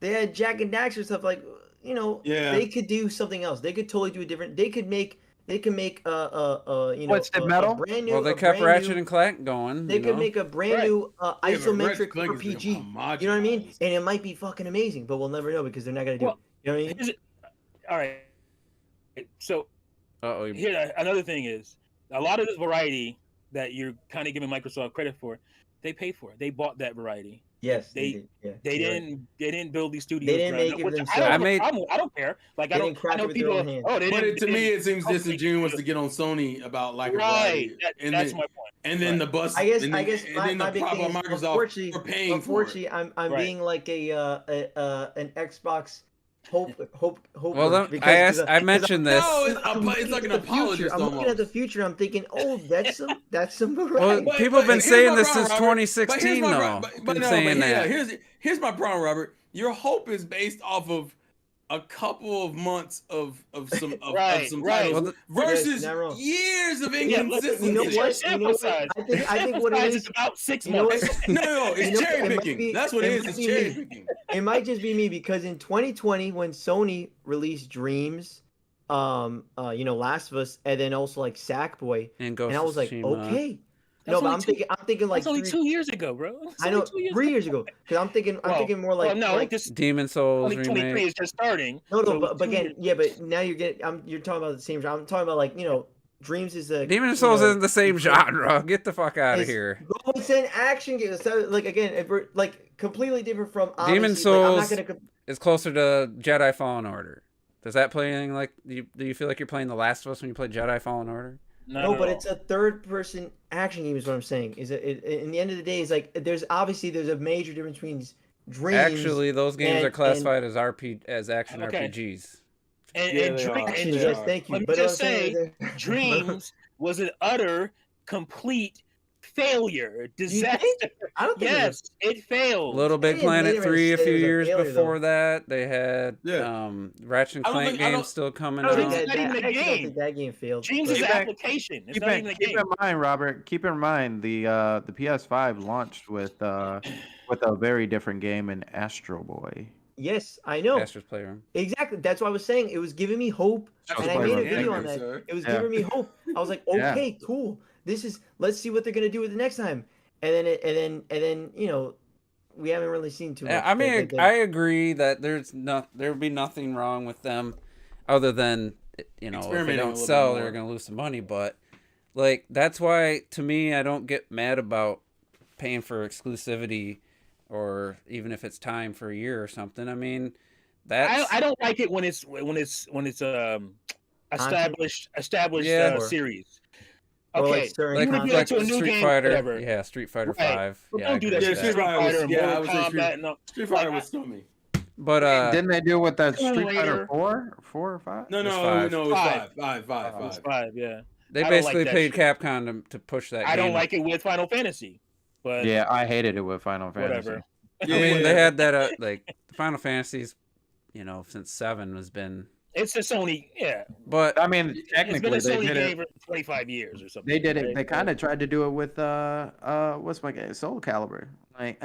they had Jack and Daxter stuff. Like, they could do something else. They could totally do a different. They can make What's the metal? a brand new. Well, they kept Ratchet and Clank going. They could make a brand new isometric RPG. You know what I mean? And it might be fucking amazing, but we'll never know because they're not gonna do it. You know what I mean? All right. So Uh-oh. here, another thing is a lot of this variety that you're kind of giving Microsoft credit for, they paid for it. They bought that variety. Yes, They did. Yeah, They you're didn't. right. They didn't build these studios. They didn't ground make up, it which themselves. I don't care. Like They I didn't craft know it with their people. own hands. Oh, they But didn't. to me, it seems okay, disingenuous to get on Sony about lack of Right. variety. That's my point. And then the bus. I guess and my then the big problem thing is, Microsoft for paying for it. unfortunately, I'm Right. being like an Xbox hope. Well, I mentioned this. No, it's like an apologist I'm looking at the future. I'm thinking, oh, that's some variety. Well, people have been here's saying my this problem, since Robert. 2016, though. Been saying that. Here's my problem, Robert. Your hope is based off of a couple of months of some Right. titles Well, versus not wrong. years of Yeah, inconsistency. You know It's what? sample size. I think what it Size is. about 6 You know months. what? No, it's You know, cherry it might picking. be- That's what it it is. might It's be cherry me. picking. It might just be me because in 2020 when Sony released Dreams, Last of Us, and then also like Sackboy, And Ghost and I was like, of Tsushima. okay. That's No, but only I'm thinking like That's only 3 2 years ago, bro. That's I know only 2 years 3 ago. years ago because I'm thinking more like no, like this Demon Souls 2023 remake. is just starting. no, so but 2 again, years. yeah, but now you're talking about the same genre. I'm talking about like Dreams is a Demon Souls isn't the same genre. Get the fuck out of It's- here. Well, it's an action game. So, like again, if we're like completely different from Demon obviously, like, I'm not Souls gonna. It's closer to Jedi Fallen Order. Does that play anything like? Do you feel like you're playing The Last of Us when you play Jedi Fallen Order? No, but it's a third-person action game. Is what I'm saying. In the end of the day, it's like there's a major difference between Dreams. Actually, those games and- are classified as action Okay. RPGs. and, Yeah, and, they Dream- are. and Actually, Yeah. yes, thank you. Let me But just I'm saying say, that- Dreams was an utter, complete failure, disaster. I don't think it was- Yes, it failed. Little Big didn't Planet later 3 a say it few was a years failure, before though. that. They had Yeah. Ratchet and I don't Clank think- I games don't- still coming I don't out. think it's not even a I actually don't game. think that game failed. Dreams But- is an Keep in- application. It's Keep not in, even a keep game. in mind, Robert. Keep in mind the PS5 launched with a very different game in Astro Boy. Yes, I know. Astro's Playroom. Exactly. That's why I was saying it was giving me hope, Astros and I made a Playroom. video on Thank that. you, sir. It was Yeah. giving me hope. I was like, Yeah. okay, cool. Let's see what they're gonna do with it next time. And then we haven't really seen too much. I mean, I agree that there would be nothing wrong with them, other than you know, if they Experimenting a don't little sell, bit they're more. going to lose some money. But like that's why, to me, I don't get mad about paying for exclusivity, or even if it's time for a year or something. I mean, that's I don't like it when it's established Yeah. series. Or, like, Okay, certain you like would do content. it to a new Street game, Fighter. whatever. Yeah, Street Fighter Right. 5. But Yeah, don't I do agree that with to Yeah, Street Fighter was. Fighter, Yeah, I Mortal would say Kombat, and all. Street Fighter Like, was scummy. But Didn't they do with that Tomb Street Fighter Raider. 4 or 5? No, It was no, 5. no, it was Five. five. It was 5, yeah. they I don't like basically that paid shit. Capcom to push that I game. don't like it with Final Fantasy, but Yeah, I hated it with Final Fantasy. whatever. I mean, they had that like Final Fantasies, you know, since 7 has been. It's a Sony, yeah. But I mean, It's been technically a they Sony did game it. for 25 years or something. They did it. right? They kind of tried to do it with what's my game? Soul Calibur. Like,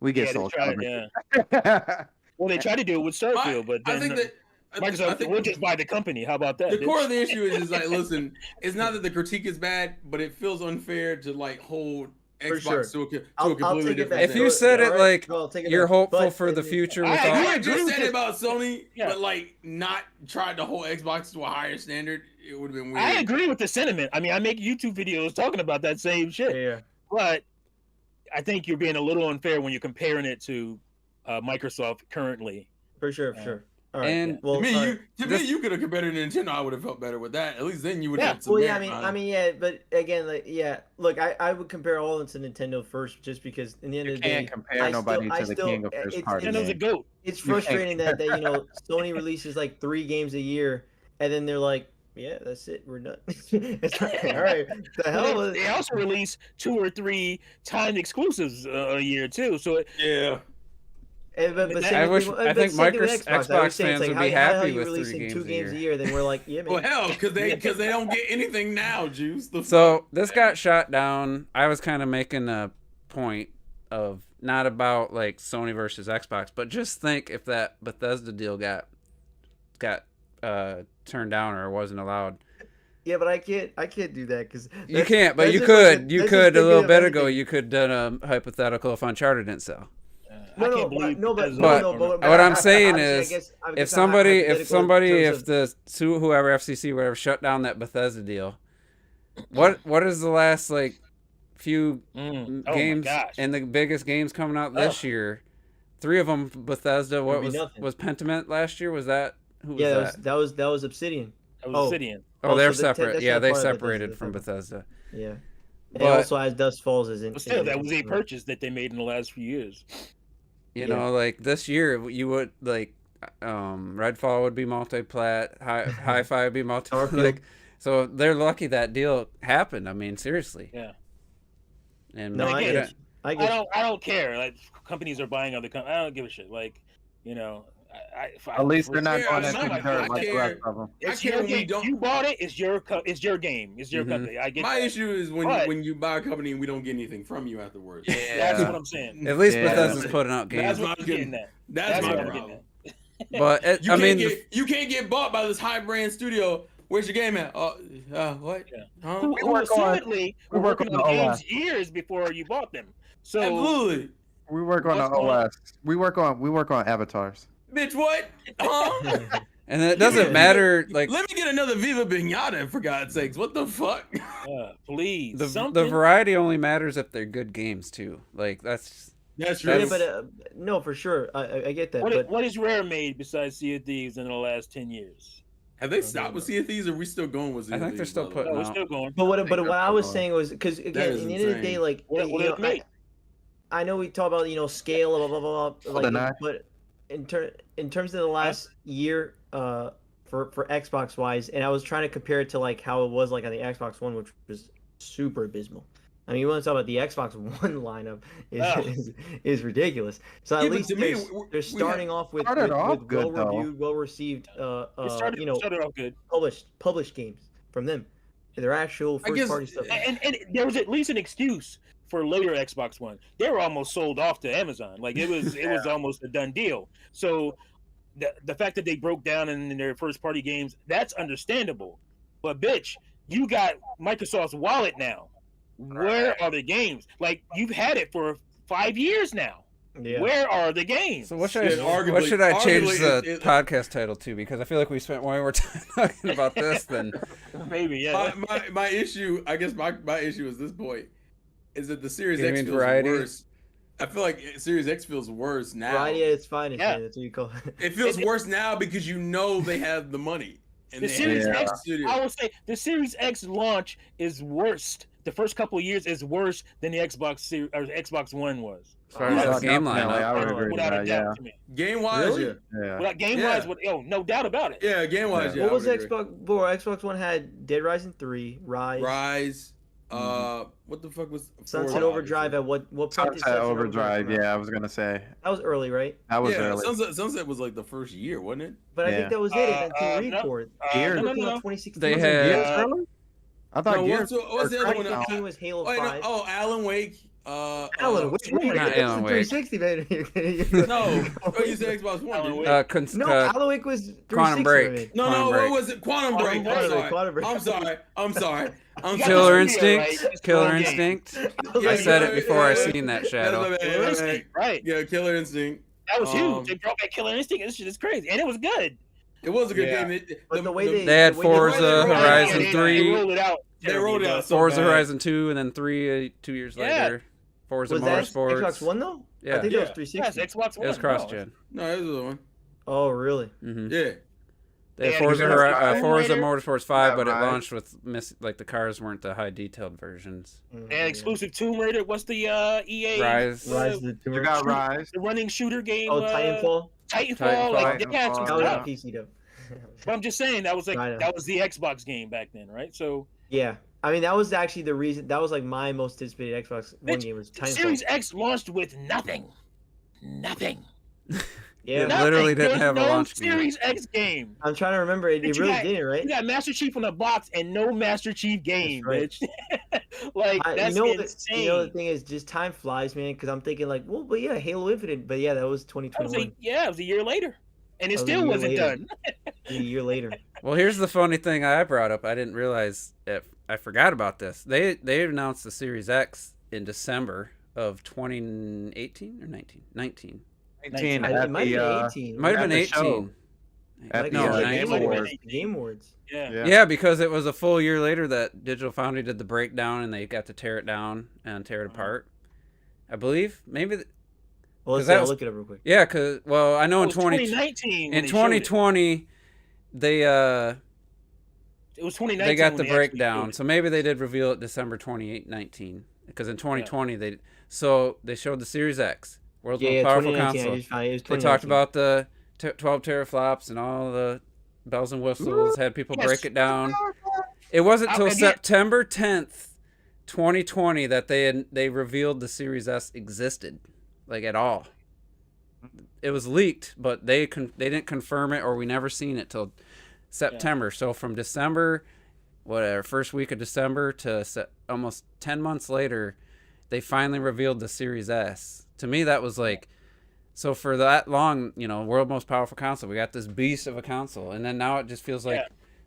we get Yeah, they Soul tried, Calibur. yeah. Well, they tried to do it with Starfield, but I then think that Microsoft, I think we'll just buy the company. How about that? the core bitch? of the issue is like, listen, it's not that the critique is bad, but it feels unfair to like hold For Xbox sure. to a I'll completely take it different back. if thing. you said it Alright, like well, I'll take it you're back. hopeful But for the it- future I with agree. all, You I had just with said it. it about Sony, Yeah. but like not tried to hold Xbox to a higher standard, it would have been weird. I agree with the sentiment. I mean, I make YouTube videos talking about that same shit, Yeah. but I think you're being a little unfair when you're comparing it to Microsoft currently. For sure, for Yeah. sure. All right. And well, To me, all right. you could have compared it to Nintendo. I would have felt better with that. At least then you would have Yeah. had some Well, yeah, merit. yeah, but again, like, yeah, look, I would compare all of them to Nintendo first, just because in the end You of the day, can't compare I nobody still- to I the still- king of first it's- party. Nintendo's a games. goat. it's You can't frustrating that Sony releases like 3 games a year, and then they're like, yeah, that's it, we're done. It's like, all right, the hell Well, was they also release 2 or 3 timed exclusives a year too. So Yeah. But I same wish- with- I but think same thing with Xbox I would say fans it's would like, be how happy you with 3 releasing games 2 a games a year. year? Then we're like, yeah, man. Well, hell, because they don't get anything now, Juice. So this got shot down. I was kind of making a point of not about like Sony versus Xbox, but just think if that Bethesda deal got turned down or wasn't allowed. Yeah, but I can't do that because You can't, but you could. You could a little bit ago. You could done a hypothetical if Uncharted didn't sell. I can't believe But what I'm saying is, if somebody, whoever FCC, whatever, shut down that Bethesda deal, what is the last like few games and the biggest games coming out this year? 3 of them Bethesda. What was Pentiment last year? Was that who was that? That was Obsidian. That was Obsidian. Oh, they're so separate. that's Yeah, not they part of separated from Bethesda. Yeah. And But- also, as Dust Falls is in. But still, that was a purchase that they made in the last few years. You know, like this year, you would like Redfall would be multi-plat, Hi-Fi would be like, so they're lucky that deal happened. I mean, seriously. Yeah. And No, I get I don't care. Like companies are buying other companies. I don't give a shit. Like, you know, At least they're not going I'm into not- dirt I like the care. rest of them. It's I care your when we game. don't- You bought it. It's your game. It's your Mhm. company. I get My that. issue is when But- you buy a company and we don't get anything from you afterwards. That's what I'm saying. At least Yeah. Bethesda's putting out That's games. what I'm getting at. That's my what I'm problem. getting at. But it, You I can't mean, you can't get bought by this high brand studio. Where's your game at? What? Yeah. Huh? Who work on- assumedly we were work working on on the the OS. games years before you bought them. So Absolutely. We work on the What's going- OS. We work on avatars. Bitch, what? Huh? and it doesn't matter. Like Let me get another Viva Pinata for God's sakes. What the fuck? please, the something. variety only matters if they're good games too. Like that's That's true. Yeah, but no, for sure, I get that. But What has Rare made besides Sea of Thieves in the last 10 years? Have they stopped with Sea of Thieves, or are we still going with Sea I of think Thieves? they're still by the way? putting No, we're out. still going. But what think I that's was wrong. saying was because again, is in the end of the insane. day, like What you did know, it make? I know we talk about scale, blah blah blah, blah Golden like, Eye. but in terms of the last year, for Xbox wise, and I was trying to compare it to like how it was like on the Xbox One, which was super abysmal. I mean, you want to talk about the Xbox One lineup is ridiculous. So at Yeah, but least to me, they're starting off with started off good, well reviewed, well received, It started off good. published games from them. Their actual I guess- first party stuff. And there was at least an excuse for later Xbox One. They were almost sold off to Amazon. Like it was almost a done deal. So the fact that they broke down in their first party games, that's understandable. But bitch, you got Microsoft's wallet now. Where are the games? Like you've had it for 5 years now. Yeah. Where are the games? So what should I change the podcast title to? Because I feel like we spent way more time talking about this than maybe. Yeah. My issue, I guess my issue at this point is that the Series X feels variety? worse. I feel like Series X feels worse now. Variety at its finest, Yeah. man. That's what you call it. It feels worse now because you know they have the money. And The Series have X, the studio. I would say the Series X launch is worst. The first couple of years is worse than the Xbox One was. as far as the game Definitely, I would lineup. agree with Without a that. doubt Yeah. to me. Game wise, Really? Yeah. Without game wise, no doubt about it. yeah, game wise, yeah. What I was would agree. Xbox One had Dead Rising 3, Rise? What the fuck was Sunset Forza, Overdrive at what point? did Sunset Overdrive. come out? Yeah, I was gonna say That was early, right? that was yeah, early. Sunset was like the first year, wasn't it? But I Yeah. think that was it. It had two no. reports. Gears? No. 2016. They Wasn't had- Gears Uh, early? I thought No, Gears. what's the other one? 2015 was Halo Oh, 5. Alan Wake. Alan Wake. Not Alan Wake. 360, man. No, you said Xbox One. Didn't you? No, Alan Wake was 360. Quantum Break. man. No, Quantum what Break. was it? Quantum Break. Quantum Break. I'm sorry. I'm sorry. You got Killer the studio, right? Instinct. It's Killer one game. Instinct. was I like, said it before I yeah. seen that shadow. Killer Instinct, right? Yeah, Killer Instinct. That was Um, huge. They brought back Killer Instinct. This shit is crazy, and it was good. It was a good Yeah. game. But the way They had the way they- Forza they- Horizon they 3, rolled it out. They rolled it out so Forza bad. Horizon 2, and then 3 2 years Yeah. later. Forza Was that Motorsports. Xbox One though? Yeah. I think Yeah. that was 360. Yes, Xbox One. It was cross-gen. No, it was the one. Oh, really? Mm-hmm. Yeah. They had Yeah, Forza, because that's Forza later. Motorsports 5, but it Right. launched with like the cars weren't the high detailed versions. And exclusive Tomb Raider. What's the EA? Rise. Rise of the Tomb You Raider. got Rise. The running shooter game. Oh, Titanfall. Titanfall. Like they had some Titanfall. That was stuff. on PC though. But I'm just saying that was I know. that was the Xbox game back then, right? So Yeah, I mean that was actually the reason. That was like my most anticipated Xbox One game was the Series Titanfall. X launched with nothing. Nothing. Yeah, It Nothing. literally didn't There's have a no launch game. Series X game. I'm trying to remember it. It But you really got- didn't, right? You got Master Chief on the box and no Master Chief game, right. bitch. Like that's insane. You know the thing is, just time flies, man. Because I'm thinking like, well, but yeah, Halo Infinite, but yeah, that was That was 2021. it was a year later, and it That was a still year wasn't later. done. A year later. Well, here's the funny thing I brought up. I didn't realize I forgot about this. They announced the Series X in December of 2018 or 19? 19. 19 It at might the, have been 18. It might have At been the show. 18. At Like, the, no, uh, Game Awards. Awards. Game Awards. Yeah. Yeah, because it was a full year later that Digital Foundry did the breakdown and they got to tear it down and tear it apart. I believe maybe. Well, 'Cause let's that I'll was- look it up real quick. Yeah, cause I know It in was 2019 when in they showed it. 2020 they It was 2019. they got when the they actually breakdown. showed it. So maybe they did reveal it December 2019 because in 2020 they showed the Series X, world's Yeah, most powerful 2019. I console. just found it. It was They talked 2019. about the 12 teraflops and all the bells and whistles, had people Yes. break it down. It wasn't until Again- September 10th, 2020 that they revealed the Series S existed, like at all. It was leaked, but they didn't confirm it, or we never seen it till September. So from December, whatever, first week of December to almost 10 months later, they finally revealed the Series S. To me, that was like, so for that long, world most powerful console, we got this beast of a console, and then now it just feels like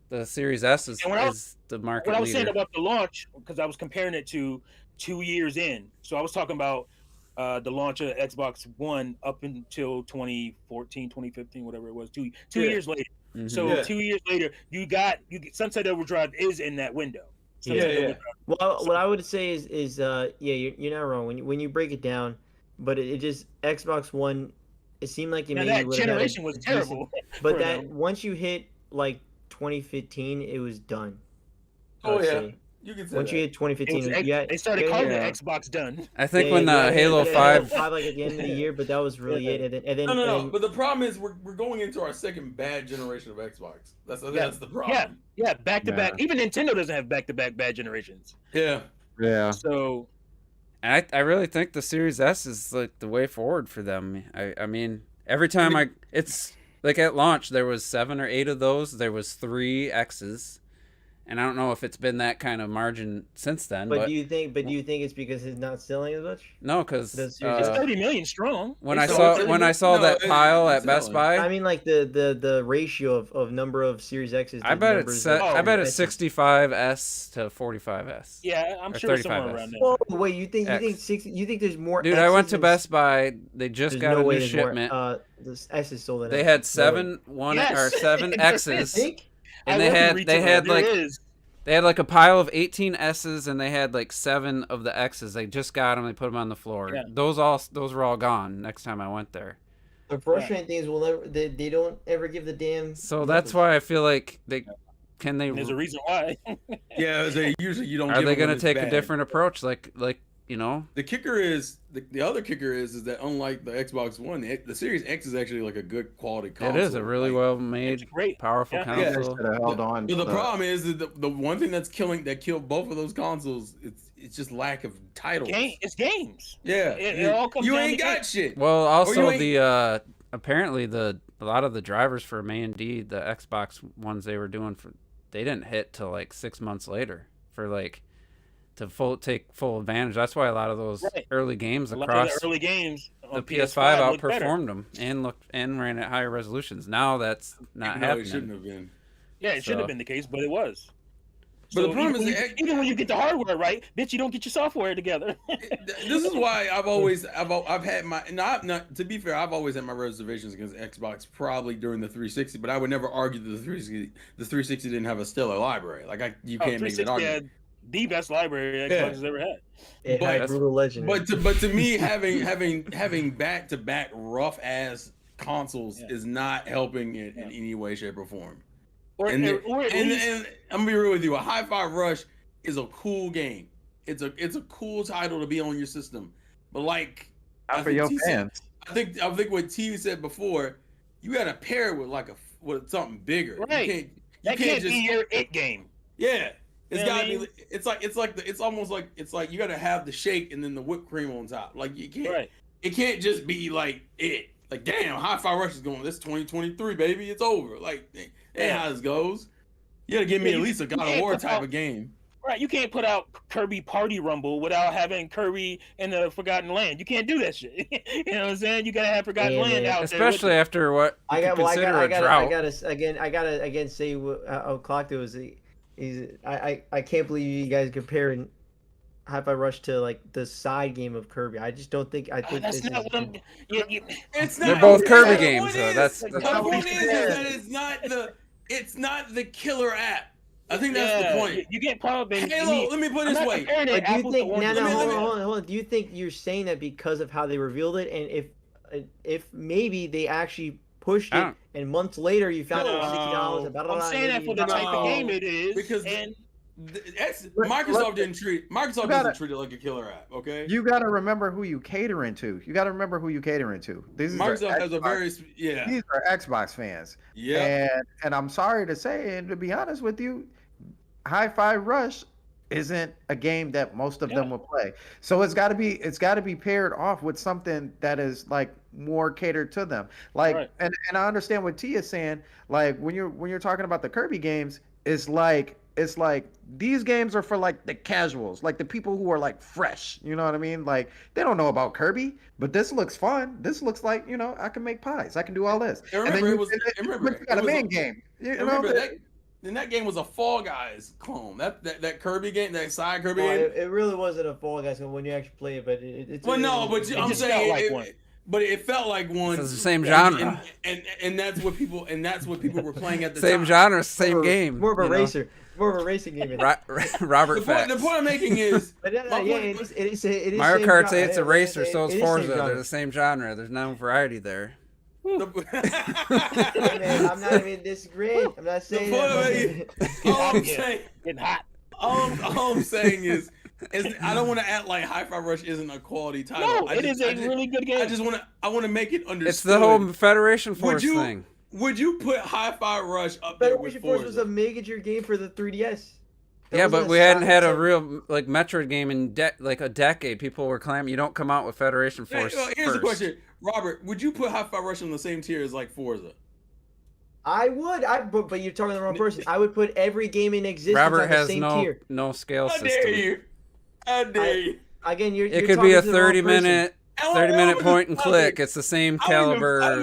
the Series S is, And when I was- is the market What I was saying leader. about the launch, because I was comparing it to 2 years in. So I was talking about the launch of Xbox One up until 2014, 2015, whatever it was, two Yeah. years later. Mhm. So Yeah. 2 years later, you get Sunset Overdrive is in that window. Sunset Yeah. Overdrive. Well, what I would say is yeah, you're not wrong when you break it down, but it just Xbox One. It seemed like it Now maybe that would have had a generation was decent- terrible. But for that them. once you hit like 2015, it was done. I Oh would yeah, say. you can say Once you that. hit 2015, It was, yeah, they started yeah, calling yeah. the Xbox done. I think Yeah, when yeah, Halo yeah, 5 Halo 5 like at the end of the year, but that was really it. And then No. But the problem is we're going into our second bad generation of Xbox. That's the problem. Yeah, back to back. Yeah. Even Nintendo doesn't have back to back bad generations. Yeah. Yeah. So I really think the Series S is like the way forward for them. I mean, every time it's like at launch there was 7 or 8 of those. There was 3 X's, And I don't know if it's been that kind of margin since then. But do you think it's because it's not selling as much? No, because it's 30 million strong. When I saw that pile at Best Buy, I mean, like the ratio of number of Series X's. I bet it's 65S to 45S. Yeah, I'm sure it's somewhere around there. Oh wait, you think there's more? Dude, X's I went to Best Buy. They just got a new shipment. This S is sold. They had 7 X's. And they had like a pile of 18 S's, and they had like 7 of the X's. They just got them. They put them on the floor. Yeah. Those were all gone. Next time I went there. The frustrating thing is they don't ever give the damn. So that's why I feel like there's a reason why. Yeah, usually you don't. Are they going to take a different approach? Like The kicker is the other kicker is that unlike the Xbox One, the Series X is actually like a good quality console. It is a really well made, powerful console. But the problem is that the one thing that killed both of those consoles, it's just lack of titles. It's games. Yeah, it all comes you ain't got shit. Well, also apparently a lot of the drivers for AMD, the Xbox ones they were doing they didn't hit till like 6 months later for like. To take full advantage. That's why a lot of those early games across the early games the PS5 outperformed them and ran at higher resolutions. Now that's not happening. It shouldn't have been. Yeah, it shouldn't have been the case, but it was. But the problem is, even when you get the hardware right, bitch, you don't get your software together. This is why I've had my not to be fair, I've always had my reservations against Xbox, probably during the 360. But I would never argue that the 360 didn't have a stellar library. Like you can't make that argument. The best library Xbox has ever had. It had brutal legend. But to me, having back to back rough ass consoles is not helping it in any way, shape, or form. And I'm gonna be real with you. A Hi-Fi Rush is a cool game. It's a cool title to be on your system. But like, for your fans. I think what T said before. You got to pair it with something bigger. Right. That can't be your it game. Yeah. It's gotta be. It's almost like you gotta have the shake and then the whipped cream on top. Like you can't. Right. It can't just be like it. Like damn, Hi-Fi Rush is going. This 2023, baby. It's over. Like that's how this goes. You gotta give me at least a God of War type of game. Right. You can't put out Kirby Party Rumble without having Kirby in the Forgotten Land. You can't do that shit. You know what I'm saying? You gotta have Forgotten Land out there. Especially after what I gotta again say how clocked it was. I can't believe you guys comparing Hi-Fi Rush to like the side game of Kirby. I just don't think. I think that's not what I'm. It's not. They're both Kirby games, though. That's the point is that it's not the killer app. I think that's the point. You get probably Halo. Let me put it this way. Do you think? Hold on. Do you think you're saying that because of how they revealed it, and if maybe they actually pushed it, and months later you found out $60. I'm saying that for the type of game it is, because Microsoft doesn't treat it like a killer app. Okay, you got to remember who you catering to. Microsoft has a very These are Xbox fans. Yeah, and I'm sorry to say, and to be honest with you, Hi-Fi Rush isn't a game that most of them will play. So it's got to be paired off with something that is like more catered to them. Like and I understand what T is saying. Like when you're talking about the Kirby games, it's like these games are for like the casuals, like the people who are like fresh. You know what I mean? Like they don't know about Kirby, but this looks fun. This looks like, I can make pies. I can do all this. And then you got a main game. And that game was a Fall Guys clone. That Kirby game, that side Kirby game. It really wasn't a Fall Guys when you actually play it, but I'm saying but it felt like one. It's the same genre, and that's what people were playing at the same time. genre, same game. More of a racer. More of a racing game. Robert Facts. The point I'm making is, it is Mario Kart say it's a racer, so is Forza. They're the same genre. There's no variety there. Man, I'm not even disagreeing. I'm not saying getting hot. All I'm saying is I don't want to act like Hi-Fi Rush isn't a quality title. No, it is a really good game. I want to make it understood. It's the whole Federation Force thing. Would you put Hi-Fi Rush up there with Federation Forza? Force was a major game for the 3DS. Yeah, but we hadn't had a real like Metroid game in like a decade. People were clamoring, you don't come out with Federation Force. Here's the question, Robert. Would you put Hi-Fi Rush on the same tier as like Forza? I would. But you're talking to the wrong person. I would put every game in existence Robert on the has same no tier. scale How system. dare you? How dare you? Again, you're. It you're could be a talking to the wrong 30-minute person. 30-minute point and I click. don't It's the same I don't even caliber fuck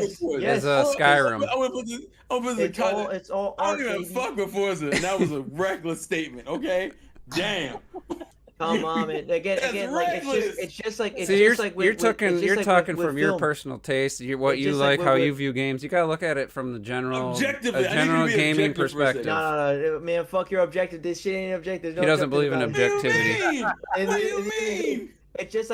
with Forza. Yes. Skyrim. I would put this. I would put this in context. It's all I art, don't even baby. fuck with Forza, and that was a reckless statement. Okay, damn. Come on, man. Again, That's like reckless. it's just like See, you're with talking with from your film. personal taste, what It's you just like, like how with- you view games. You gotta look at it from the general, Objectively, I need you to general be gaming objective for a second. perspective. No, man. Fuck your objective. This shit ain't objective. There's no He doesn't believe in objective about it. objectivity. What do you mean? It's just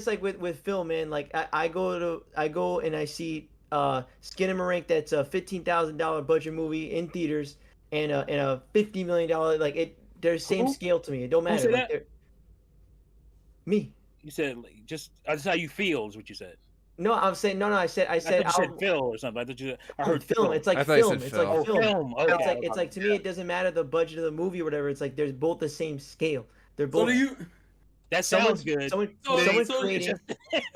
like with film, man. Like I go and I see Skinamarink that's a $15,000 budget movie in theaters and a $50 million like it. They're the same Who? scale to me. It don't Who matter. said Like, that? me. You said like, just that's how you feel is what you said. No, I'm saying no. I said I thought you said Phil or something. I heard film. It's like I thought you film. said It's Phil. like film. film. It's like to me, it doesn't matter the budget of the movie or whatever. It's like there's both the same scale. They're So both. do you? That sounds good. So Someone's so- creating.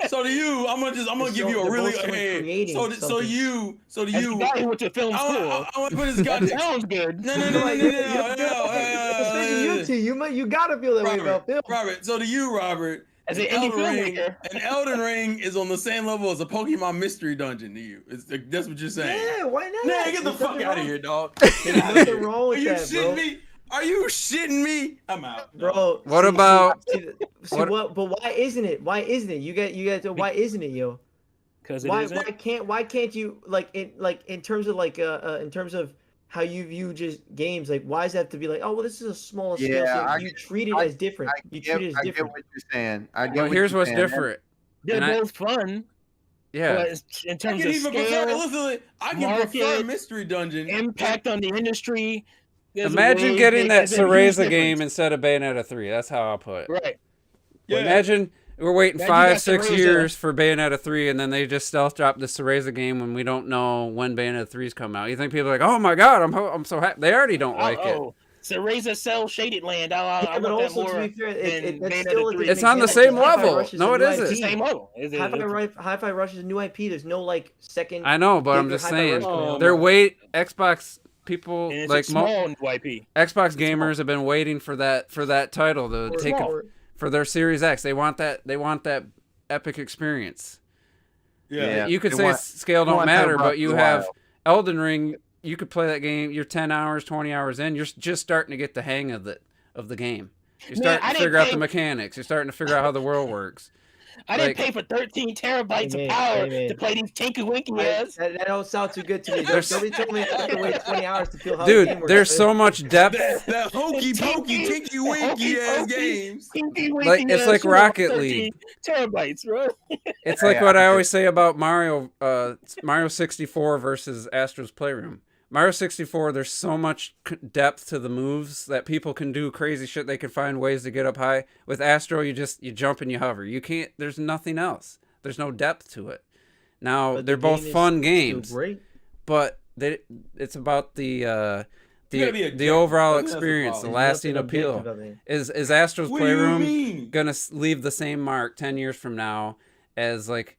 So do you? I'm gonna give you a They're really. both creating So something. you. As the guy who went to film school, I want to put this that goddamn. sounds good. No. You gotta feel that way about film. Robert, so do you, Robert? As an indie filmmaker. An Elden Ring is on the same level as a Pokemon Mystery Dungeon to you. That's what you're saying. Yeah, why not? Man, get the There's fuck nothing out of wrong- here, dog. There's nothing wrong Are with you that, shitting bro. me? Are you shitting me? I'm out, Bro, What about- what? But why isn't it? Why isn't it? You got to. Why isn't it, yo? Because it Why isn't. why can't you in terms of in terms of how you view just games, like why does it have to be like, oh well, this is a smaller scale, Yeah, so you treat it as different. You treat it as I get different. what you're saying. I get Well, what here's you're what's saying. different. They're And I- both fun. Yeah, But in I terms can of even prefer. scale, Listen, I can market, prefer Mystery Dungeon. impact on the industry. there's a imagine way getting that there's a huge Cereza game difference. instead of Bayonetta 3. That's how I'll put it. Right. Yeah. Imagine we're waiting Imagine that 5-6 Cereza. years for Bayonetta 3, and then they just stealth drop the Cereza game when we don't know when Bayonetta 3's come out. You think people are like, oh my god, I'm so happy. They already don't like it. Cereza Cell Shaded Land. I Yeah, but want that also more to be fair, than that's Bayonetta still 3. It's on the example. same Hi-Fi level. Rush is No, a it new isn't. It's IP. the same level. It is. Hi-Fi Rush is a new IP. There's no like second. I know, but I'm bigger just Hi-Fi saying. Rush coming out. They're Xbox people And it's like a small new IP. Xbox gamers have been waiting for that title to take Or- for their Series X. They want that epic experience. Yeah. You could they say want- scale they don't want that matter, Breath but of you the have Wild. Elden Ring. You could play that game. You're 10 hours, 20 hours in. You're just starting to get the hang of the game. You're Man, starting I to didn't figure out pay- the mechanics. You're starting to figure out how the world works. I didn't like- pay for 13 terabytes Hey, of power man. to play these tinky winky I- ass. that don't sound too good to me. There's- Nobody told me I have to wait 20 hours to feel how the game Dude, works. there's so much depth. That hokey pokey, tinky winky ass games. Tinky winky Like, it's ass like shit on Rocket 13 League. Terabytes, bro. It's like Yeah, what I I always say about Mario 64 versus Astro's Playroom. Mario 64, there's so much depth to the moves that people can do crazy shit. They can find ways to get up high. With Astro, you jump and you hover. You can't. There's nothing else. There's no depth to it. Now But they're the both game is fun still games, Great. but it's about the gotta be objective. the overall That's the experience, the problem. lasting Nothing appeal. objective about it. Is Astro's What do you Playroom mean? gonna leave the same mark 10 years from now as like?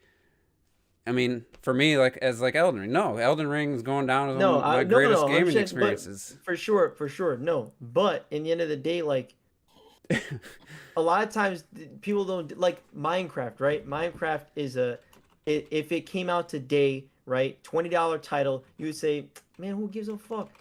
I mean, for me, like as like Elden Ring. No, Elden Ring is going down as one of my greatest gaming 100%, but experiences. For sure, no. But in the end of the day, like a lot of times people don't like Minecraft, right? Minecraft is if it came out today, right, $20 title, you would say, man, who gives a fuck?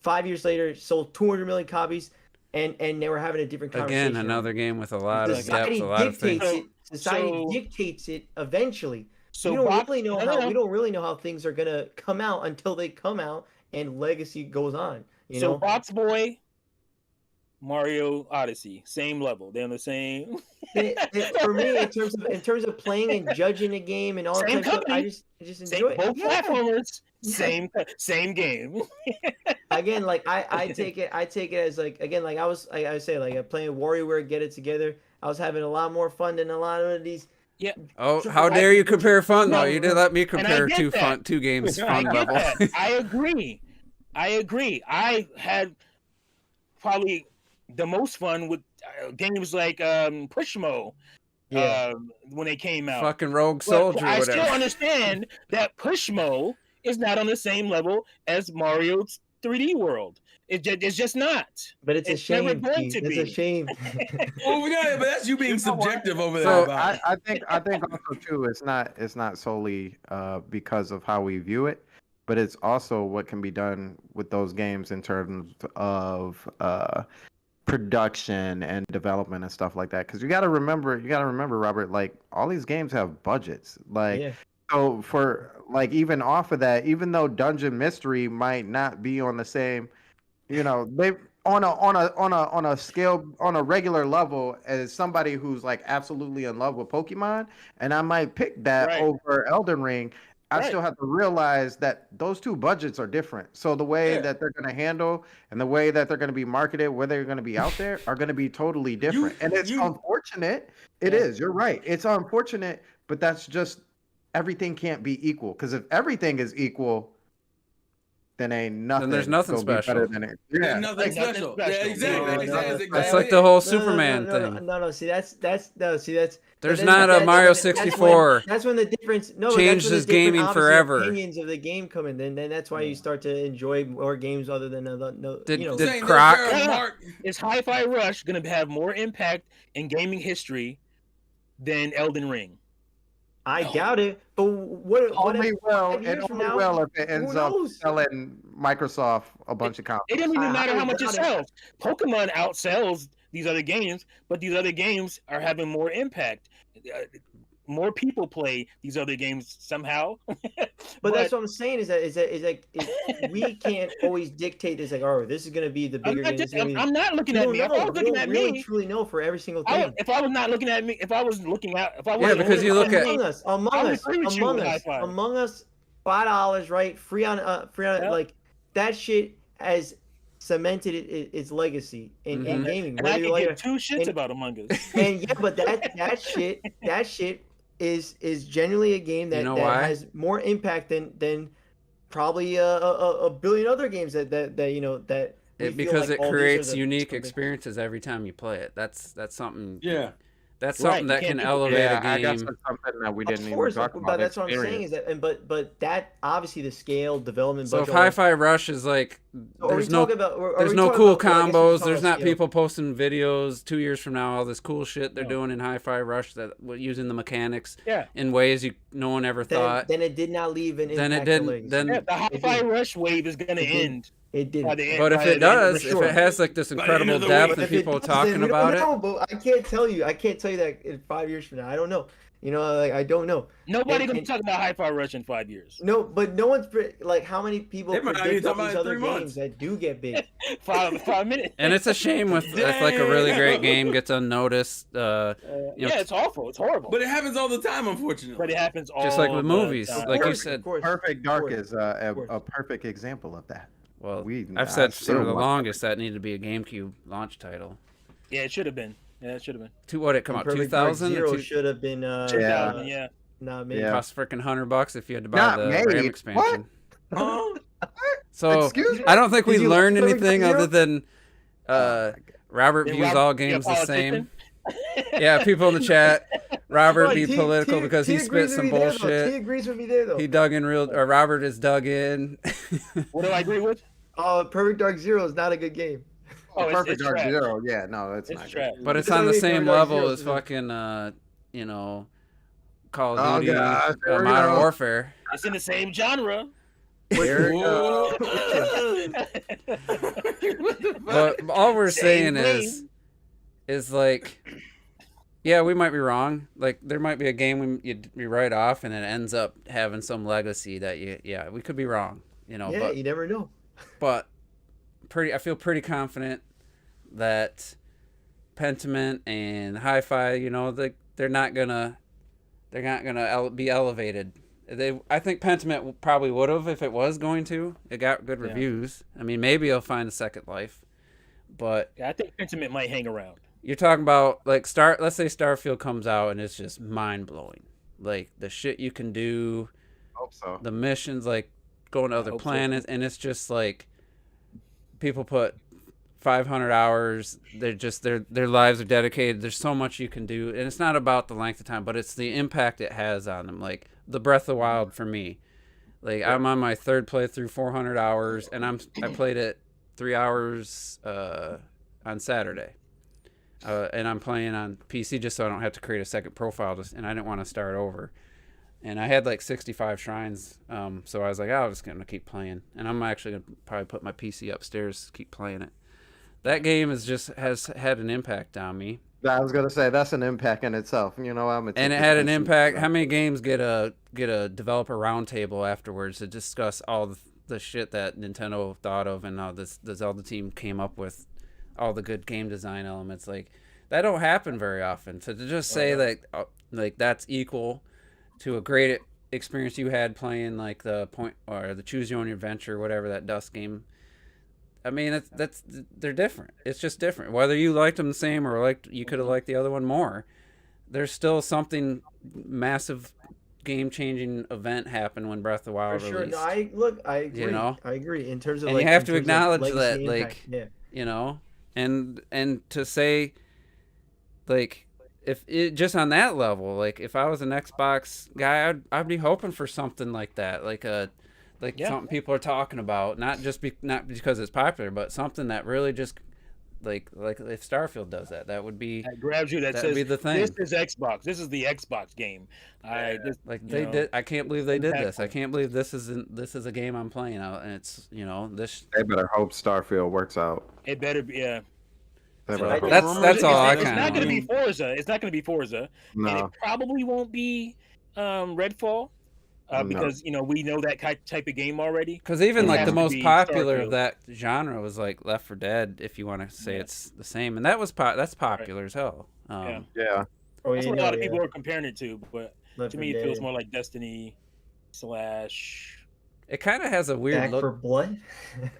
5 years later, it sold 200 million copies, and they were having a different conversation. Again, another game with a lot of depth, Society a lot of dictates things. it. Society So- dictates it eventually. So we don't Box- really know I don't how we don't really know how things are gonna come out until they come out and legacy goes on. You So know, Box Boy, Mario Odyssey, same level. They're on the same. For me, in terms of playing and judging a game and all that Same kind of stuff, company. I just Same, enjoy it. both Yeah. platformers, same game. Again, like I take it as like again like I say like playing WarioWare, Get It Together. I was having a lot more fun than a lot of these. Oh, how dare you compare fun though? No, You did let me I compare get that. two games I fun get level. that. I agree. I had probably the most fun with games like Pushmo Yeah. when they came out. Fucking Rogue But Soldier, or I whatever. still understand that Pushmo is not on the same level as Mario's 3D World. It's just not. But it's a never shame. going Keith. to It's be. a shame. Oh yeah, but that's you being subjective over there. So, Bob. I think also too, it's not solely because of how we view it, but it's also what can be done with those games in terms of production and development and stuff like that. Because you got to remember, Robert, like all these games have budgets. Like, Yeah. so for like even off of that, even though Dungeon Mystery might not be on the same, they on a scale on a regular level as somebody who's like absolutely in love with Pokemon, and I might pick that Right. over Elden Ring. I Right. still have to realize that those two budgets are different. So the way that they're going to handle and the way that they're going to be marketed, where they're going to be out there, are going to be totally different. And it's unfortunate. It is. You're right. It's unfortunate, but that's just everything can't be equal. Because if everything is equal, then ain't nothing. Then there's nothing gonna be special. better than it. There's Yeah. nothing special. Yeah, special. exactly. That's like the whole No, Superman thing. No. See, that's. There's then not a that's Mario when- 64. That's when the difference. No, Changes that's when the different gaming opposite forever. Opinions of the game come in. Then that's why you start to enjoy more games other than Did Croc? Is Hi-Fi Rush going to have more impact in gaming history than Elden Ring? I doubt it. But what Only if, well, 5 years and from only now, well if it ends who up knows? selling Microsoft a bunch of copies. It doesn't even matter how much it doubt it. sells. Pokemon outsells these other games, but these other games are having more impact. More people play these other games somehow. But that's what I'm saying is that we can't always dictate this like, oh, this is going to be the bigger game. I'm not looking at me. If I was looking at really me, truly know for every single thing. if I was not looking at me, if I was looking at, if I was Yeah, because you look at Among Us, $5, right? Free on like that shit has cemented its legacy in gaming. And I can give two shits about Among Us. And yeah, but that shit is genuinely a game that has more impact than probably a billion other games that because it creates unique experiences every time you play it. That's something. Yeah. That's something that can elevate a game. I guess that's something that we didn't even talk about. But that's what I'm saying is that, but that obviously the scale, development. So budget, if Hi-Fi Rush is like, there's no cool combos. There's not people posting videos 2 years from now. All this cool shit they're doing in Hi-Fi Rush that using the mechanics in ways no one ever thought. Then it did not leave an impact. Then it didn't. Then the Hi-Fi Rush wave is going to end. It didn't. But if it does, if it has like this incredible depth and people talking about it, but I can't tell you that in 5 years from now. I don't know. I don't know. Nobody gonna talk about Hi-Fi Rush in 5 years. No, but no one's like how many people predict all these other games that do get big. 5 minutes. And it's a shame if like a really great game gets unnoticed. It's awful. It's horrible. But it happens all the time, unfortunately. But it happens all just like with movies, like you said. Perfect Dark is a perfect example of that. Well, I've said for the longest that needed to be a GameCube launch title. Yeah, it should have been. What it come out 2000? Zero should have been. 2000, yeah. Not maybe. Cost freaking $100 if you had to buy the RAM expansion. What? So I don't think we learned anything other than Robert views all games the same. Yeah, people in the chat. Robert be political because he spit some bullshit. He agrees with me there though. He dug in Robert is dug in. What do I agree with? Perfect Dark Zero is not a good game. Perfect Dark Zero. Yeah, no, it's not trash. But it's on the same level as fucking Call of Duty, Modern Warfare. It's in the same genre. But all we're saying is like, yeah, we might be wrong. Like there might be a game you write off and it ends up having some legacy that we could be wrong. But you never know. But I feel pretty confident that Pentiment and Hi-Fi, they're not gonna be elevated. I think Pentiment probably would have if it was going to. It got good reviews. I mean, maybe it'll find a second life. But I think Pentiment might hang around. You're talking about like let's say Starfield comes out and it's just mind blowing. Like the shit you can do. Hope so. The missions, like going to other planets, and it's just like people put 500 hours. They're just their lives are dedicated. There's so much you can do, and it's not about the length of time, but it's the impact it has on them. Like the Breath of the Wild for me, Like I'm on my third playthrough, 400 hours, and I played it 3 hours on Saturday. And I'm playing on PC just so I don't have to create a second profile, and I didn't want to start over. And I had like 65 shrines, so I was like, I'm just gonna keep playing, and I'm actually gonna probably put my PC upstairs to keep playing it. That game has had an impact on me. I was gonna say that's an impact in itself. You know, and it had an impact. How many games get a developer roundtable afterwards to discuss all the shit that Nintendo thought of and how the Zelda team came up with all the good game design elements? Like that don't happen very often. So to just say that like that's equal to a great experience you had playing like the point or the Choose Your Own Adventure, whatever that Dust game. I mean, that's they're different. It's just different. Whether you liked them the same or you could have liked the other one more, there's still something massive, game-changing event happened when Breath of the Wild For sure. released. No, I agree. You know? I agree in terms of and like, you have in to terms of acknowledge legacy that, impact. like, Yeah. you know, and to say, like, if it just on that level, like, if I was an Xbox guy, I'd be hoping for something like that, like something people are talking about, not because it's popular, but something that really just like if Starfield does that, that would be that grabs you. That would says be the thing. This is Xbox. This is the Xbox game. They did. I can't believe they did this. I can't believe this is a game I'm playing out, and it's this. They better hope Starfield works out. It better be. Yeah. That's all I kind of. It's not going to be Forza. It's not going to be Forza. No. And it probably won't be Redfall. Because we know that type of game already. Because even like the most popular of that genre was like Left 4 Dead, if you want to say it's the same, and that's popular as hell. Yeah. That's what a lot of people are comparing it to, but Left to 4 me it Dead. feels more like Destiny / It kind of has a weird Back look. for Blood.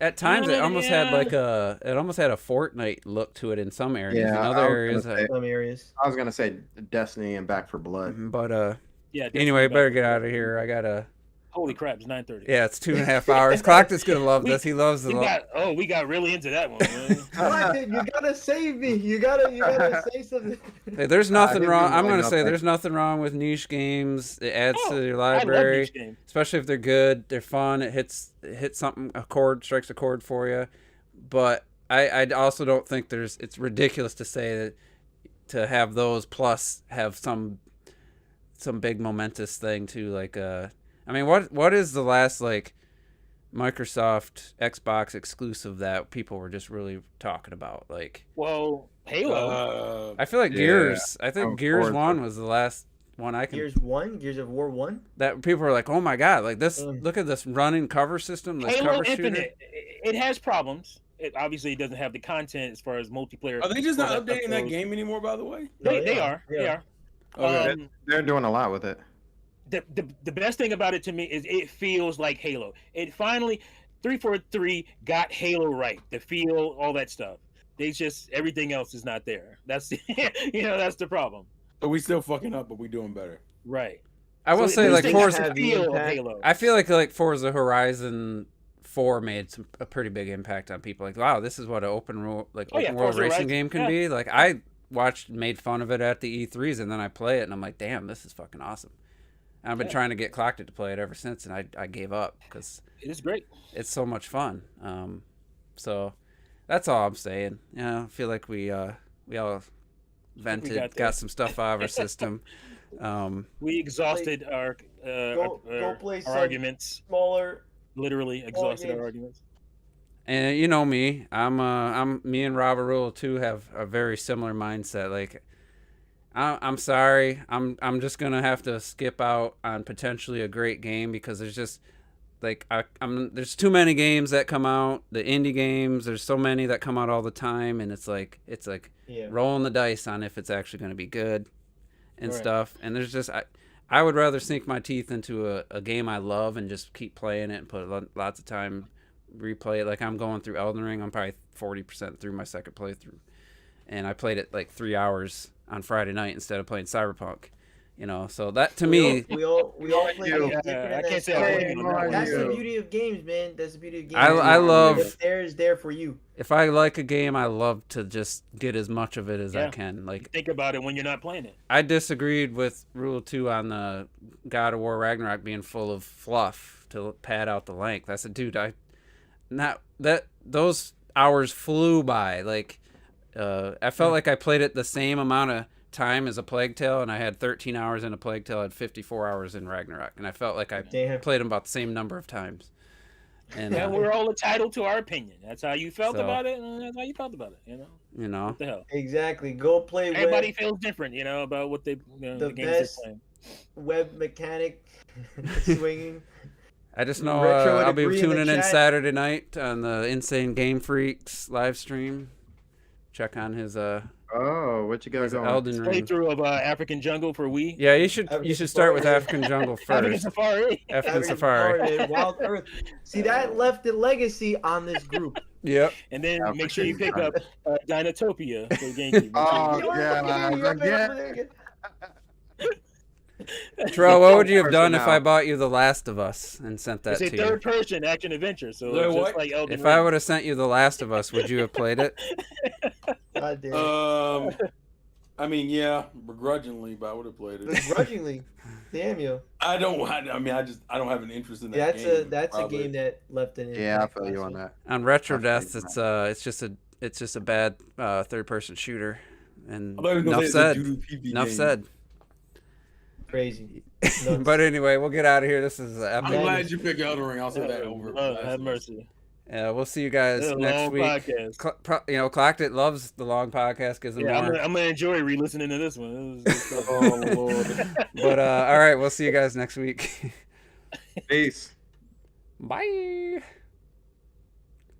At times, it almost had a Fortnite look to it in some areas. Yeah, in other areas, Some areas. I was gonna say Destiny and Back for Blood. But yeah. Anyway, better get out of here. I gotta. Holy crap! It's 9:30. Yeah, it's 2.5 hours. Clock is gonna love this. He loves the. We got really into that one. Man. You gotta save me. You gotta say something. Hey, there's nothing wrong. I'm gonna say there's nothing wrong with niche games. It adds to your library, I love niche games. especially if they're good. They're fun. It hits something. Strikes a chord for you. But I also don't think it's ridiculous to say that to have those plus have some big momentous thing too. Like I mean, what is the last like Microsoft Xbox exclusive that people were just really talking about? Like, well, Halo. I feel like Gears. I think Gears 1 was the last one I can. Gears of War 1. That people were like, oh my god, like this. Look at this running cover system. This Halo cover Infinite. shooter. It has problems. It obviously doesn't have the content as far as multiplayer. Are they just not updating that game anymore? By the way, they are. They are. Okay. They're doing a lot with it. The best thing about it to me is it feels like Halo. It finally 343 got Halo right. The feel, all that stuff. They just everything else is not there. That's that's the problem. But we still fucking up, but we doing better. Right. I will say like Forza. Halo. I feel like Forza Horizon 4 made a pretty big impact on people. Like, wow, this is what an open world racing game can be. Like I made fun of it at the E3s, and then I play it, and I'm like, damn, this is fucking awesome. I've been trying to get Clocked to play it ever since, and I gave up because it is great. It's so much fun. So that's all I'm saying. I feel like we all vented, got some stuff out of our system. We exhausted our arguments. Smaller. Literally exhausted our arguments. And you know me, me and Robert Rule too have a very similar mindset. Like, I'm sorry, I'm just gonna have to skip out on potentially a great game because there's just like there's too many games that come out. The indie games, there's so many that come out all the time, and it's like rolling the dice on if it's actually gonna be good and stuff. And there's just I would rather sink my teeth into a game I love and just keep playing it and put lots of time replay it. Like I'm going through Elden Ring. I'm probably 40% through my second playthrough, and I played it like 3 hours on Friday night instead of playing Cyberpunk. So that to me, we all play I can't say that's the beauty of games, man. That's the beauty of games. I love if there's there for you. If I like a game, I love to just get as much of it as I can. Like, think about it when you're not playing it. I disagreed with Rule 2 on the God of War Ragnarok being full of fluff. to pad out the length. I said, dude, those hours flew by. Like, I felt like I played it the same amount of time as a Plague Tale, and I had 13 hours in a Plague Tale. I had 54 hours in Ragnarok, and I felt like I played them about the same number of times. And we're all entitled to our opinion. That's how you felt about it, and that's how you felt about it. You know. What the hell? Exactly. Go play. Everybody feels different, about what they the games they're playing. Web mechanic swinging. I just know I'll be tuning in Saturday night on the Insane Game Freaks live stream. Check on his what you got going? Elden Ring playthrough of African Jungle for Wii. Yeah, you should start with African Jungle first. African Safari. Wild Earth. See, that left a legacy on this group. Yep. And then make sure you pick up Dinotopia for GameCube. Terrell, what would you have done if I bought you The Last of Us and sent that to you? It's a third-person action adventure, so just like Elden Ring. If I would have sent you The Last of Us, would you have played it? God damn. I mean, yeah, begrudgingly, but I would have played it. Begrudgingly, damn you. I don't have an interest in that game. That's a game that left an impact. Yeah, I feel you on that. On Retro Death, it's just a bad third-person shooter, and enough said. Crazy. But anyway, we'll get out of here. This is I'm glad you picked Elden Ring. I'll say that over. Have mercy. Yeah, we'll see you guys next week. Clocked It loves the long podcast. Gives them more. I'm gonna enjoy re-listening to this one. Oh Lord. But all right, we'll see you guys next week. Peace. Bye.